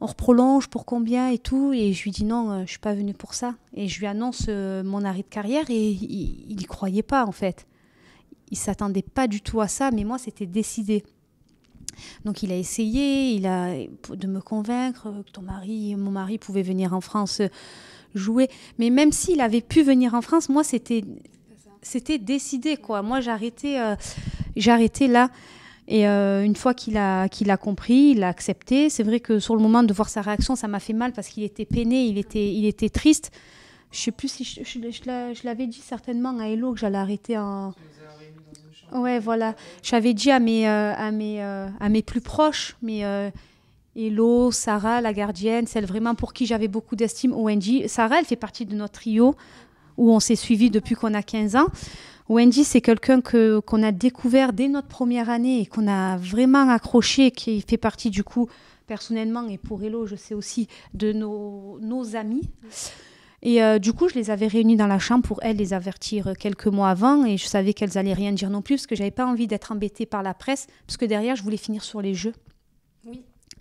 Speaker 2: on reprolonge pour combien et tout. Et je lui dis non, je ne suis pas venue pour ça. Et je lui annonce mon arrêt de carrière et il n'y croyait pas, en fait. Il ne s'attendait pas du tout à ça, mais moi, c'était décidé. Donc, il a essayé de me convaincre que mon mari pouvait venir en France jouer. Mais même s'il avait pu venir en France, moi, c'était décidé, quoi. Moi, j'arrêtais là. Et une fois qu'il a compris, il a accepté. C'est vrai que sur le moment de voir sa réaction, ça m'a fait mal parce qu'il était peiné, il était triste. Je ne sais plus si je l'avais dit certainement à Hello que j'allais arrêter en... Ouais, voilà. J'avais dit à mes plus proches, Hello, Sarah, la gardienne, celle vraiment pour qui j'avais beaucoup d'estime, Wendy. Sarah, elle fait partie de notre trio où on s'est suivis depuis qu'on a 15 ans. Wendy, c'est quelqu'un qu'on a découvert dès notre première année et qu'on a vraiment accroché, qui fait partie du coup, personnellement, et pour Hello, je sais aussi, de nos amis. Et du coup, je les avais réunies dans la chambre pour elles les avertir quelques mois avant. Et je savais qu'elles n'allaient rien dire non plus parce que je n'avais pas envie d'être embêtée par la presse. Parce que derrière, je voulais finir sur les Jeux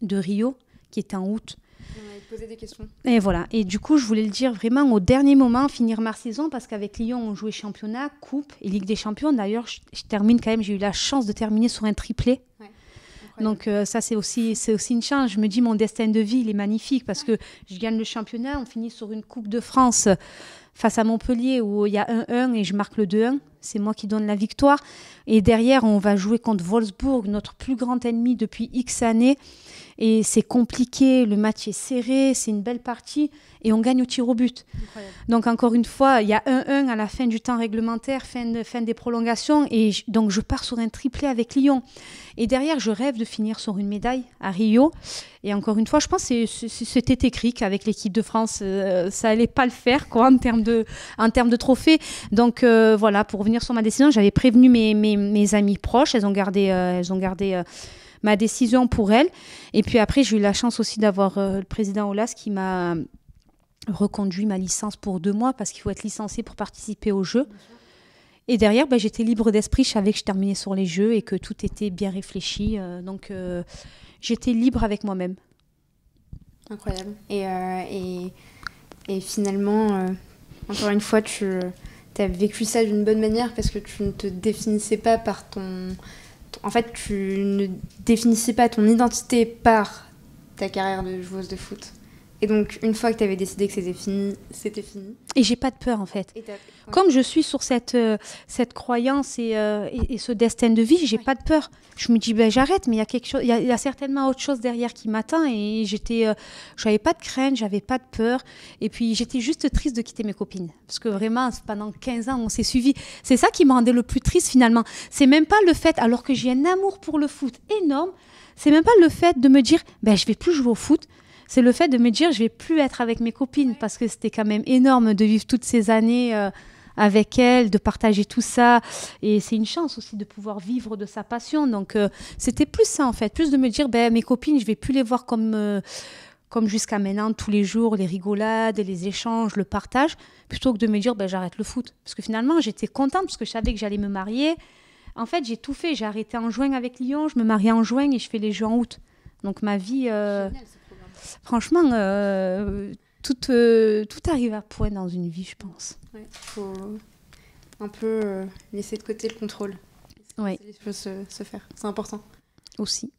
Speaker 2: de Rio, qui étaient en août.
Speaker 1: On m'avait posé des questions.
Speaker 2: Et voilà. Et du coup, je voulais le dire vraiment au dernier moment, finir ma saison. Parce qu'avec Lyon, on jouait championnat, coupe et Ligue des Champions. D'ailleurs, je termine quand même. J'ai eu la chance de terminer sur un triplé. Ouais. Donc ça, c'est aussi une chance. Je me dis, mon destin de vie, il est magnifique parce que je gagne le championnat, on finit sur une Coupe de France face à Montpellier où il y a 1-1 et je marque le 2-1. C'est moi qui donne la victoire. Et derrière, on va jouer contre Wolfsburg, notre plus grand ennemi depuis X années. Et c'est compliqué, le match est serré, c'est une belle partie et on gagne au tir au but. Incroyable. Donc encore une fois, il y a 1-1 à la fin du temps réglementaire, fin des prolongations et donc je pars sur un triplé avec Lyon. Et derrière, je rêve de finir sur une médaille à Rio. Et encore une fois, je pense que c'était écrit qu'avec l'équipe de France, ça allait pas le faire quoi, en termes de trophées. Donc voilà, pour revenir sur ma décision, j'avais prévenu mes amies proches, elles ont gardé ma décision pour elles. Et puis après, j'ai eu la chance aussi d'avoir le président Aulas qui m'a reconduit ma licence pour 2 mois parce qu'il faut être licencié pour participer aux Jeux. Et derrière, j'étais libre d'esprit. Je savais que je terminais sur les Jeux et que tout était bien réfléchi. Donc, j'étais libre avec moi-même.
Speaker 1: Incroyable. Et finalement, encore une fois, tu as vécu ça d'une bonne manière parce que tu ne te définissais pas par ton... En fait, tu ne définissais pas ton identité par ta carrière de joueuse de foot. Et donc, une fois que tu avais décidé que c'était fini, c'était fini.
Speaker 2: Et j'ai pas de peur, en fait. Comme je suis sur cette croyance et ce destin de vie, j'ai pas de peur. Je me dis, j'arrête, mais il y a quelque chose, il y a certainement autre chose derrière qui m'attend. Et j'avais pas de crainte, j'avais pas de peur. Et puis, j'étais juste triste de quitter mes copines. Parce que vraiment, pendant 15 ans, on s'est suivis. C'est ça qui me rendait le plus triste, finalement. C'est même pas le fait, alors que j'ai un amour pour le foot énorme, c'est même pas le fait de me dire, je vais plus jouer au foot. C'est le fait de me dire, je vais plus être avec mes copines parce que c'était quand même énorme de vivre toutes ces années avec elles, de partager tout ça. Et c'est une chance aussi de pouvoir vivre de sa passion. Donc, c'était plus ça, en fait. Plus de me dire, mes copines, je vais plus les voir comme jusqu'à maintenant, tous les jours, les rigolades, les échanges, le partage, plutôt que de me dire, j'arrête le foot. Parce que finalement, j'étais contente parce que je savais que j'allais me marier. En fait, j'ai tout fait. J'ai arrêté en juin avec Lyon, je me marie en juin et je fais les Jeux en août. Donc, ma vie... Franchement, tout arrive à point dans une vie, je pense.
Speaker 1: Il faut un peu laisser de côté le contrôle.
Speaker 2: Ouais.
Speaker 1: Les choses se faire. C'est important.
Speaker 2: Aussi.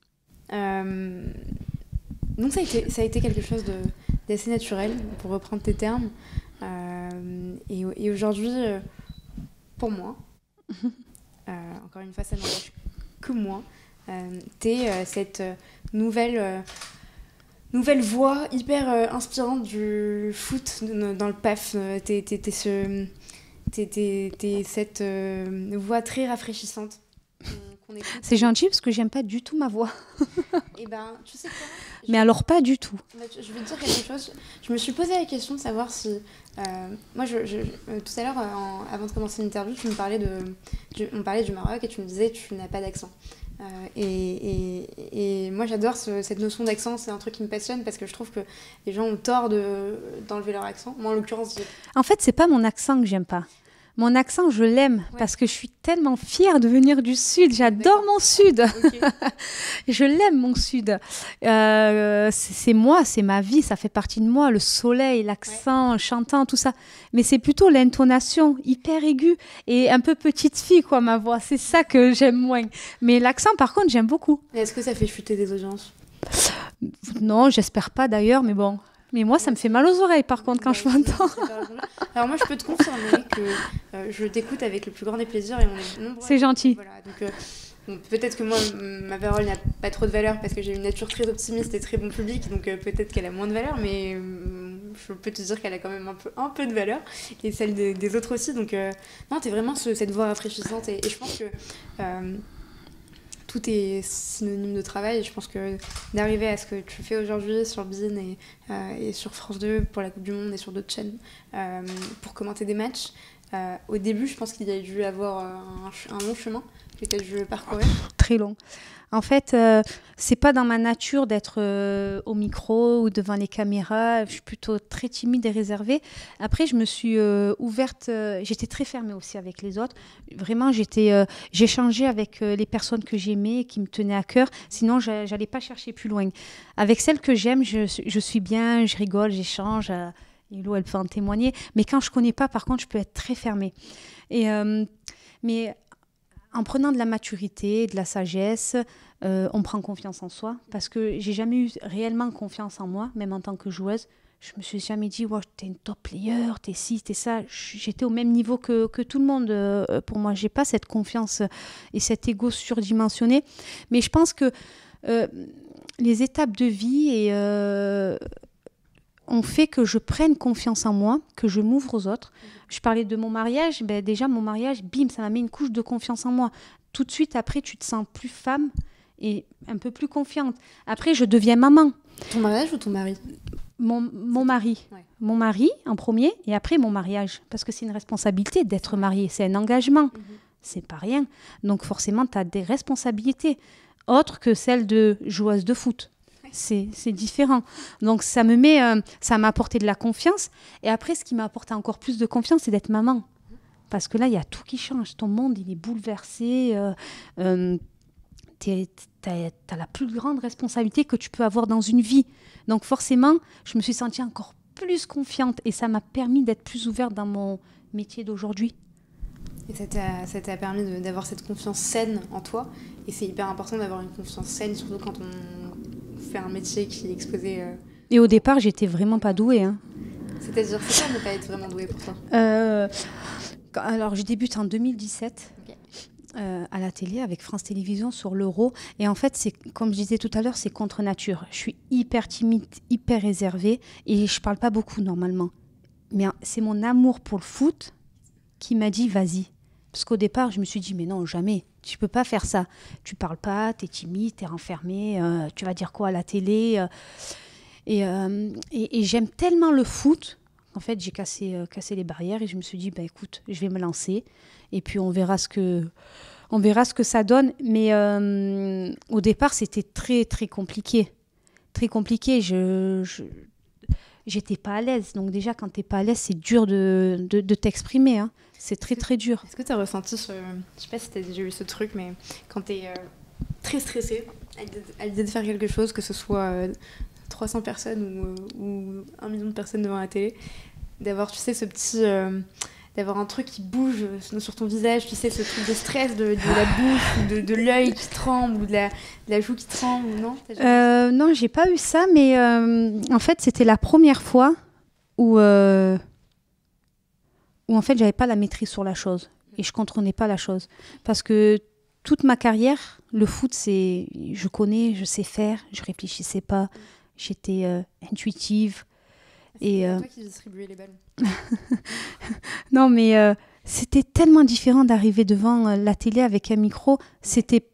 Speaker 1: Donc ça a été quelque chose d'assez naturel, pour reprendre tes termes. Et aujourd'hui, pour moi, encore une fois, ça n'engage que moi, t'es cette nouvelle voix hyper inspirante du foot dans le PAF. T'es cette voix très rafraîchissante.
Speaker 2: C'est gentil parce que j'aime pas du tout ma voix.
Speaker 1: Et tu sais quoi ?
Speaker 2: Mais alors pas du tout.
Speaker 1: Je vais te dire quelque chose. Je me suis posé la question de savoir si... moi, tout à l'heure, avant de commencer l'interview, on parlait du Maroc et tu me disais que tu n'as pas d'accent. Et moi, j'adore cette notion d'accent. C'est un truc qui me passionne parce que je trouve que les gens ont tort d'enlever leur accent. Moi, en l'occurrence...
Speaker 2: En fait, c'est pas mon accent que j'aime pas. Mon accent, je l'aime parce que je suis tellement fière de venir du Sud. J'adore mon Sud. Okay. Je l'aime, mon Sud. C'est moi, c'est ma vie, ça fait partie de moi. Le soleil, l'accent, chantant, tout ça. Mais c'est plutôt l'intonation hyper aiguë et un peu petite fille, quoi, ma voix. C'est ça que j'aime moins. Mais l'accent, par contre, j'aime beaucoup.
Speaker 1: Et est-ce que ça fait chuter des audiences ?
Speaker 2: Non, j'espère pas d'ailleurs, mais bon... Mais moi, ça me fait mal aux oreilles, par contre, quand je m'entends.
Speaker 1: Alors moi, je peux te confirmer que je t'écoute avec le plus grand des plaisirs et on est nombreux.
Speaker 2: C'est gentil.
Speaker 1: Voilà, donc peut-être que moi, ma parole n'a pas trop de valeur parce que j'ai une nature très optimiste et très bon public, donc peut-être qu'elle a moins de valeur, mais je peux te dire qu'elle a quand même un peu de valeur, et celle des autres aussi. Donc non, t'es vraiment cette voix rafraîchissante, et je pense que... tout est synonyme de travail, et je pense que d'arriver à ce que tu fais aujourd'hui sur BeIN et sur France 2 pour la Coupe du Monde et sur d'autres chaînes pour commenter des matchs, au début je pense qu'il y a dû avoir un long chemin que tu as dû parcourir.
Speaker 2: Très long. En fait, c'est pas dans ma nature d'être au micro ou devant les caméras. Je suis plutôt très timide et réservée. Après, je me suis ouverte. J'étais très fermée aussi avec les autres. Vraiment, j'échangeais avec les personnes que j'aimais et qui me tenaient à cœur. Sinon, j'allais pas chercher plus loin. Avec celles que j'aime, je suis bien, je rigole, j'échange. Hello, elle peut en témoigner. Mais quand je connais pas, par contre, je peux être très fermée. Mais En prenant de la maturité, de la sagesse, on prend confiance en soi. Parce que j'ai jamais eu réellement confiance en moi, même en tant que joueuse. Je me suis jamais dit, wow, t'es une top player, t'es ci, t'es ça. J'étais au même niveau que tout le monde. Pour moi, j'ai pas cette confiance et cet ego surdimensionné. Mais je pense que les étapes de vie ont fait que je prenne confiance en moi, que je m'ouvre aux autres. Je parlais de mon mariage, déjà mon mariage, bim, ça m'a mis une couche de confiance en moi. Tout de suite après, tu te sens plus femme et un peu plus confiante. Après, je deviens maman.
Speaker 1: Ton mariage ou ton mari ?
Speaker 2: Mon mari. Ouais. Mon mari en premier et après mon mariage. Parce que c'est une responsabilité d'être mariée, c'est un engagement. C'est pas rien. Donc forcément, tu as des responsabilités autres que celles de joueuse de foot. C'est différent. Donc ça m'a apporté de la confiance. Et après, ce qui m'a apporté encore plus de confiance, c'est d'être maman. Parce que là, il y a tout qui change. Ton monde, il est bouleversé. T'as la plus grande responsabilité que tu peux avoir dans une vie. Donc forcément, je me suis sentie encore plus confiante. Et ça m'a permis d'être plus ouverte dans mon métier d'aujourd'hui.
Speaker 1: Et ça t'a permis d'avoir cette confiance saine en toi. Et c'est hyper important d'avoir une confiance saine, surtout quand on fait un métier qui est exposé...
Speaker 2: Et au départ, j'étais vraiment pas douée. Hein.
Speaker 1: C'est-à-dire, c'est ça ne pas être vraiment douée pour toi
Speaker 2: Alors, je débute en 2017 à la télé avec France Télévisions sur l'Euro. Et en fait, comme je disais tout à l'heure, c'est contre nature. Je suis hyper timide, hyper réservée et je parle pas beaucoup normalement. Mais c'est mon amour pour le foot qui m'a dit vas-y. Parce qu'au départ, je me suis dit mais non, jamais. Tu peux pas faire ça. Tu parles pas, tu es timide, tu es renfermée. Tu vas dire quoi à la télé et j'aime tellement le foot. En fait, j'ai cassé les barrières et je me suis dit, bah, écoute, je vais me lancer et puis on verra ce que ça donne. Mais au départ, c'était très, très compliqué. Très compliqué. J'étais pas à l'aise. Donc déjà, quand tu n'es pas à l'aise, c'est dur de t'exprimer. Hein. C'est très, très dur.
Speaker 1: Est-ce que tu as ressenti je sais pas si tu as déjà eu ce truc, mais quand tu es très stressée à l'idée de faire quelque chose, que ce soit... 300 personnes ou 1 million de personnes devant la télé, d'avoir, tu sais, ce petit... d'avoir un truc qui bouge sur ton visage, tu sais, ce truc de stress, de la bouche, ou de l'œil qui tremble, ou de la joue qui tremble, ou non
Speaker 2: Non, j'ai pas eu ça, mais en fait, c'était la première fois où en fait, j'avais pas la maîtrise sur la chose, et je comprenais pas la chose. Parce que toute ma carrière, le foot, c'est... Je connais, je sais faire, je réfléchissais pas. J'étais intuitive.
Speaker 1: C'est toi qui distribuais les ballons.
Speaker 2: Non, mais c'était tellement différent d'arriver devant la télé avec un micro. C'était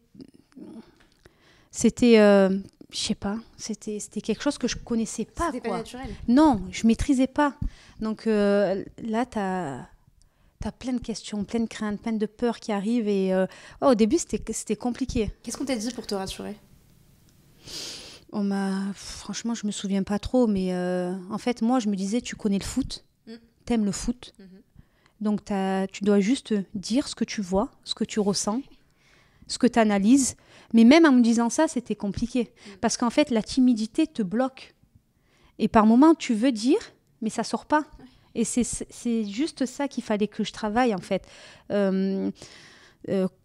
Speaker 2: je sais pas, c'était quelque chose que je connaissais pas.
Speaker 1: C'était pas naturel.
Speaker 2: Non, je maîtrisais pas. Donc là, t'as plein de questions, plein de craintes, plein de peurs qui arrivent. Et au début, c'était compliqué.
Speaker 1: Qu'est-ce qu'on t'a dit pour te rassurer ?
Speaker 2: Franchement, je me souviens pas trop, mais en fait, moi, je me disais, tu connais le foot, t'aimes le foot, donc tu dois juste dire ce que tu vois, ce que tu ressens, ce que tu analyses. Mais même en me disant ça, c'était compliqué, parce qu'en fait, la timidité te bloque. Et par moments, tu veux dire, mais ça sort pas. Et c'est juste ça qu'il fallait que je travaille, en fait.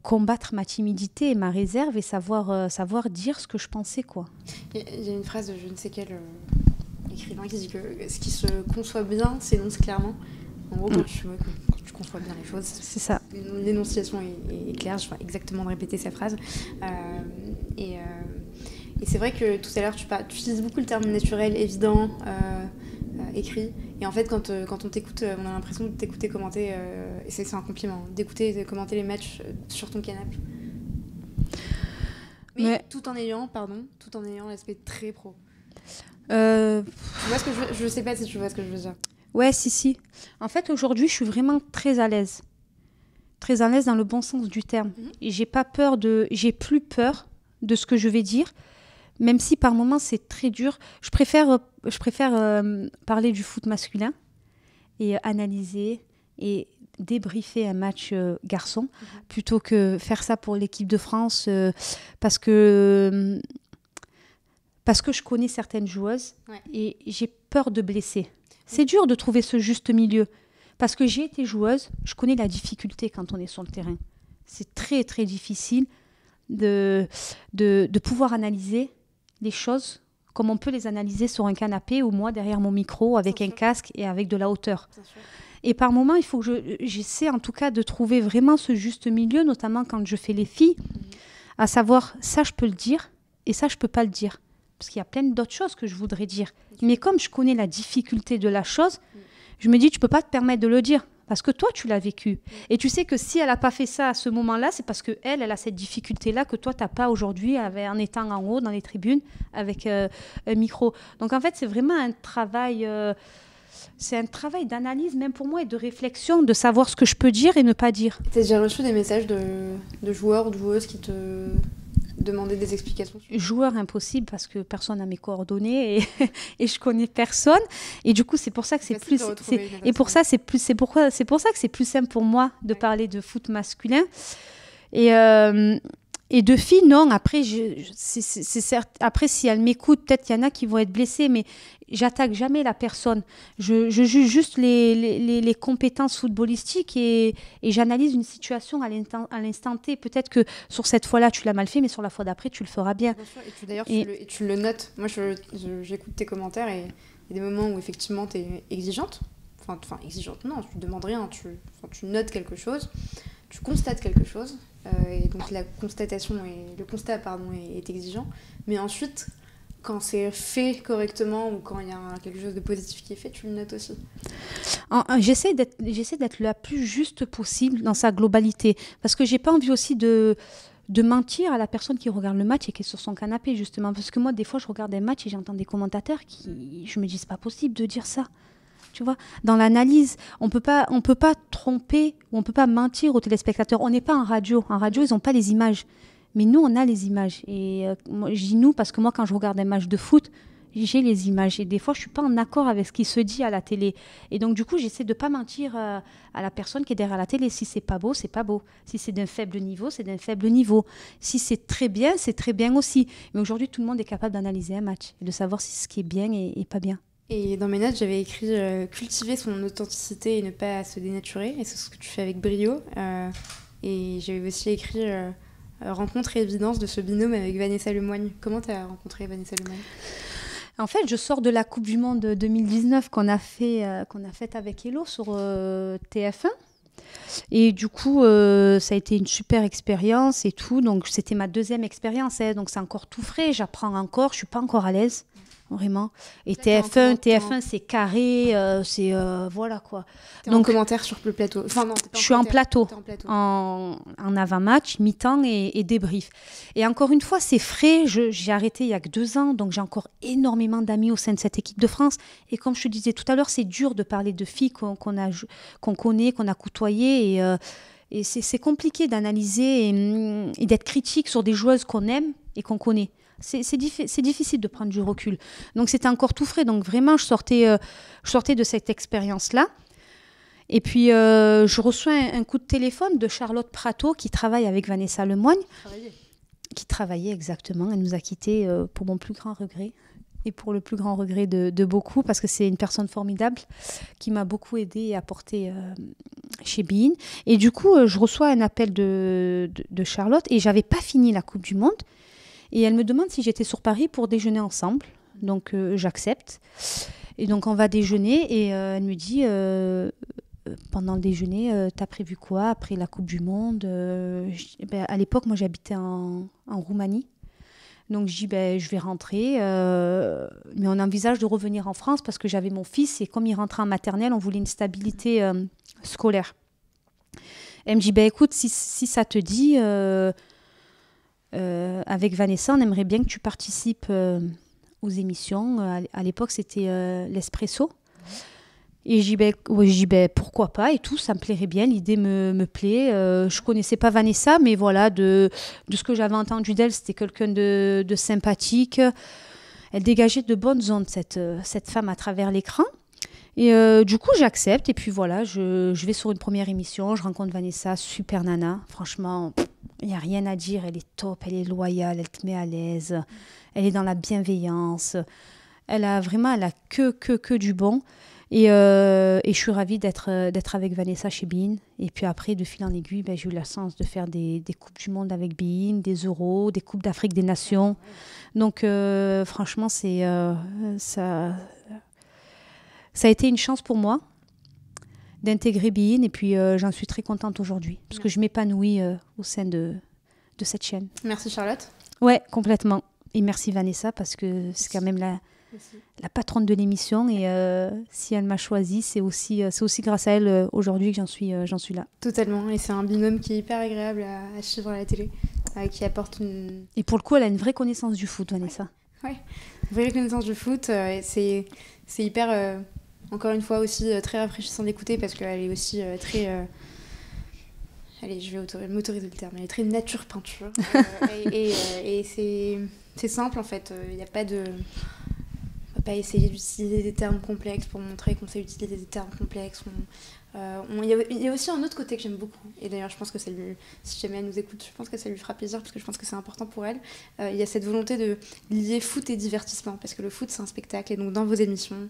Speaker 2: Combattre ma timidité et ma réserve et savoir dire ce que je pensais, quoi.
Speaker 1: Il y a une phrase de je ne sais quel écrivain qui dit que ce qui se conçoit bien s'énonce clairement. En gros, quand tu conçois bien les choses,
Speaker 2: c'est ça.
Speaker 1: L'énonciation est claire. Je vais exactement répéter sa phrase. Et c'est vrai que tout à l'heure, tu utilises beaucoup le terme naturel, évident, écrit. Et en fait, quand on t'écoute, on a l'impression de t'écouter commenter, et c'est un compliment, d'écouter commenter les matchs sur ton canapé. Mais tout en ayant l'aspect très pro. Tu vois ce que je sais pas si tu vois ce que je veux dire.
Speaker 2: Ouais, si. En fait, aujourd'hui, je suis vraiment très à l'aise. Très à l'aise dans le bon sens du terme. Et j'ai plus peur de ce que je vais dire. Même si par moments c'est très dur, je préfère parler du foot masculin et analyser et débriefer un match garçon plutôt que faire ça pour l'équipe de France parce que je connais certaines joueuses et j'ai peur de blesser. C'est dur de trouver ce juste milieu parce que j'ai été joueuse, je connais la difficulté quand on est sur le terrain. C'est très, très difficile de pouvoir analyser les choses comme on peut les analyser sur un canapé ou moi derrière mon micro avec un casque et avec de la hauteur. Et par moments, il faut que j'essaie en tout cas de trouver vraiment ce juste milieu, notamment quand je fais les filles, à savoir ça je peux le dire et ça je peux pas le dire. Parce qu'il y a plein d'autres choses que je voudrais dire. Mais comme je connais la difficulté de la chose, je me dis tu peux pas te permettre de le dire. Parce que toi, tu l'as vécu. Et tu sais que si elle n'a pas fait ça à ce moment-là, c'est parce qu'elle a cette difficulté-là que toi, tu n'as pas aujourd'hui en étant en haut dans les tribunes avec un micro. Donc, en fait, c'est vraiment un travail... c'est un travail d'analyse, même pour moi, et de réflexion, de savoir ce que je peux dire et ne pas dire.
Speaker 1: Tu as déjà reçu des messages de joueurs ou de joueuses qui te demandaient des explications?
Speaker 2: Joueur impossible parce que personne n'a mes coordonnées et je connais personne. Et du coup, c'est pour ça que c'est plus... Et pour ça, c'est pour ça que c'est plus simple pour moi de parler de foot masculin. Et de filles, non. Après, c'est certes, après, si elles m'écoutent, peut-être qu'il y en a qui vont être blessées, mais j'attaque jamais la personne. Je juge juste les compétences footballistiques et j'analyse une situation à l'instant T. Peut-être que sur cette fois-là, tu l'as mal fait, mais sur la fois d'après, tu le feras bien.
Speaker 1: Bien sûr. Et tu le notes. Moi, j'écoute tes commentaires et il y a des moments où effectivement, tu es exigeante. Enfin, exigeante, non, tu ne demandes rien. Tu notes quelque chose, tu constates quelque chose. Et donc le constat est exigeant, mais ensuite quand c'est fait correctement ou quand il y a quelque chose de positif qui est fait, tu le notes aussi.
Speaker 2: J'essaie d'être la plus juste possible dans sa globalité, parce que j'ai pas envie aussi de mentir à la personne qui regarde le match et qui est sur son canapé, justement, parce que moi des fois je regarde un match et j'entends des commentateurs je me dis c'est pas possible de dire ça. Tu vois, dans l'analyse, on peut pas tromper ou on peut pas mentir aux téléspectateurs. On n'est pas en radio. En radio, ils n'ont pas les images. Mais nous, on a les images. Et je dis nous parce que moi, quand je regarde un match de foot, j'ai les images. Et des fois, je suis pas en accord avec ce qui se dit à la télé. Et donc, du coup, j'essaie de pas mentir à la personne qui est derrière la télé. Si c'est pas beau, c'est pas beau. Si c'est d'un faible niveau, c'est d'un faible niveau. Si c'est très bien, c'est très bien aussi. Mais aujourd'hui, tout le monde est capable d'analyser un match et de savoir si ce qui est bien et pas bien.
Speaker 1: Et dans mes notes, j'avais écrit cultiver son authenticité et ne pas se dénaturer. Et c'est ce que tu fais avec brio. Et j'avais aussi écrit rencontre et évidence de ce binôme avec Vanessa Lemoigne. Comment tu as rencontré Vanessa Lemoigne?
Speaker 2: En fait, je sors de la Coupe du Monde 2019 qu'on a faite avec Hello sur TF1. Et du coup, ça a été une super expérience et tout. Donc, c'était ma deuxième expérience. Donc, c'est encore tout frais. J'apprends encore. Je ne suis pas encore à l'aise. Vraiment. Et TF1 c'est carré, c'est voilà quoi.
Speaker 1: Donc en commentaire sur le plateau. Enfin non,
Speaker 2: je suis en plateau, en avant-match, mi-temps et débrief. Et encore une fois, c'est frais. J'ai arrêté il y a que 2 ans, donc j'ai encore énormément d'amis au sein de cette équipe de France. Et comme je te disais tout à l'heure, c'est dur de parler de filles qu'on connaît, qu'on a côtoyées et c'est compliqué d'analyser et d'être critique sur des joueuses qu'on aime et qu'on connaît. C'est difficile de prendre du recul. Donc, c'était encore tout frais. Donc, vraiment, je sortais de cette expérience-là. Et puis, je reçois un coup de téléphone de Charlotte Prato qui travaille avec Vanessa Lemoigne. Qui travaillait exactement. Elle nous a quittés pour mon plus grand regret. Et pour le plus grand regret de beaucoup, parce que c'est une personne formidable qui m'a beaucoup aidée et apporté chez beIN. Et du coup, je reçois un appel de Charlotte et je n'avais pas fini la Coupe du Monde. Et elle me demande si j'étais sur Paris pour déjeuner ensemble. Donc, j'accepte. Et donc, on va déjeuner. Et elle me dit, pendant le déjeuner, t'as prévu quoi après la Coupe du Monde? À l'époque, moi, j'habitais en Roumanie. Donc, je dis, je vais rentrer. Mais on envisage de revenir en France parce que j'avais mon fils. Et comme il rentrait en maternelle, on voulait une stabilité scolaire. Elle me dit, écoute, si ça te dit... avec Vanessa, on aimerait bien que tu participes aux émissions. À l'époque, c'était l'Espresso. Et je dis, pourquoi pas et tout, ça me plairait bien, l'idée me plaît. Je ne connaissais pas Vanessa, mais voilà, de ce que j'avais entendu d'elle, c'était quelqu'un de sympathique. Elle dégageait de bonnes ondes, cette femme, à travers l'écran. Et du coup, j'accepte. Et puis voilà, je vais sur une première émission, je rencontre Vanessa, super nana. Franchement... il n'y a rien à dire, elle est top, elle est loyale, elle te met à l'aise, elle est dans la bienveillance. Elle a que du bon. Et je suis ravie d'être avec Vanessa chez Bein. Et puis après, de fil en aiguille, j'ai eu la chance de faire des Coupes du Monde avec Bein, des Euros, des Coupes d'Afrique des Nations. Donc franchement, ça a été une chance pour moi d'intégrer Bein. Et puis j'en suis très contente aujourd'hui. Parce que je m'épanouis au sein de cette chaîne.
Speaker 1: Merci Charlotte.
Speaker 2: Ouais, complètement. Et merci Vanessa, parce que c'est quand même la patronne de l'émission. Et si elle m'a choisie, c'est aussi grâce à elle aujourd'hui que j'en suis là.
Speaker 1: Totalement. Et c'est un binôme qui est hyper agréable à suivre à la télé, qui apporte une...
Speaker 2: Et pour le coup, elle a une vraie connaissance du foot, Vanessa.
Speaker 1: Ouais, une vraie connaissance du foot. C'est hyper, encore une fois, aussi très rafraîchissant d'écouter, parce qu'elle est aussi très... Allez, je vais m'autoriser le terme. Elle est très nature peinture. Et c'est simple, en fait. Il n'y a pas de... On va pas essayer d'utiliser des termes complexes pour montrer qu'on sait utiliser des termes complexes. Il y a aussi un autre côté que j'aime beaucoup. Et d'ailleurs, je pense que si jamais elle nous écoute, je pense que ça lui fera plaisir, parce que je pense que c'est important pour elle. Il y a cette volonté de lier foot et divertissement. Parce que le foot, c'est un spectacle. Et donc, dans vos émissions,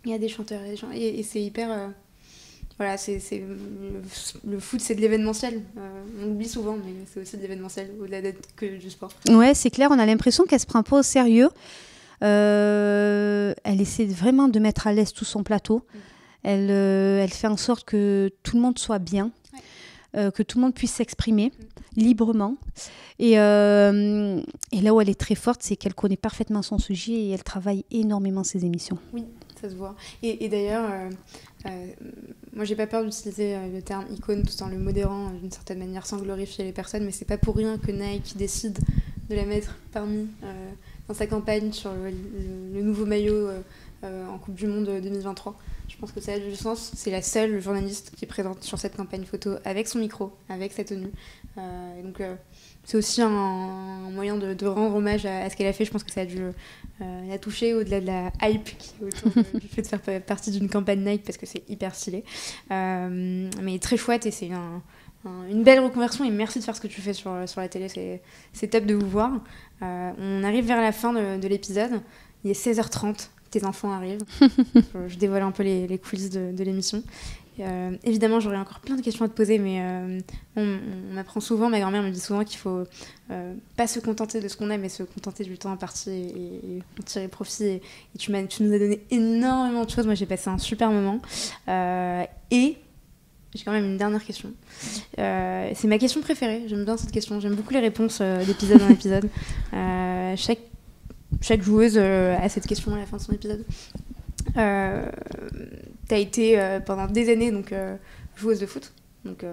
Speaker 1: il y a des chanteurs et des gens. Et c'est hyper... Voilà, le foot, c'est de l'événementiel. On l'oublie souvent, mais c'est aussi de l'événementiel, au-delà d'être que du sport.
Speaker 2: Ouais, c'est clair, on a l'impression qu'elle se prend pas au sérieux. Elle essaie vraiment de mettre à l'aise tout son plateau. Elle fait en sorte que tout le monde soit bien, que tout le monde puisse s'exprimer librement. Et là où elle est très forte, c'est qu'elle connaît parfaitement son sujet et elle travaille énormément ses émissions.
Speaker 1: Oui, ça se voit. Et d'ailleurs... moi, j'ai pas peur d'utiliser le terme icône tout en le modérant d'une certaine manière, sans glorifier les personnes, mais c'est pas pour rien que Nike décide de la mettre parmi dans sa campagne sur le nouveau maillot en Coupe du Monde 2023. Je pense que ça a du sens. C'est la seule journaliste qui est présente sur cette campagne photo avec son micro, avec sa tenue. Donc c'est aussi un moyen de rendre hommage à ce qu'elle a fait. Je pense que ça a dû la toucher au-delà de la hype qui est autour du fait de faire partie d'une campagne Nike, parce que c'est hyper stylé. Mais très chouette, et c'est une belle reconversion, et merci de faire ce que tu fais sur la télé. C'est top de vous voir. On arrive vers la fin de l'épisode. Il est 16h30. Tes enfants arrivent. Je dévoile un peu les coulisses de l'émission. Évidemment, j'aurais encore plein de questions à te poser, mais on m'apprend souvent, ma grand-mère me dit souvent qu'il faut pas se contenter de ce qu'on a, mais se contenter du temps imparti et en tirer profit. Et tu nous as donné énormément de choses. Moi, j'ai passé un super moment. Et j'ai quand même une dernière question. C'est ma question préférée. J'aime bien cette question. J'aime beaucoup les réponses d'épisode en épisode. Chaque joueuse a cette question à la fin de son épisode. Tu as été pendant des années joueuse de foot. Donc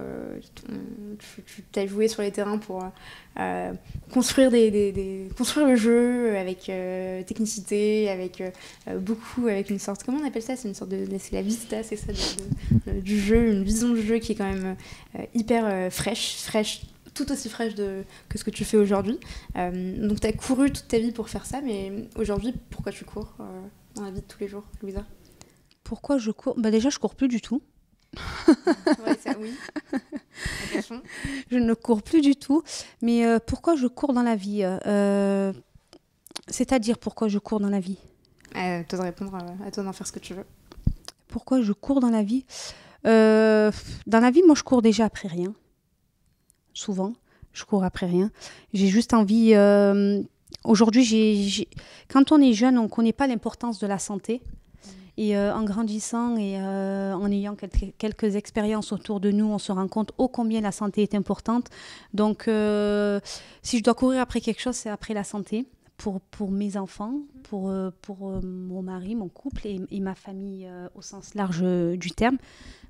Speaker 1: tu as joué sur les terrains pour construire construire le jeu avec technicité, avec une sorte, comment on appelle ça, c'est une sorte c'est la vista, c'est ça, du jeu, une vision du jeu qui est quand même hyper fraîche, tout aussi fraîche que ce que tu fais aujourd'hui. Donc tu as couru toute ta vie pour faire ça, mais aujourd'hui, pourquoi tu cours dans la vie de tous les jours, Louisa?
Speaker 2: Pourquoi je cours? Déjà, je cours plus du tout.
Speaker 1: Ouais, ça, oui. Attention.
Speaker 2: Je ne cours plus du tout. Mais pourquoi je cours dans la vie? C'est-à-dire, pourquoi je cours dans la vie?
Speaker 1: Toi de répondre, à toi d'en faire ce que tu veux.
Speaker 2: Pourquoi je cours dans la vie? Dans la vie, moi, je cours déjà après rien. Souvent, je cours après rien. J'ai juste envie... Aujourd'hui, quand on est jeune, on ne connaît pas l'importance de la santé. Et en grandissant et en ayant quelques expériences autour de nous, on se rend compte ô combien la santé est importante. Donc, si je dois courir après quelque chose, c'est après la santé. Pour mes enfants, pour mon mari, mon couple et ma famille au sens large du terme.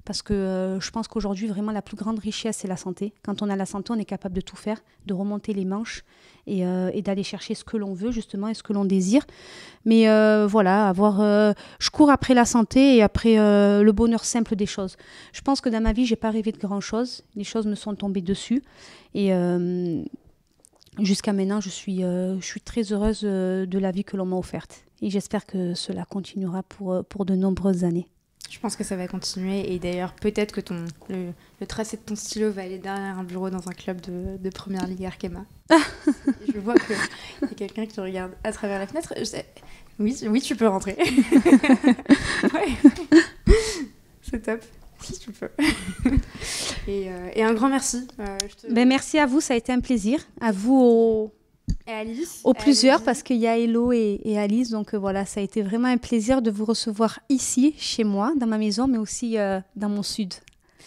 Speaker 2: Parce que je pense qu'aujourd'hui, vraiment, la plus grande richesse, c'est la santé. Quand on a la santé, on est capable de tout faire, de remonter les manches et d'aller chercher ce que l'on veut, justement, et ce que l'on désire. Mais voilà, je cours après la santé et après le bonheur simple des choses. Je pense que dans ma vie, je n'ai pas rêvé de grand-chose. Les choses me sont tombées dessus. Et jusqu'à maintenant, je suis très heureuse de la vie que l'on m'a offerte. Et j'espère que cela continuera pour de nombreuses années.
Speaker 1: Je pense que ça va continuer, et d'ailleurs peut-être que le tracé de ton stylo va aller derrière un bureau dans un club de première ligue Arkema. Je vois qu'il y a quelqu'un qui te regarde à travers la fenêtre. Oui, oui, tu peux rentrer. Ouais. C'est top. Si tu peux. Et un grand merci.
Speaker 2: Merci à vous, ça a été un plaisir. À vous
Speaker 1: et Alice,
Speaker 2: aux plusieurs,
Speaker 1: Alice.
Speaker 2: parce qu'il y a Hello et Alice. Donc voilà, ça a été vraiment un plaisir de vous recevoir ici, chez moi, dans ma maison, mais aussi dans mon sud,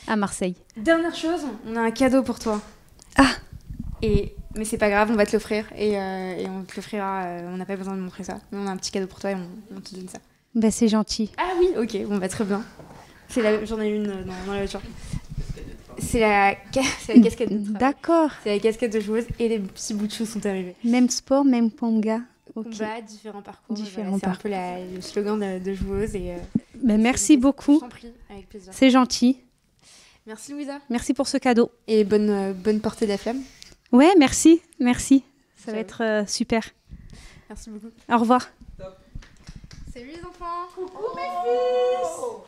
Speaker 2: à Marseille.
Speaker 1: Dernière chose, on a un cadeau pour toi.
Speaker 2: Ah.
Speaker 1: Mais c'est pas grave, on va te l'offrir. Et on te l'offrira. On n'a pas besoin de montrer ça. Mais on a un petit cadeau pour toi et on te donne ça.
Speaker 2: C'est gentil.
Speaker 1: Ah oui, ok, bon très bien. J'en ai une dans la voiture. C'est la casquette de travail.
Speaker 2: D'accord.
Speaker 1: C'est la casquette de joueuse et les petits bouts de chou sont arrivés.
Speaker 2: Même sport, même combat. Okay.
Speaker 1: Combat, différents parcours.
Speaker 2: Différents
Speaker 1: parcours. C'est un peu le slogan de joueuse.
Speaker 2: Merci beaucoup.
Speaker 1: Je t'en prie, avec plaisir.
Speaker 2: C'est gentil.
Speaker 1: Merci Louisa.
Speaker 2: Merci pour ce cadeau.
Speaker 1: Et bonne portée de la flamme.
Speaker 2: Ouais, merci. Ça va être super.
Speaker 1: Merci beaucoup.
Speaker 2: Au revoir.
Speaker 1: Salut les enfants. Coucou mes fils.